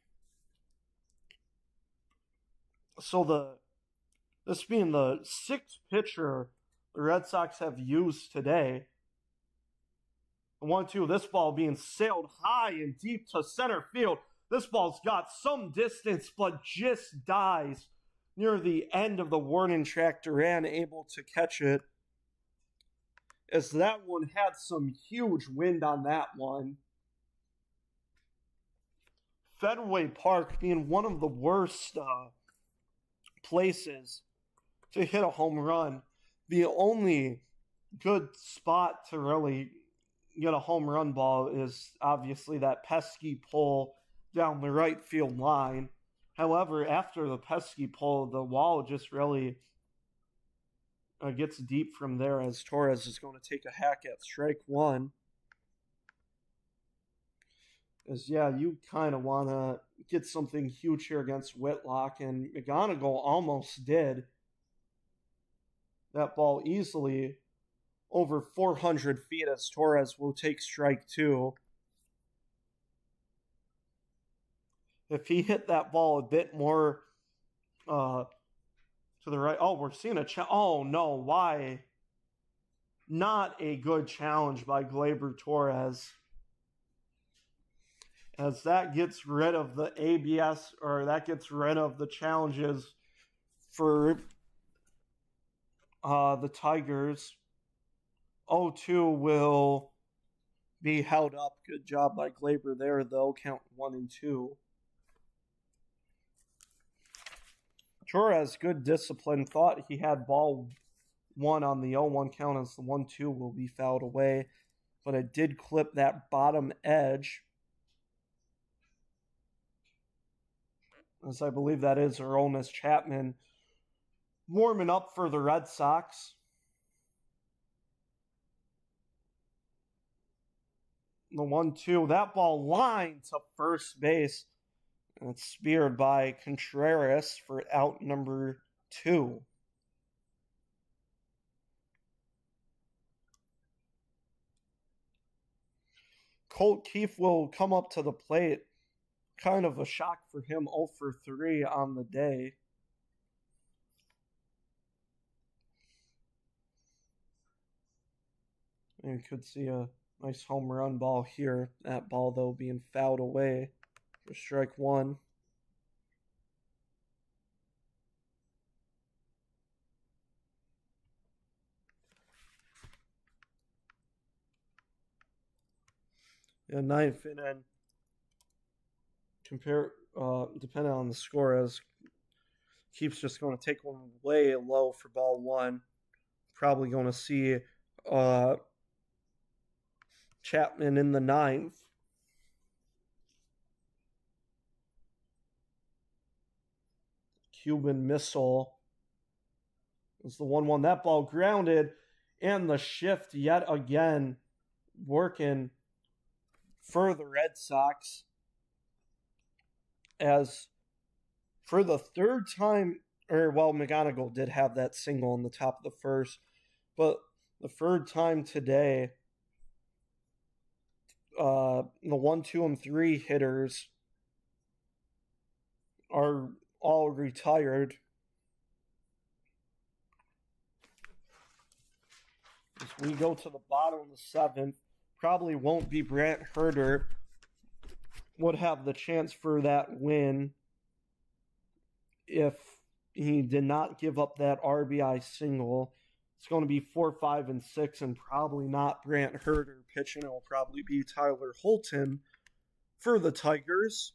So this being the 6th pitcher the Red Sox have used today. 1-2, this ball being sailed high and deep to center field. This ball's got some distance, but just dies near the end of the warning track. Duran able to catch it, as that one had some huge wind on that one. Fenway Park being one of the worst places to hit a home run. The only good spot to really get a home run ball is obviously that pesky pole down the right field line. However, after the pesky pole, the wall just really gets deep from there, as Torres is going to take a hack at strike 1. As you kind of want to get something huge here against Whitlock, and McGonigal almost did. That ball easily over 400 feet, as Torres will take strike 2. If he hit that ball a bit more To the right. Oh, we're seeing a oh no, why? Not a good challenge by Gleyber Torres. As that gets rid of the ABS, or that gets rid of the challenges for the Tigers. 0-2 will be held up. Good job by Gleyber there, though. Count 1 and 2. Torres, good discipline. Thought he had ball 1 on the 0-1 count as the 1-2 will be fouled away. But it did clip that bottom edge. As I believe that is Aroldis Chapman warming up for the Red Sox. The 1-2, that ball lined to first base. And it's speared by Contreras for out number 2. Colt Keith will come up to the plate. Kind of a shock for him, 0 for 3 on the day. And you could see a nice home run ball here. That ball, though, being fouled away for strike 1. And ninth inning, depending on the score, as Keith's just going to take one way low for ball 1. Probably going to see Chapman in the 9th. Cuban missile is the 1-1. That ball grounded, and the shift yet again working for the Red Sox. As for the third time, McGonigal did have that single in the top of the first, but the third time today, the 1, 2, and 3 hitters are all retired. As we go to the bottom of the 7th, probably won't be Brant Herter. Would have the chance for that win if he did not give up that RBI single. It's going to be 4, 5, and 6, and probably not Brant Herter pitching. It will probably be Tyler Holton for the Tigers.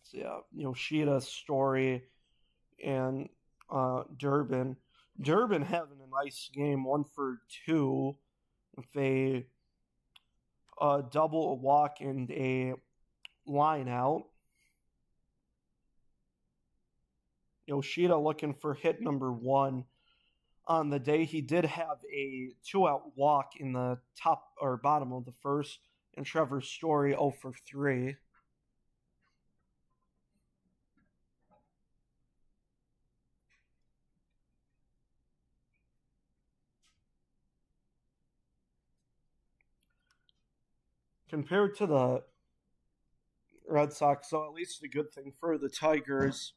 So yeah, Yoshida, Story, and Durbin. Durbin having a nice game, 1 for 2, with a double, a walk, and a line out. Yoshida looking for hit number 1 on the day. He did have a 2-out walk in the top or bottom of the first, and Trevor Story 0 for 3. Compared to the Red Sox, so at least a good thing for the Tigers,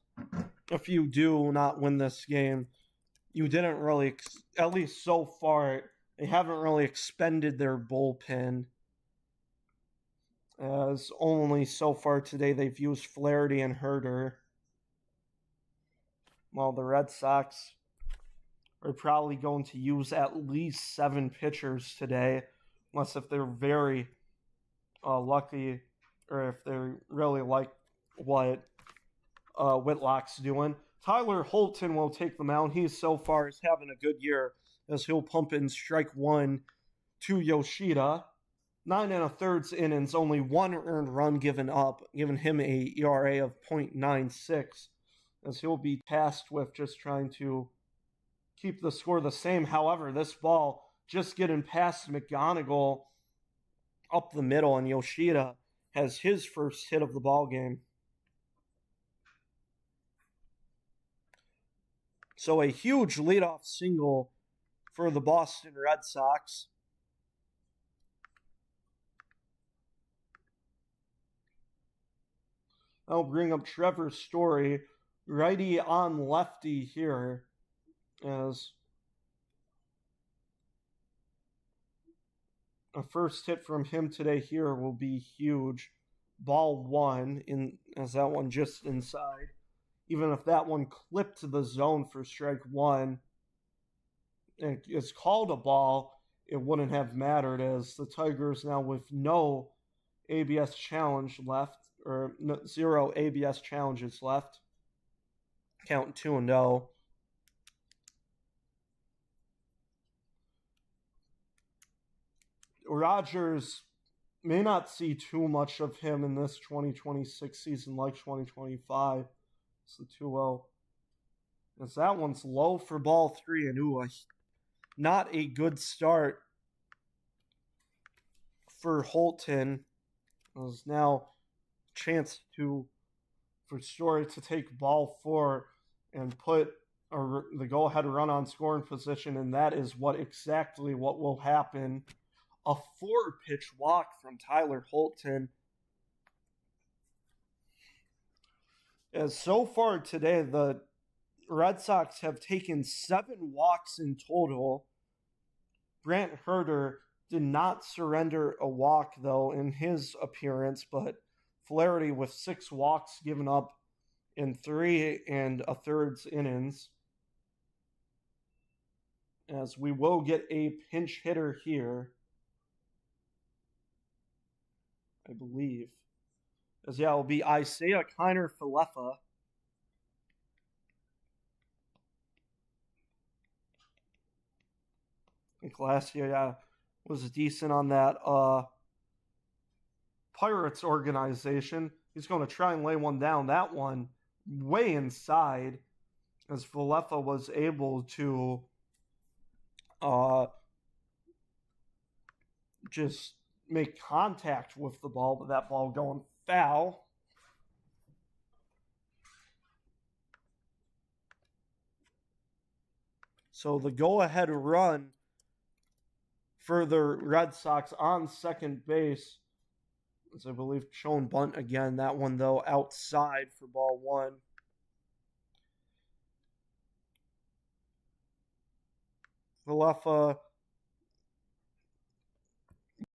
if you do not win this game, you didn't really, at least so far, they haven't really expended their bullpen. As only so far today they've used Flaherty and Herter. While the Red Sox are probably going to use at least 7 pitchers today, unless if they're very lucky, or if they really like what Whitlock's doing. Tyler Holton will take the mound. He so far is having a good year, as he'll pump in strike 1 to Yoshida. 9 1/3 innings, only 1 earned run given up, giving him a ERA of .96, as he'll be tasked with just trying to keep the score the same. However, this ball just getting past McGonigal up the middle, and Yoshida has his first hit of the ball game. So a huge leadoff single for the Boston Red Sox. I'll bring up Trevor Story, righty on lefty here, as a first hit from him today here will be huge. Ball one, as that one just inside. Even if that one clipped to the zone for strike one, and it's called a ball, it wouldn't have mattered, as the Tigers now with no ABS challenge left, or zero ABS challenges left. Count 2-0. Rogers may not see too much of him in this 2026 season like 2025. It's the 2-0. As that one's low for ball three, and not a good start for Holton. There's now a chance for Story to take ball four and put the go-ahead run on scoring position, and that is exactly what will happen. A 4-pitch walk from Tyler Holton. As so far today, the Red Sox have taken 7 walks in total. Brant Herter did not surrender a walk, though, in his appearance, but Flaherty with 6 walks given up in 3 1/3 innings. As we will get a pinch hitter here, I believe. As yeah, it will be Isaiah Kiner Falefa. I think last year, was decent on that Pirates organization. He's going to try and lay one down. That one way inside, as Falefa was able to just make contact with the ball, but that ball going foul. So the go-ahead run for the Red Sox on second base, as I believe shown bunt again. That one, though, outside for ball one. Falefa,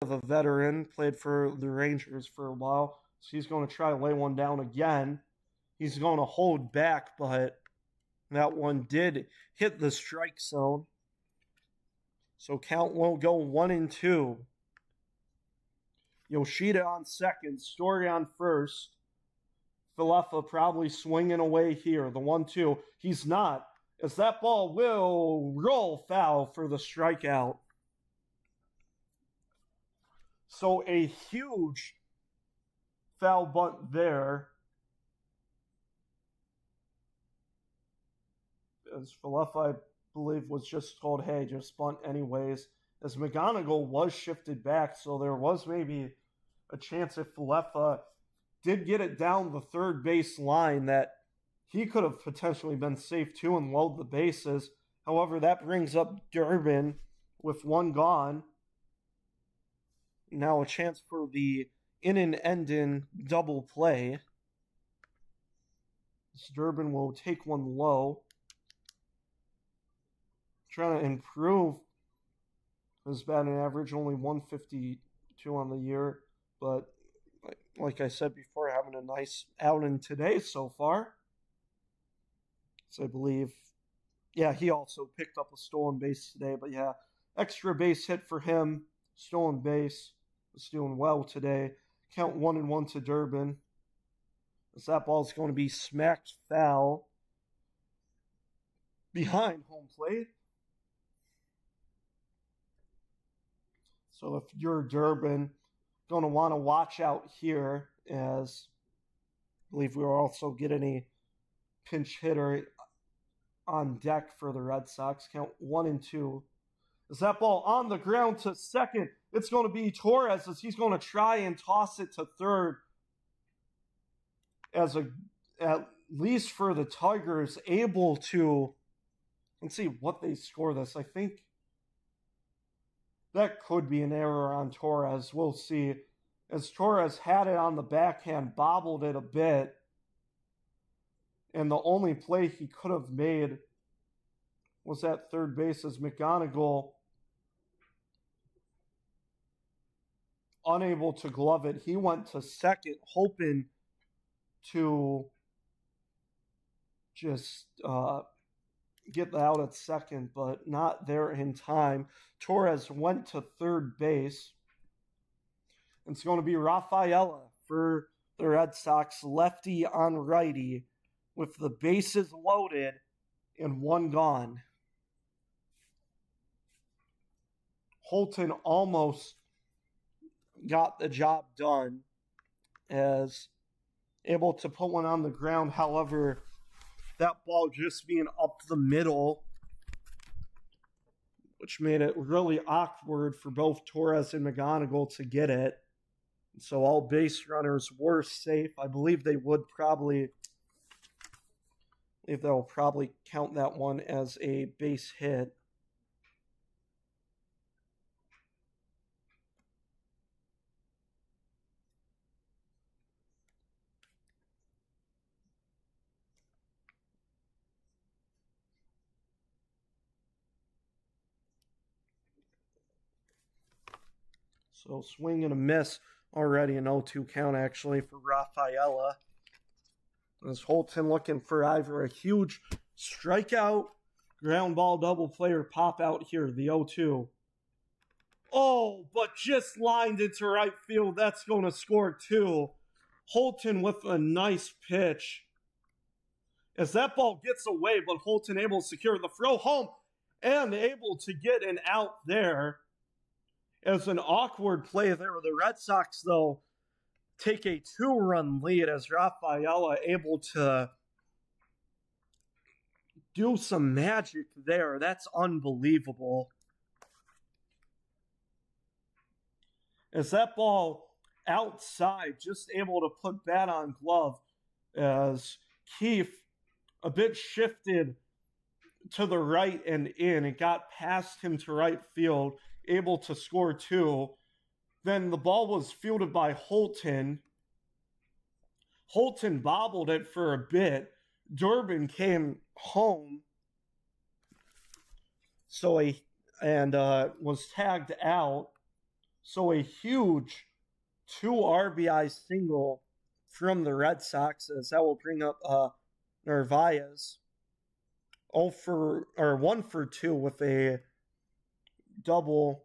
the veteran, played for the Rangers for a while, so he's going to try to lay one down again. He's going to hold back, but that one did hit the strike zone. So count will go 1-2. Yoshida on second, Story on first. Falefa probably swinging away here. The 1-2. He's not, as that ball will roll foul for the strikeout. So a huge foul bunt there. As Falefa, I believe, was just told, hey, just bunt anyways. As McGonigal was shifted back, so there was maybe a chance if Falefa did get it down the third base line that he could have potentially been safe too and load the bases. However, that brings up Durbin with one gone. Now a chance for the in double play. Durbin will take one low. Trying to improve his batting average, only 152 on the year. But like I said before, having a nice outing today so far. So I believe, he also picked up a stolen base today. But extra base hit for him. Stolen base. Was doing well today. Count 1-1 to Durbin. As that ball is going to be smacked foul behind home plate. So if you're Durbin, going to want to watch out here, as I believe we will also get any pinch hitter on deck for the Red Sox. Count 1-2. Is that ball on the ground to second? It's going to be Torres, as he's going to try and toss it to third. At least for the Tigers, able to, let's see what they score this. I think that could be an error on Torres. We'll see. As Torres had it on the backhand, bobbled it a bit. And the only play he could have made was at third base as McGonigal, unable to glove it. He went to second, hoping to just get out at second, but not there in time. Torres went to third base. It's going to be Rafaela for the Red Sox, lefty on righty, with the bases loaded and one gone. Holton almost got the job done as able to put one on the ground. However, that ball just being up the middle, which made it really awkward for both Torres and McGonigal to get it. So all base runners were safe. I believe they'll probably count that one as a base hit. So swing and a miss, already an 0-2 count actually for Rafaela. As Holton looking for either a huge strikeout, ground ball double play, or pop out here, the 0-2. Oh, but just lined into right field. That's going to score two. Holton with a nice pitch. As that ball gets away, but Holton able to secure the throw home and able to get an out there. As an awkward play there. The Red Sox, though, take a 2-run lead as Rafaela able to do some magic there. That's unbelievable. As that ball outside, just able to put bat on glove as Keefe a bit shifted to the right and in. It got past him to right field, able to score two. Then the ball was fielded by Holton. Holton bobbled it for a bit. Durbin came home. Was tagged out. So a huge 2 RBI single from the Red Sox, as that will bring up Narvaez 1 for 2 with a double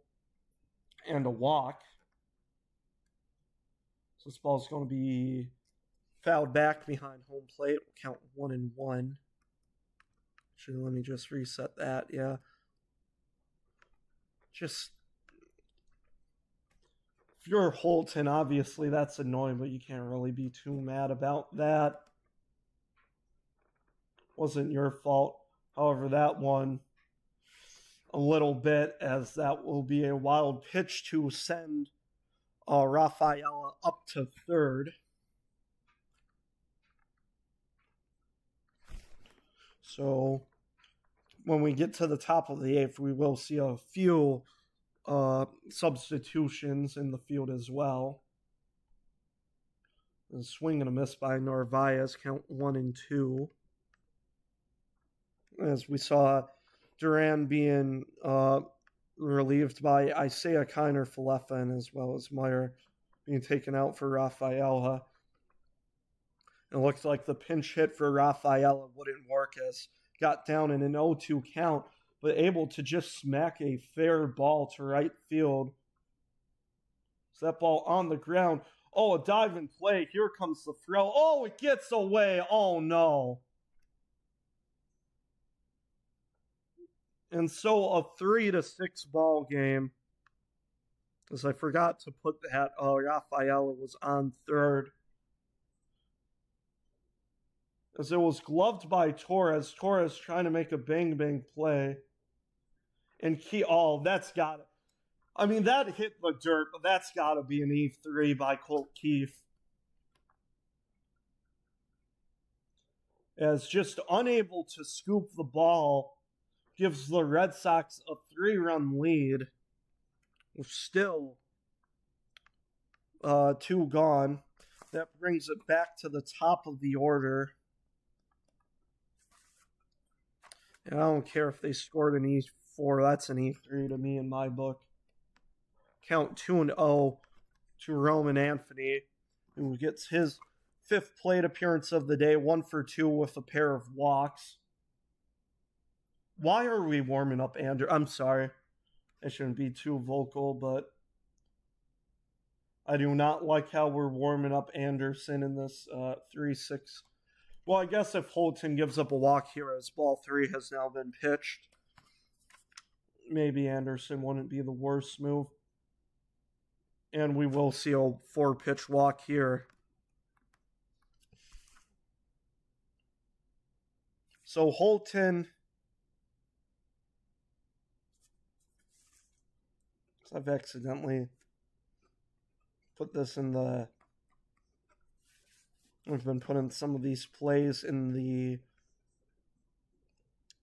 and a walk. So this ball is going to be fouled back behind home plate. We'll count 1-1. Actually, let me just reset that. Yeah. Just, if you're Holton, obviously that's annoying, but you can't really be too mad about that. Wasn't your fault. However, that one a little bit, as that will be a wild pitch to send Rafaela up to third. So when we get to the top of the 8th, we will see a few substitutions in the field as well. A swing and a miss by Narvaez, count 1-2. As we saw Duran being relieved by Isaiah Kiner Falefa, as well as Meyer being taken out for Rafaela. It looks like the pinch hit for Rafaela wouldn't work, as got down in an 0-2 count, but able to just smack a fair ball to right field. So that ball on the ground. Oh, a dive and play. Here comes the throw. Oh, it gets away. Oh, no. And so a 3-6 ball game. As I forgot to put that, Rafaela was on third. As it was gloved by Torres. Torres trying to make a bang-bang play. And that's got it. I mean, that hit the dirt, but that's got to be an E3 by Colt Keefe. As just unable to scoop the ball, gives the Red Sox a 3-run lead. With still 2 gone. That brings it back to the top of the order. And I don't care if they scored an E4. That's an E3 to me in my book. Count 2-0 to Roman Anthony, who gets his fifth plate appearance of the day, 1-for-2 with a pair of walks. Why are we warming up Andrew? I'm sorry. I shouldn't be too vocal, but I do not like how we're warming up Anderson in this 3-6. Well, I guess if Holton gives up a walk here as ball 3 has now been pitched, maybe Anderson wouldn't be the worst move. And we will see a 4-pitch walk here. So Holton, I've accidentally put this in the, I've been putting some of these plays in the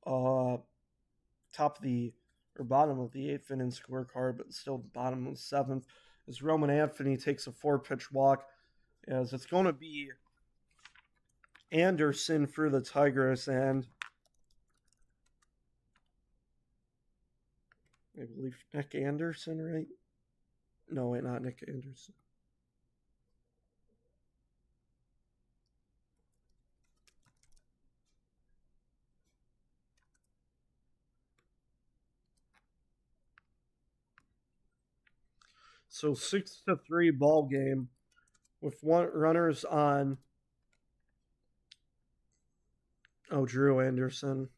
top of the, or bottom of the 8th inning scorecard, but still the bottom of the 7th, as Roman Anthony takes a 4-pitch walk, as it's going to be Anderson for the Tigers, and I believe Nick Anderson, right? No, wait, not Nick Anderson. So 6-3 ball game with one runners on. Oh, Drew Anderson.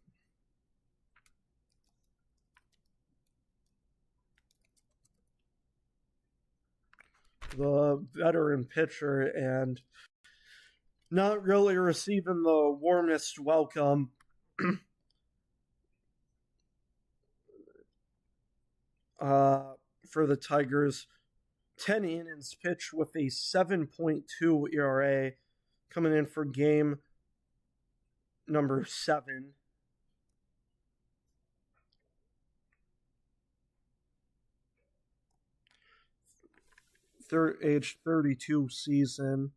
The veteran pitcher, and not really receiving the warmest welcome. For the Tigers. 10 innings pitched with a 7.2 ERA, coming in for game number 7. Age 32 season.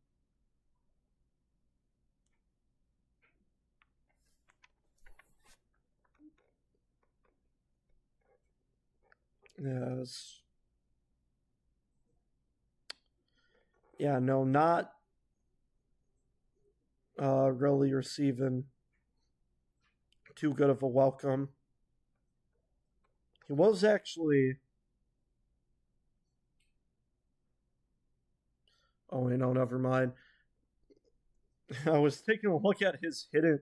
Yes. Yeah, no, not really receiving too good of a welcome. He was actually. Oh, wait, no, never mind. I was taking a look at his hidden,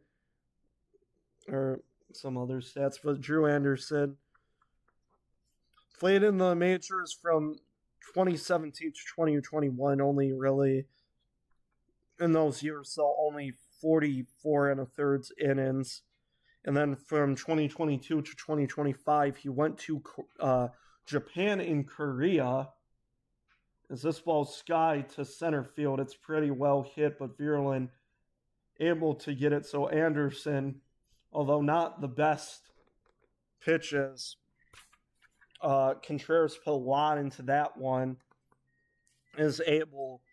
or some other stats, but Drew Anderson played in the majors from 2017 to 2021, only really in those years, so only 44 and a third innings. And then from 2022 to 2025, he went to Japan and Korea. As this ball sky to center field, it's pretty well hit, but Vierlin able to get it. So Anderson, although not the best pitches, Contreras put a lot into that one, is able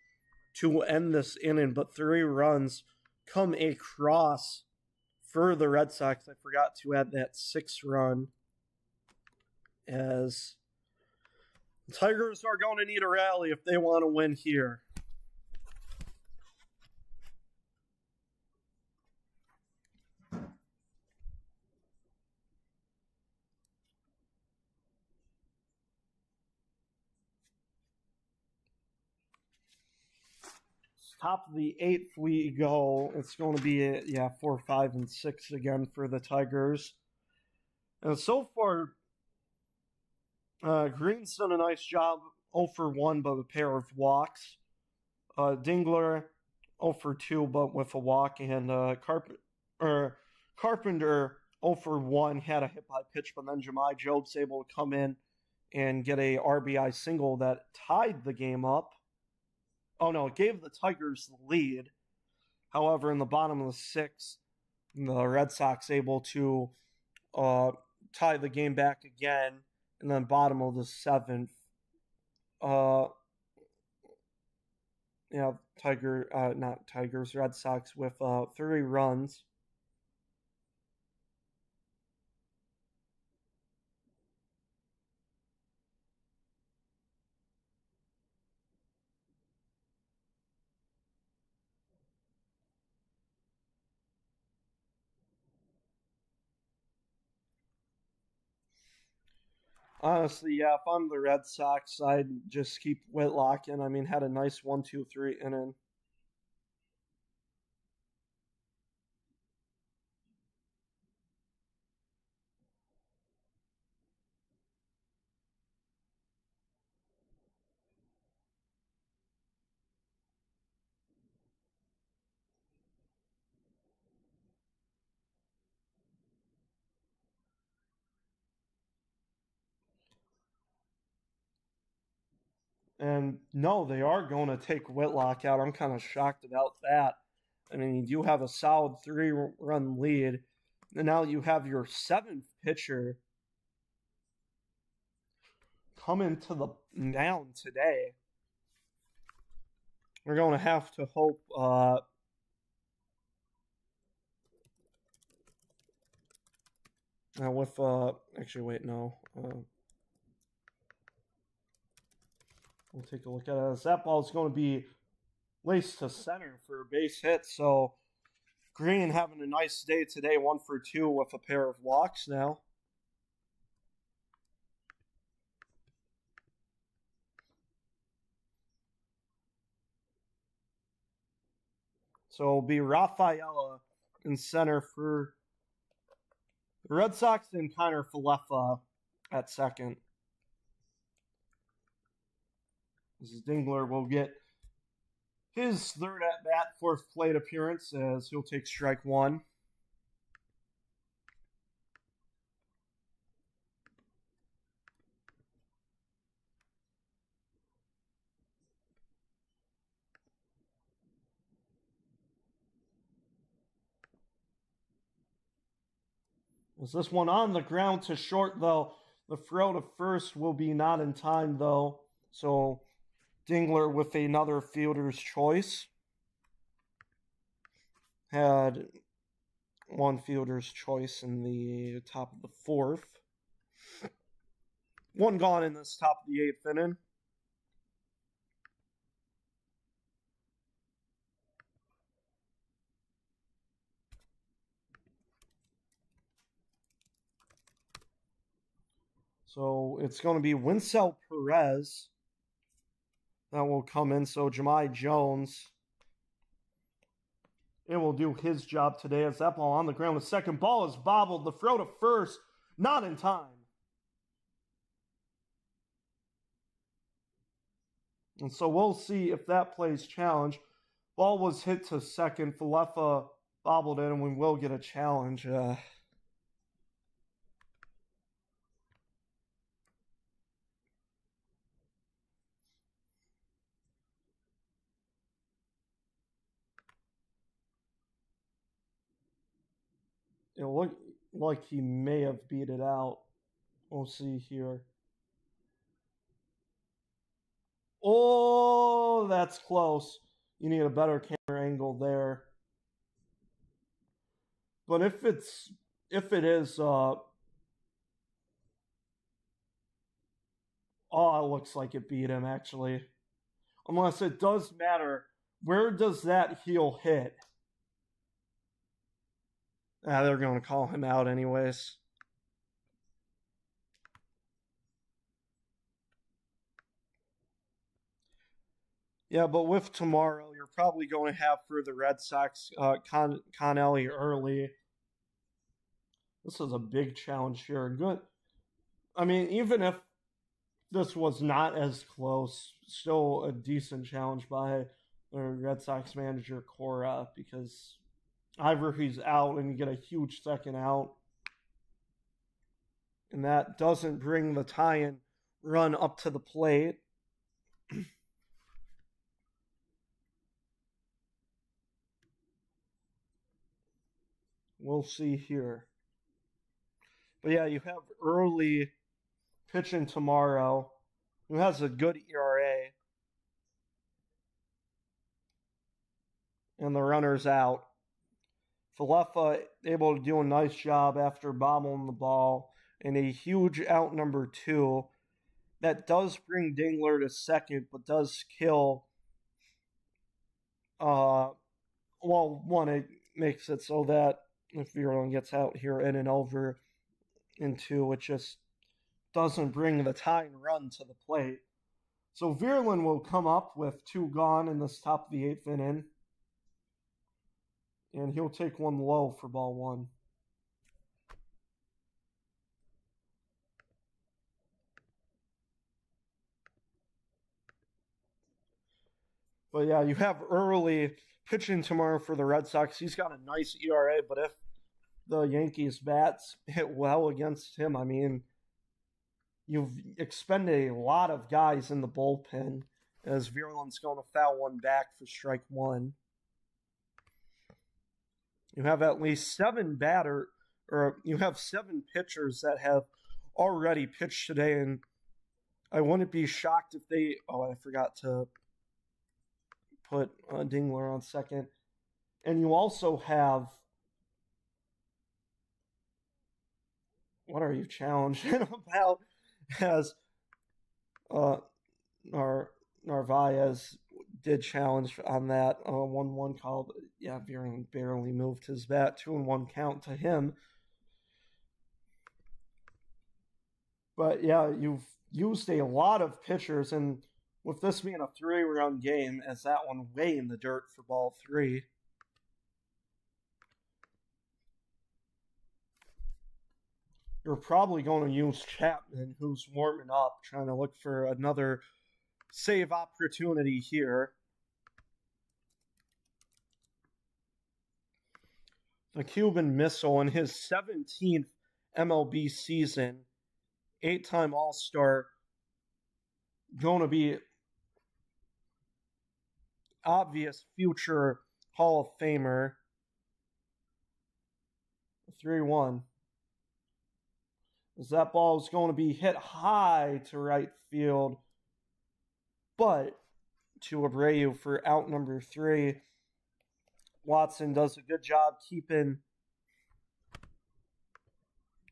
to end this inning, but 3 runs come across for the Red Sox. I forgot to add that 6th run, as the Tigers are going to need a rally if they want to win here. Top of the 8th we go. It's going to be 4, 5, and 6 again for the Tigers. And so far, Green's done a nice job. 0 for 1, but a pair of walks. Dingler 0 for 2, but with a walk, and Carpenter 0 for 1, had a hit by pitch, but then Jahmai Job's able to come in and get a RBI single that tied the game up. Oh no, it gave the Tigers the lead. However, in the bottom of the 6th, the Red Sox able to tie the game back again. And then bottom of the 7th, Red Sox with 3 runs. Honestly, yeah, if I'm the Red Sox, I'd just keep Whitlock in. I mean, had a nice 1-2-3 inning. And no, they are going to take Whitlock out. I'm kind of shocked about that. I mean, you do have a solid 3-run lead. And now you have your seventh pitcher coming to the mound today. We're going to have to hope. With actually, wait, no. We'll take a look at it. That ball is going to be laced to center for a base hit. So Green having a nice day today, 1 for 2 with a pair of walks now. So it'll be Rafaela in center for the Red Sox and Connor Falefa at second. This is Dingler will get his third at bat, fourth plate appearance, as he'll take strike one. Is this one on the ground to short, though? The throw to first will be not in time, though. So Dingler with another fielder's choice. Had one fielder's choice in the top of the fourth. One gone in this top of the eighth inning. So it's going to be Winsell Perez that will come in. So Jahmai Jones, it will do his job today as that ball on the ground. The second ball is bobbled. The throw to first, not in time. And so we'll see if that plays challenge. Ball was hit to second. Falefa bobbled it, and we will get a challenge. It looked like he may have beat it out. We'll see here. Oh, that's close. You need a better camera angle there. But if it is oh, it looks like it beat him actually. Unless it does matter. Where does that heel hit? They're going to call him out anyways. Yeah, but with tomorrow, you're probably going to have for the Red Sox Connelly early. This is a big challenge here. Good. I mean, even if this was not as close, still a decent challenge by the Red Sox manager Cora, because either he's out and you get a huge second out, and that doesn't bring the tie-in run up to the plate. We'll see here. But yeah, you have early pitching tomorrow, who has a good ERA, and the runner's out. Falefa able to do a nice job after bobbling the ball in a huge out number 2. That does bring Dingler to second, but does kill. One, it makes it so that if Vierling gets out here in and over, and 2, it just doesn't bring the tying run to the plate. So Vierlin will come up with 2 gone in this top of the 8th inning. And he'll take one low for ball 1. But yeah, you have Early pitching tomorrow for the Red Sox. He's got a nice ERA, but if the Yankees bats hit well against him, I mean, you've expended a lot of guys in the bullpen as Vierlin's going to foul one back for strike 1. You have at least 7 you have 7 pitchers that have already pitched today, and I wouldn't be shocked if they. Oh, I forgot to put Dingler on second. And you also have. What are you challenging about? As Narvaez did challenge on that 1-1 call. But yeah, Vierling barely moved his bat. 2-1 count to him. But yeah, you've used a lot of pitchers, and with this being a 3-run game, as that one way in the dirt for ball 3. You're probably going to use Chapman, who's warming up, trying to look for another save opportunity here. The Cuban Missile in his 17th MLB season, 8-time All-Star, going to be obvious future Hall of Famer. 3-1. As that ball is going to be hit high to right field, but to Abreu for out number 3. Watson does a good job keeping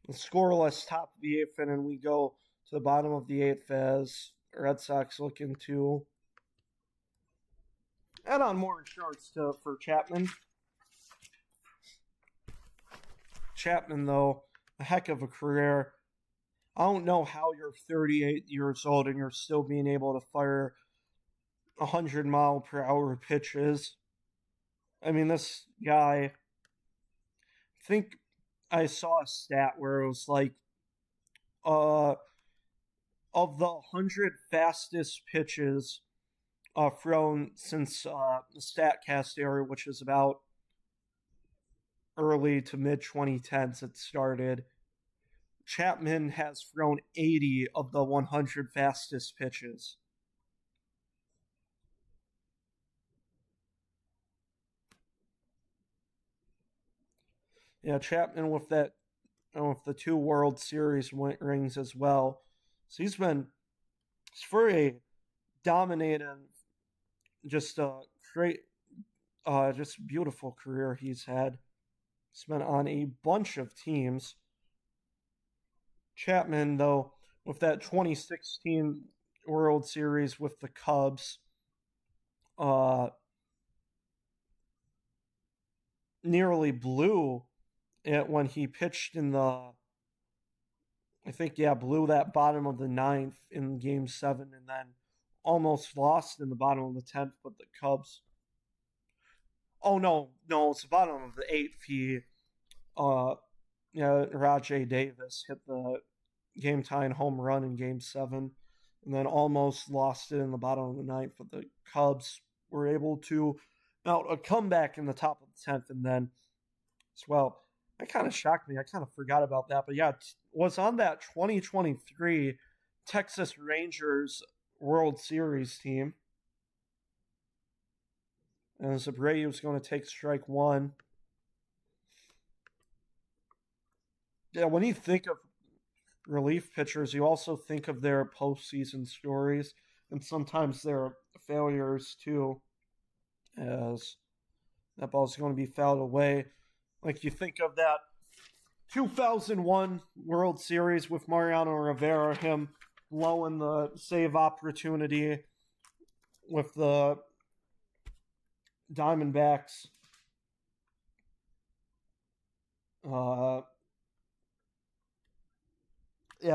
the scoreless top of the 8th inning. We go to the bottom of the 8th as Red Sox looking to add on more insurance for Chapman. Chapman, though, a heck of a career. I don't know how you're 38 years old and you're still being able to fire 100-mile-per-hour pitches. I mean, this guy, I think I saw a stat where it was like, of the 100 fastest pitches thrown since the StatCast era, which is about early to mid 2010s it started, Chapman has thrown 80 of the 100 fastest pitches. Yeah, Chapman with the 2 World Series rings as well. So it's for a dominating, just a great, just beautiful career he's had. He's been on a bunch of teams. Chapman, though, with that 2016 World Series with the Cubs, nearly blew it when he pitched in the, blew that bottom of the 9th in Game 7 and then almost lost in the bottom of the 10th, but the Cubs. Oh, no, it's the bottom of the 8th. Rajai Davis hit the game-tying home run in Game 7 and then almost lost it in the bottom of the 9th, but the Cubs were able to mount a comeback in the top of the 10th, and then as well, that kind of shocked me. I kind of forgot about that, but yeah, was on that 2023 Texas Rangers World Series team. And Abreu was going to take strike 1. Yeah, when you think of relief pitchers, you also think of their postseason stories, and sometimes their failures too, as that ball's going to be fouled away. Like you think of that 2001 World Series with Mariano Rivera, him blowing the save opportunity with the Diamondbacks.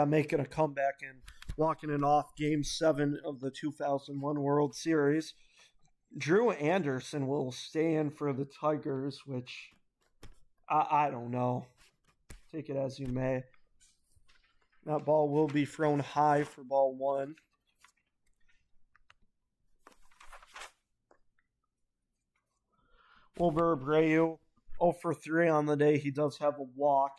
making a comeback and walking it off Game 7 of the 2001 World Series. Drew Anderson will stay in for the Tigers, which I don't know. Take it as you may. That ball will be thrown high for ball one. Wilber Abreu, 0 for 3 on the day. He does have a walk,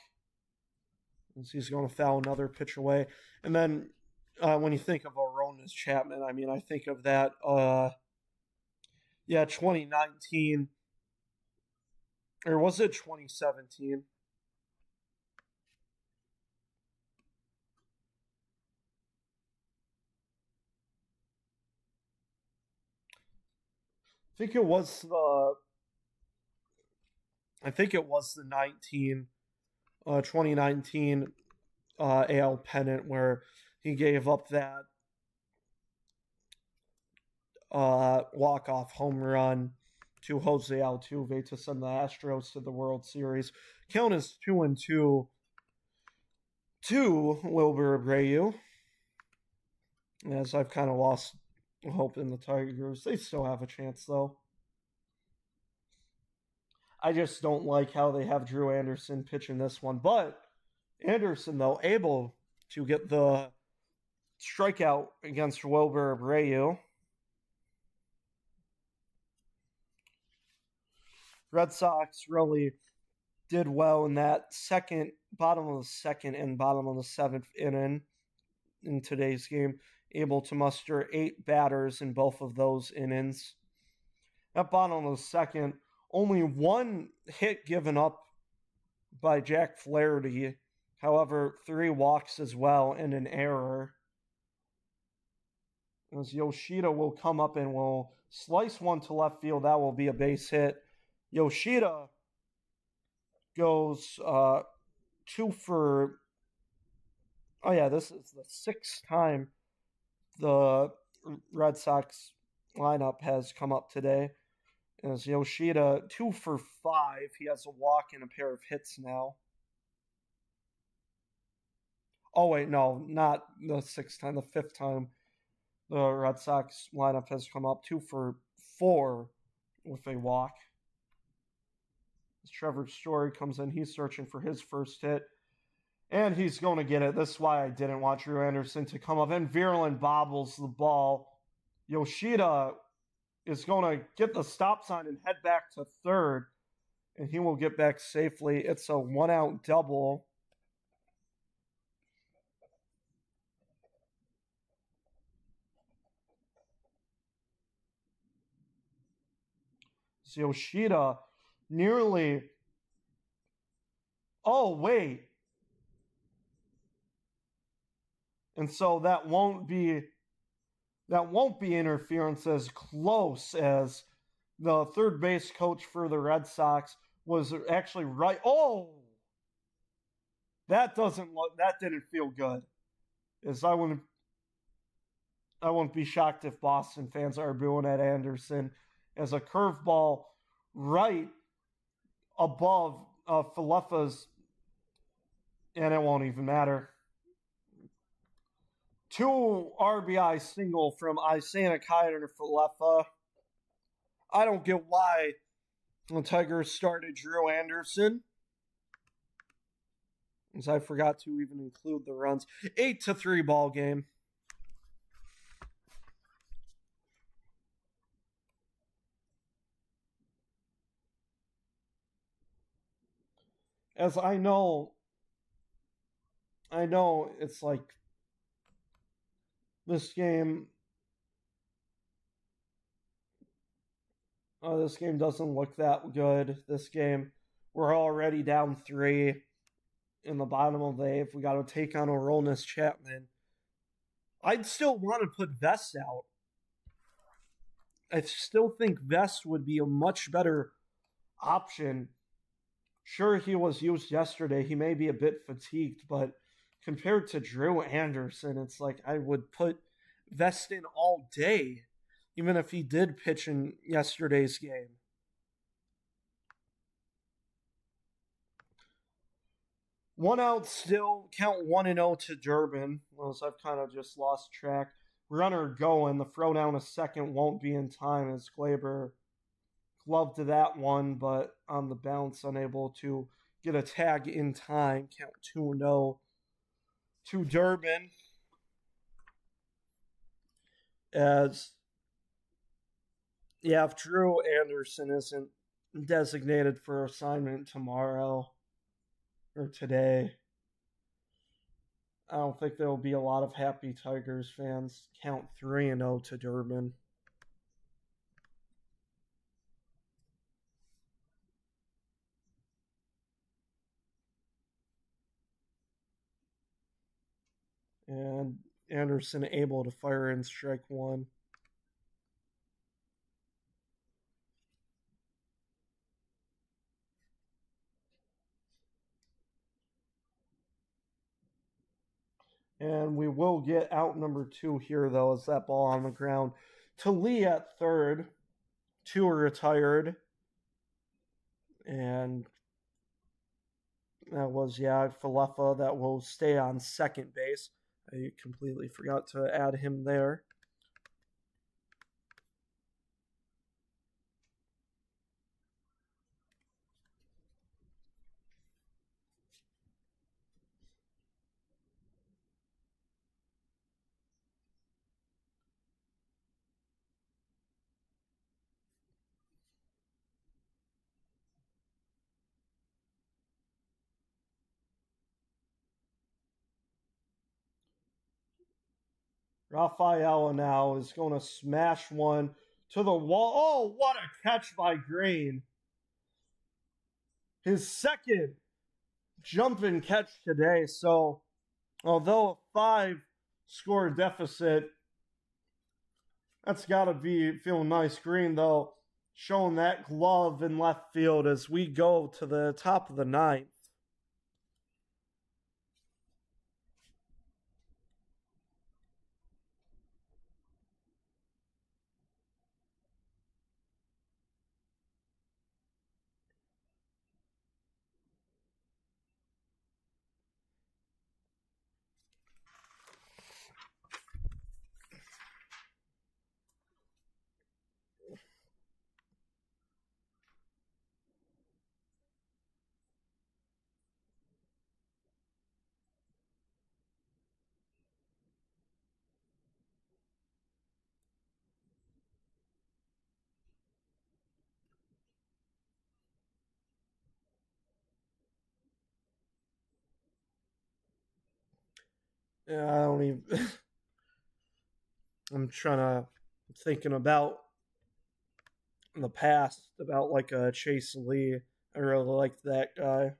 as he's going to foul another pitch away. And then when you think of Aroldis Chapman, I mean, I think of that, 2019, or was it 2017? I think it was the 2019 AL pennant where he gave up that walk-off home run to Jose Altuve to send the Astros to the World Series. Count is 2-2 to Wilber Abreu. As I've kind of lost hope in the Tigers. They still have a chance, though. I just don't like how they have Drew Anderson pitching this one. But Anderson, though, able to get the strikeout against Wilber Abreu. Red Sox really did well in that bottom of the second and bottom of the seventh inning in today's game, able to muster 8 batters in both of those innings. At bottom of the second, only 1 hit given up by Jack Flaherty. However, 3 walks as well and an error. As Yoshida will come up and will slice one to left field, that will be a base hit. Yoshida goes 2 for... Oh yeah, this is the 6th time the Red Sox lineup has come up today. As Yoshida 2 for 5. He has a walk and a pair of hits now. Oh wait, no, not the 6th time, the 5th time the Red Sox lineup has come up. 2 for 4 with a walk. As Trevor Story comes in, he's searching for his first hit. And he's going to get it. This is why I didn't want Drew Anderson to come up. And Vierland bobbles the ball. Yoshida is going to get the stop sign and head back to third. And he will get back safely. It's a 1-out double. So Yoshida nearly... Oh, wait. And so that won't be interference as close as the third base coach for the Red Sox was actually right. Oh, that didn't feel good. As I wouldn't be shocked if Boston fans are booing at Anderson as a curveball right above Falefa's, and it won't even matter. 2 RBI single from Isana Kiner Falefa. I don't get why the Tigers started Drew Anderson, as I forgot to even include the runs. 8-3 ball game. As I know it's like this game doesn't look that good. This game, we're already down 3 in the bottom of the 8th. We got to take on Aroldis Chapman. I'd still want to put Vest out. I still think Vest would be a much better option. Sure, he was used yesterday. He may be a bit fatigued, but compared to Drew Anderson, it's like I would put Vest in all day, even if he did pitch in yesterday's game. One out still, count 1-0 to Durbin. As I've kind of just lost track. Runner going, the throw down a second won't be in time as Glaber gloved to that one, but on the bounce, unable to get a tag in time. Count 2-0 to Durbin. As if Drew Anderson isn't designated for assignment tomorrow or today, I don't think there will be a lot of happy Tigers fans. Count 3-0 to Durbin. And Anderson able to fire in strike one. And we will get out number 2 here, though, as that ball on the ground to Lee at third. 2 are retired. And that was, Falefa that will stay on second base. I completely forgot to add him there. Rafaela now is going to smash one to the wall. Oh, what a catch by Green. His second jumping catch today. So, although a 5-score deficit, that's got to be feeling nice. Green, though, showing that glove in left field as we go to the top of the ninth. Yeah, I don't even. I'm thinking about the past, about like Chase Lee. I really liked that guy.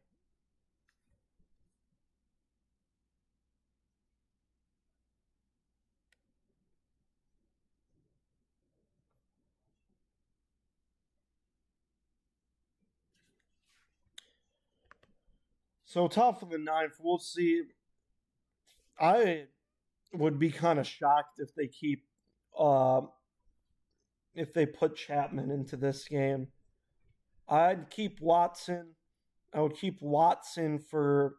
So top of the ninth, we'll see. I would be kind of shocked if they keep, if they put Chapman into this game. I'd keep Watson. I would keep Watson for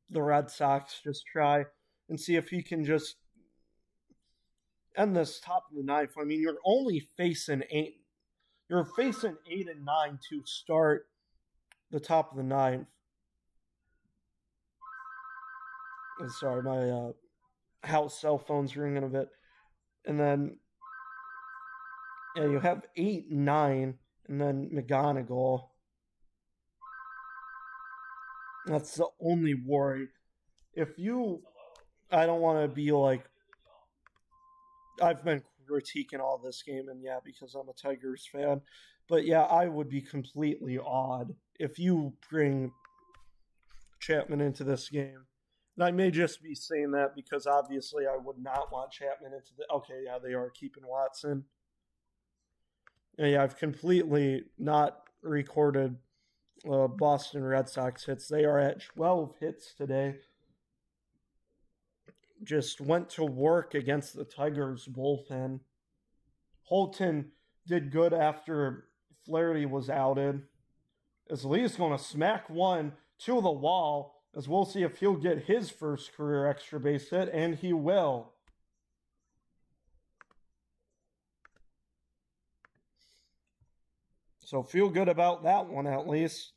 the Red Sox. Just try and see if he can just end this top of the ninth. I mean, you're only facing 8. You're facing 8 and 9 to start the top of the ninth. Sorry, my house cell phone's ringing a bit. And then you have 8, 9, and then McGonigal. That's the only worry. I don't want to be like, I've been critiquing all this game, and because I'm a Tigers fan, but I would be completely odd if you bring Chapman into this game. And I may just be saying that because obviously I would not want Chapman into the. Okay, they are keeping Watson. I've completely not recorded Boston Red Sox hits. They are at 12 hits today. Just went to work against the Tigers bullpen. Holton did good after Flaherty was outed. As Lee's going to smack one to the wall As we'll see if he'll get his first career extra base hit, and he will. So feel good about that one at least.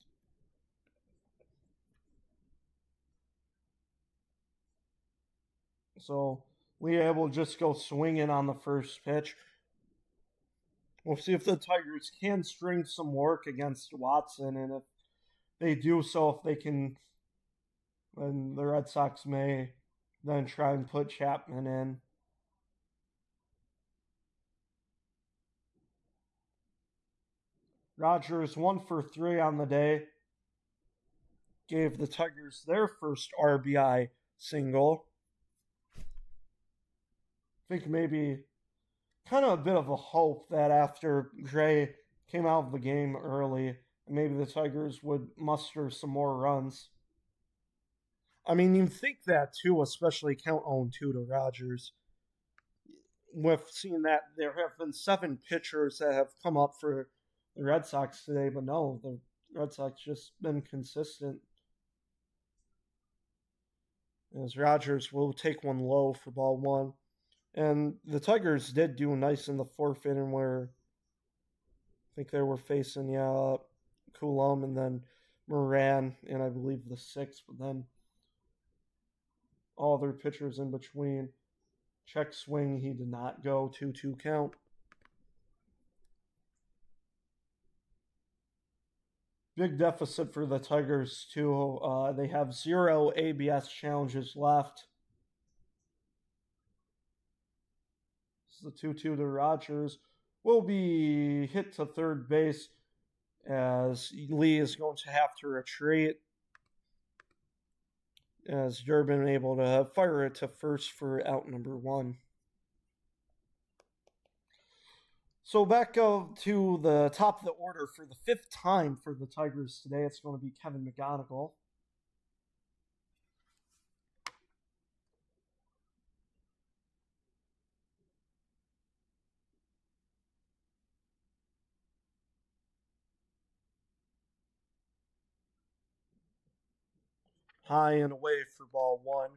So Lehigh will just go swinging on the first pitch. We'll see if the Tigers can string some work against Watson, and if they do so, if they can, then the Red Sox may then try and put Chapman in. Rogers 1 for 3 on the day. Gave the Tigers their first RBI single. I think maybe kind of a bit of a hope that after Gray came out of the game early, maybe the Tigers would muster some more runs. I mean, you think that too, especially count 0-2 to Rogers. With seeing that there have been 7 pitchers that have come up for the Red Sox today, but no, the Red Sox just been consistent. As Rogers will take one low for ball 1. And the Tigers did do nice in the 4th inning where I think they were facing, Coulomb and then Moran in, I believe, the 6th, but then all their pitchers in between. Check swing, he did not go. 2-2 count. Big deficit for the Tigers, too. They have 0 ABS challenges left. This is the 2-2 to Rogers. Will be hit to third base as Lee is going to have to retreat. As Durbin able to fire it to first for out number 1. So back to the top of the order for the 5th time for the Tigers today. It's going to be Kevin McGonigal. High and away for ball 1.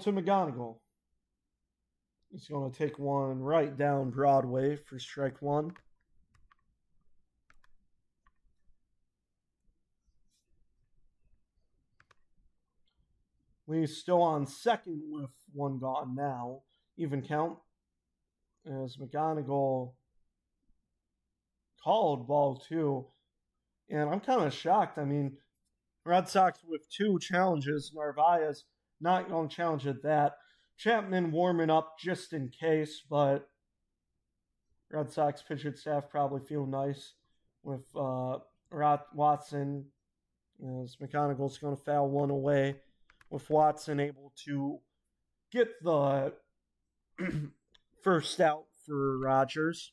To McGonigal. He's going to take one right down Broadway for strike 1. Lee's still on second with 1 gone now. Even count. As McGonigal called ball 2. And I'm kind of shocked. I mean, Red Sox with 2 challenges. Narvaez not going to challenge at that. Chapman warming up just in case, but Red Sox pitching staff probably feel nice with Watson. As McGonigal's going to foul 1 away, with Watson able to get the first out for Rogers.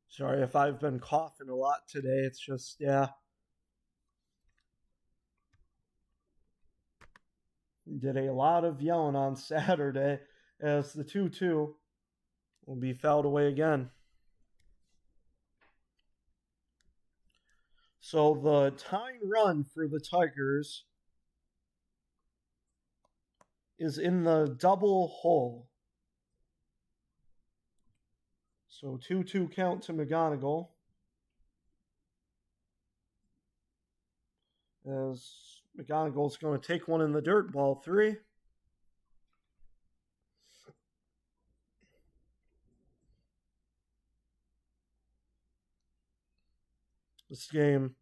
Sorry if I've been coughing a lot today. It's just, did a lot of yelling on Saturday as the 2-2 will be fouled away again. So the tying run for the Tigers is in the double hole. So 2-2 count to McGonigal. As McGonigal's going to take one in the dirt, ball 3. This game,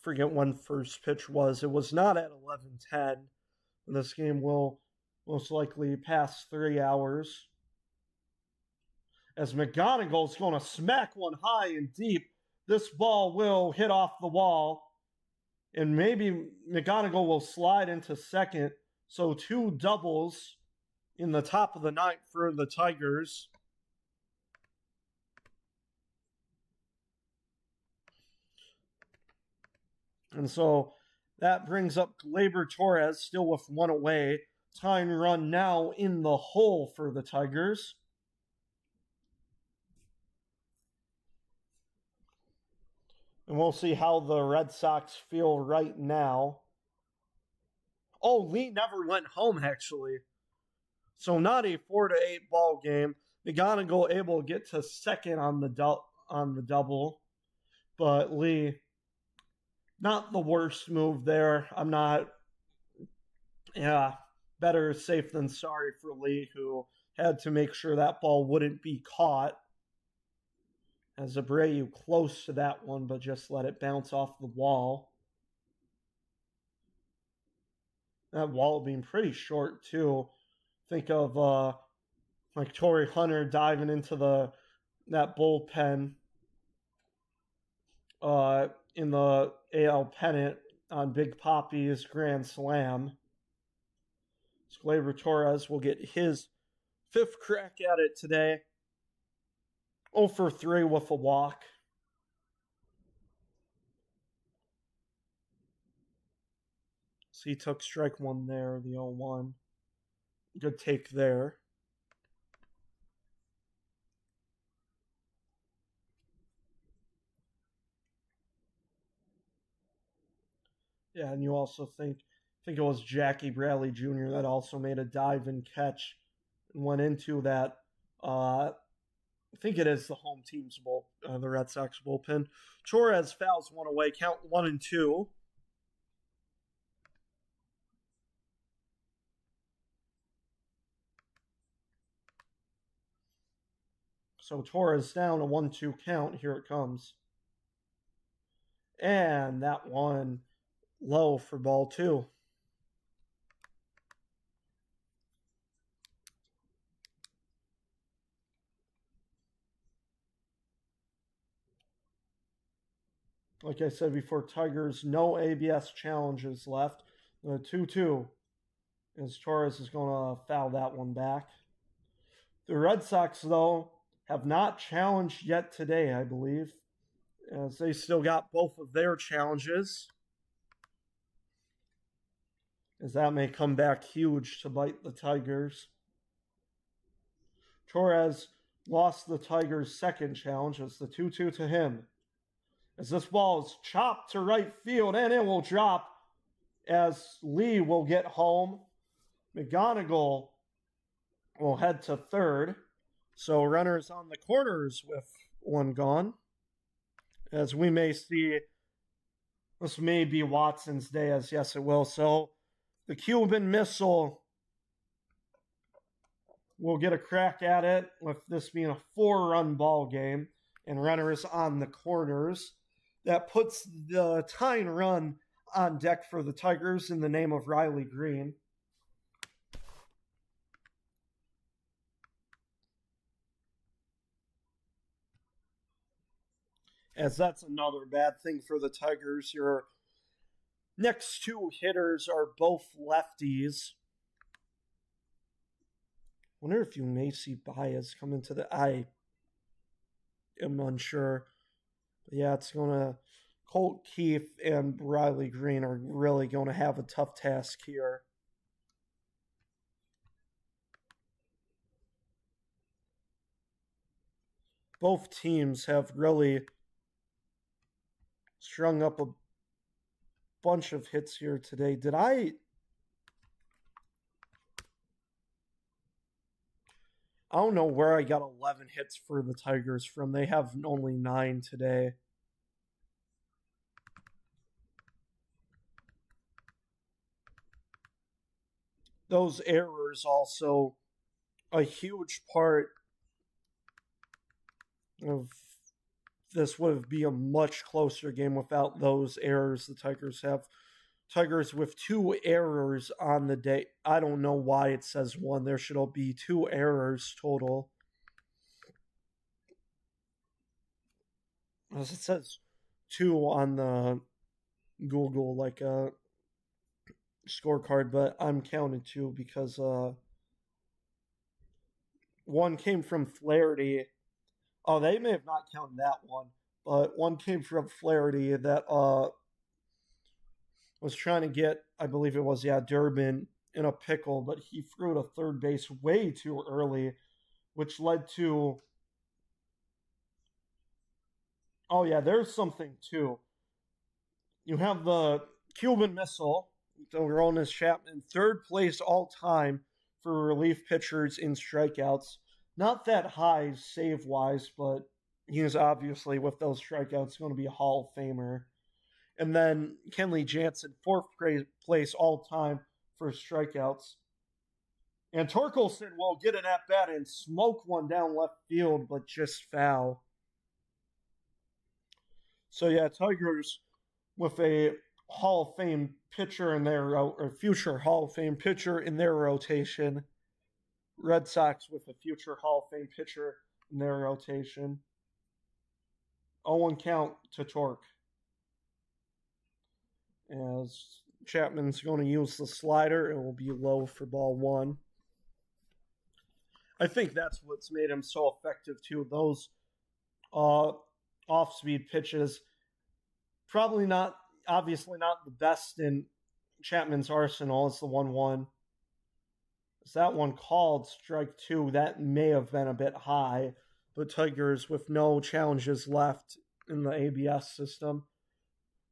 forget when first pitch was. It was not at 11:10. This game will most likely pass 3 hours. As McGonigal's going to smack one high and deep. This ball will hit off the wall. And maybe McGonigal will slide into second. So 2 doubles in the top of the 9th for the Tigers. And so That brings up Gleyber Torres, still with one away. Tying run now in the hole for the Tigers. And we'll see how the Red Sox feel right now. Oh, Lee never went home, actually. So not a 4-8 ball game. McGonigal able to get to second on the double. But Lee, not the worst move there. Better safe than sorry for Lee, who had to make sure that ball wouldn't be caught. As Abreu close to that one, but just let it bounce off the wall. That wall being pretty short, too. Think of like Torrey Hunter diving into that bullpen in the AL pennant on Big Papi's Grand Slam. Gleyber Torres will get his 5th crack at it today. 0 for 3 with a walk. So he took strike 1 there, the 0-1. Good take there. Yeah, and you also think it was Jackie Bradley Jr. that also made a dive and catch and went into that. I think it is the home team's the Red Sox bullpen. Torres fouls one away, count 1-2. So Torres down a 1-2 count. Here it comes. And that one low for ball 2. Like I said before, Tigers, no ABS challenges left. 2-2 as Torres is going to foul that one back. The Red Sox, though, have not challenged yet today, I believe, as they still got both of their challenges. As that may come back huge to bite the Tigers. Torres lost the Tigers' second challenge. It's the 2-2 to him. As this ball is chopped to right field, and it will drop as Lee will get home. McGonigal will head to third. So runners on the corners with one gone. As we may see, this may be Watson's day, as yes it will. So the Cuban Missile will get a crack at it, with this being a 4-run ball game and runners on the corners. That puts the tying run on deck for the Tigers in the name of Riley Green. As that's another bad thing for the Tigers. Your next 2 hitters are both lefties. Wonder if you may see Baez come into the... I am unsure. But yeah, it's going to... Colt Keith and Riley Green are really going to have a tough task here. Both teams have really strung up a bunch of hits here today. I don't know where I got 11 hits for the Tigers from. They have only 9 today. Those errors also a huge part of this would be a much closer game without those errors the Tigers have. Tigers with 2 errors on the day. I don't know why it says 1. There should be 2 errors total. As it says 2 on the Google scorecard, but I'm counting 2 because 1 came from Flaherty. Oh, they may have not counted that one, but 1 came from Flaherty that was trying to get, I believe it was, Durbin in a pickle, but he threw to third base way too early, which led to. Oh, yeah, there's something too. You have the Cuban Missile, Aroldis Chapman, third place all time for relief pitchers in strikeouts. Not that high save wise, but he's obviously, with those strikeouts, going to be a Hall of Famer. And then Kenley Jansen, fourth place all time for strikeouts. And Torkelson will get an at bat and smoke one down left field, but just foul. So yeah, Tigers with a Hall of Fame pitcher in their or future Hall of Fame pitcher in their rotation. Red Sox with a future Hall of Fame pitcher in their rotation. 0-1 count to Torque. As Chapman's going to use the slider, it will be low for ball one. I think that's what's made him so effective too. Those off-speed pitches, probably not, obviously not the best in Chapman's arsenal. It's the 1-1. Is that one called strike two? That may have been a bit high, but Tigers with no challenges left in the ABS system.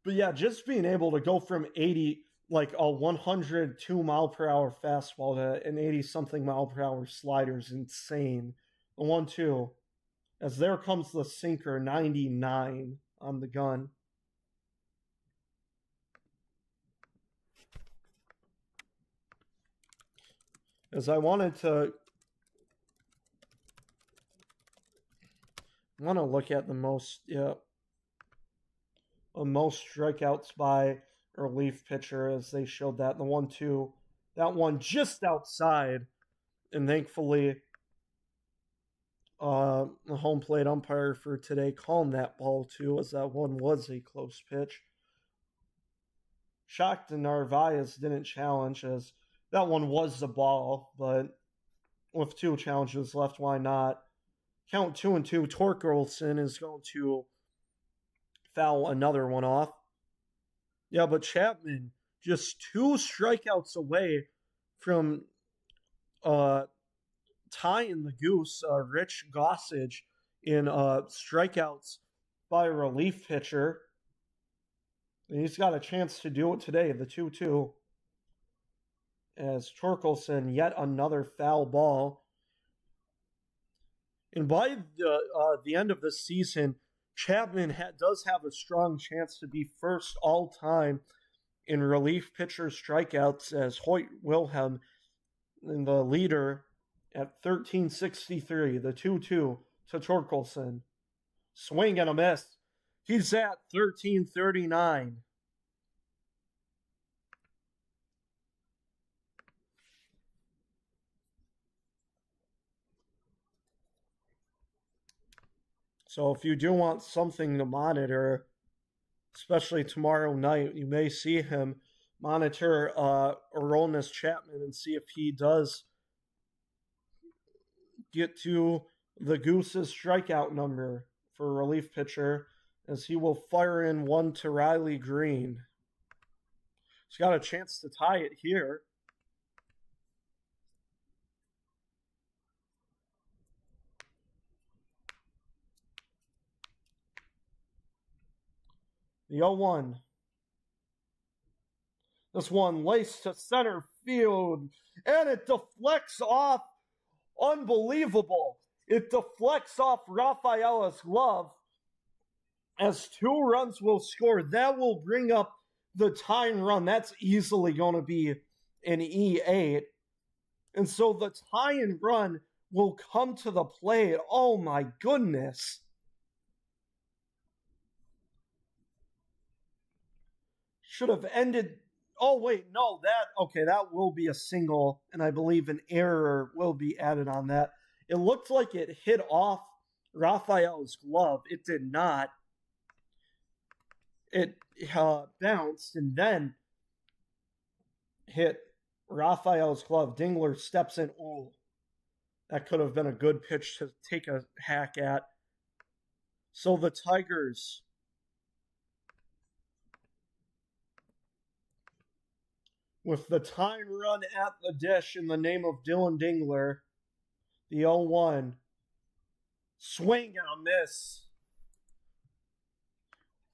But yeah, just being able to go from 80, like a 102 mile per hour fastball to an 80 something mile per hour slider is insane. The 1-2, as there comes the sinker, 99 on the gun. As I want to look at the most strikeouts by a relief pitcher, as they showed that the 1-2, that one just outside, and thankfully the home plate umpire for today calling that ball too, as that one was a close pitch. Shocked and Narvaez didn't challenge, as that one was the ball, but with two challenges left, why not? Count 2-2. Torkelson is going to foul another one off. Yeah, but Chapman just 2 strikeouts away from tying the goose, Rich Gossage, in strikeouts by a relief pitcher. And he's got a chance to do it today, the 2-2. As Torkelson, yet another foul ball. And by the end of the season, Chapman does have a strong chance to be first all-time in relief pitcher strikeouts, as Hoyt Wilhelm, the leader, at 1363, the 2-2 to Torkelson. Swing and a miss. He's at 1339. So if you do want something to monitor, especially tomorrow night, you may see him monitor Aroldis Chapman and see if he does get to the Goose's strikeout number for a relief pitcher, as he will fire in one to Riley Green. He's got a chance to tie it here. The 0-1. This one laced to center field, and it deflects off. Unbelievable. It deflects off Rafaela's glove, as 2 runs will score. That will bring up the tying run. That's easily going to be an E8. And so the tying run will come to the plate. Oh my goodness. Should have ended. Oh, wait, no, that will be a single, and I believe an error will be added on that. It looked like it hit off Rafael's glove. It did not. It bounced and then hit Rafael's glove. Dingler steps in. Oh, that could have been a good pitch to take a hack at. So the Tigers with the tying run at the dish in the name of Dylan Dingler. The 0-1. Swing and a miss.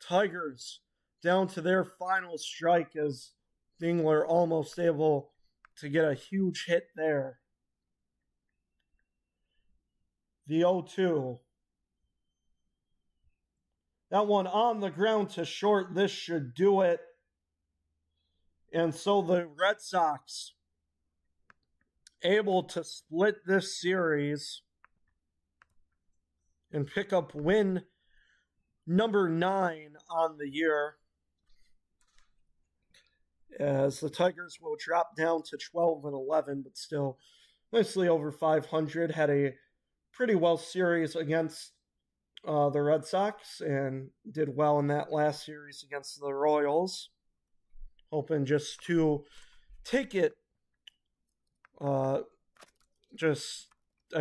Tigers down to their final strike as Dingler almost able to get a huge hit there. The 0-2. That one on the ground to short. This should do it. And so the Red Sox able to split this series and pick up win number 9 on the year, as the Tigers will drop down to 12-11, but still nicely over 500. Had a pretty well series against the Red Sox and did well in that last series against the Royals. Hoping just to take it. I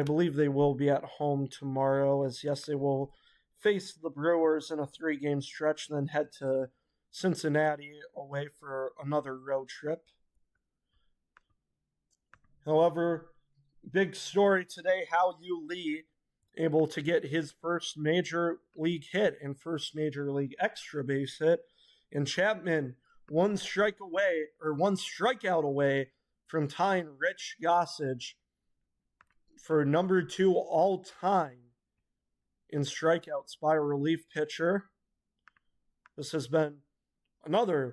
believe they will be at home tomorrow, as yes, they will face the Brewers in a 3-game stretch, then head to Cincinnati away for another road trip. However, big story today, Hao-Yu Lee able to get his first major league hit and first major league extra base hit, and Chapman one strikeout away from tying Rich Gossage for number 2 all time in strikeouts by a relief pitcher. This has been another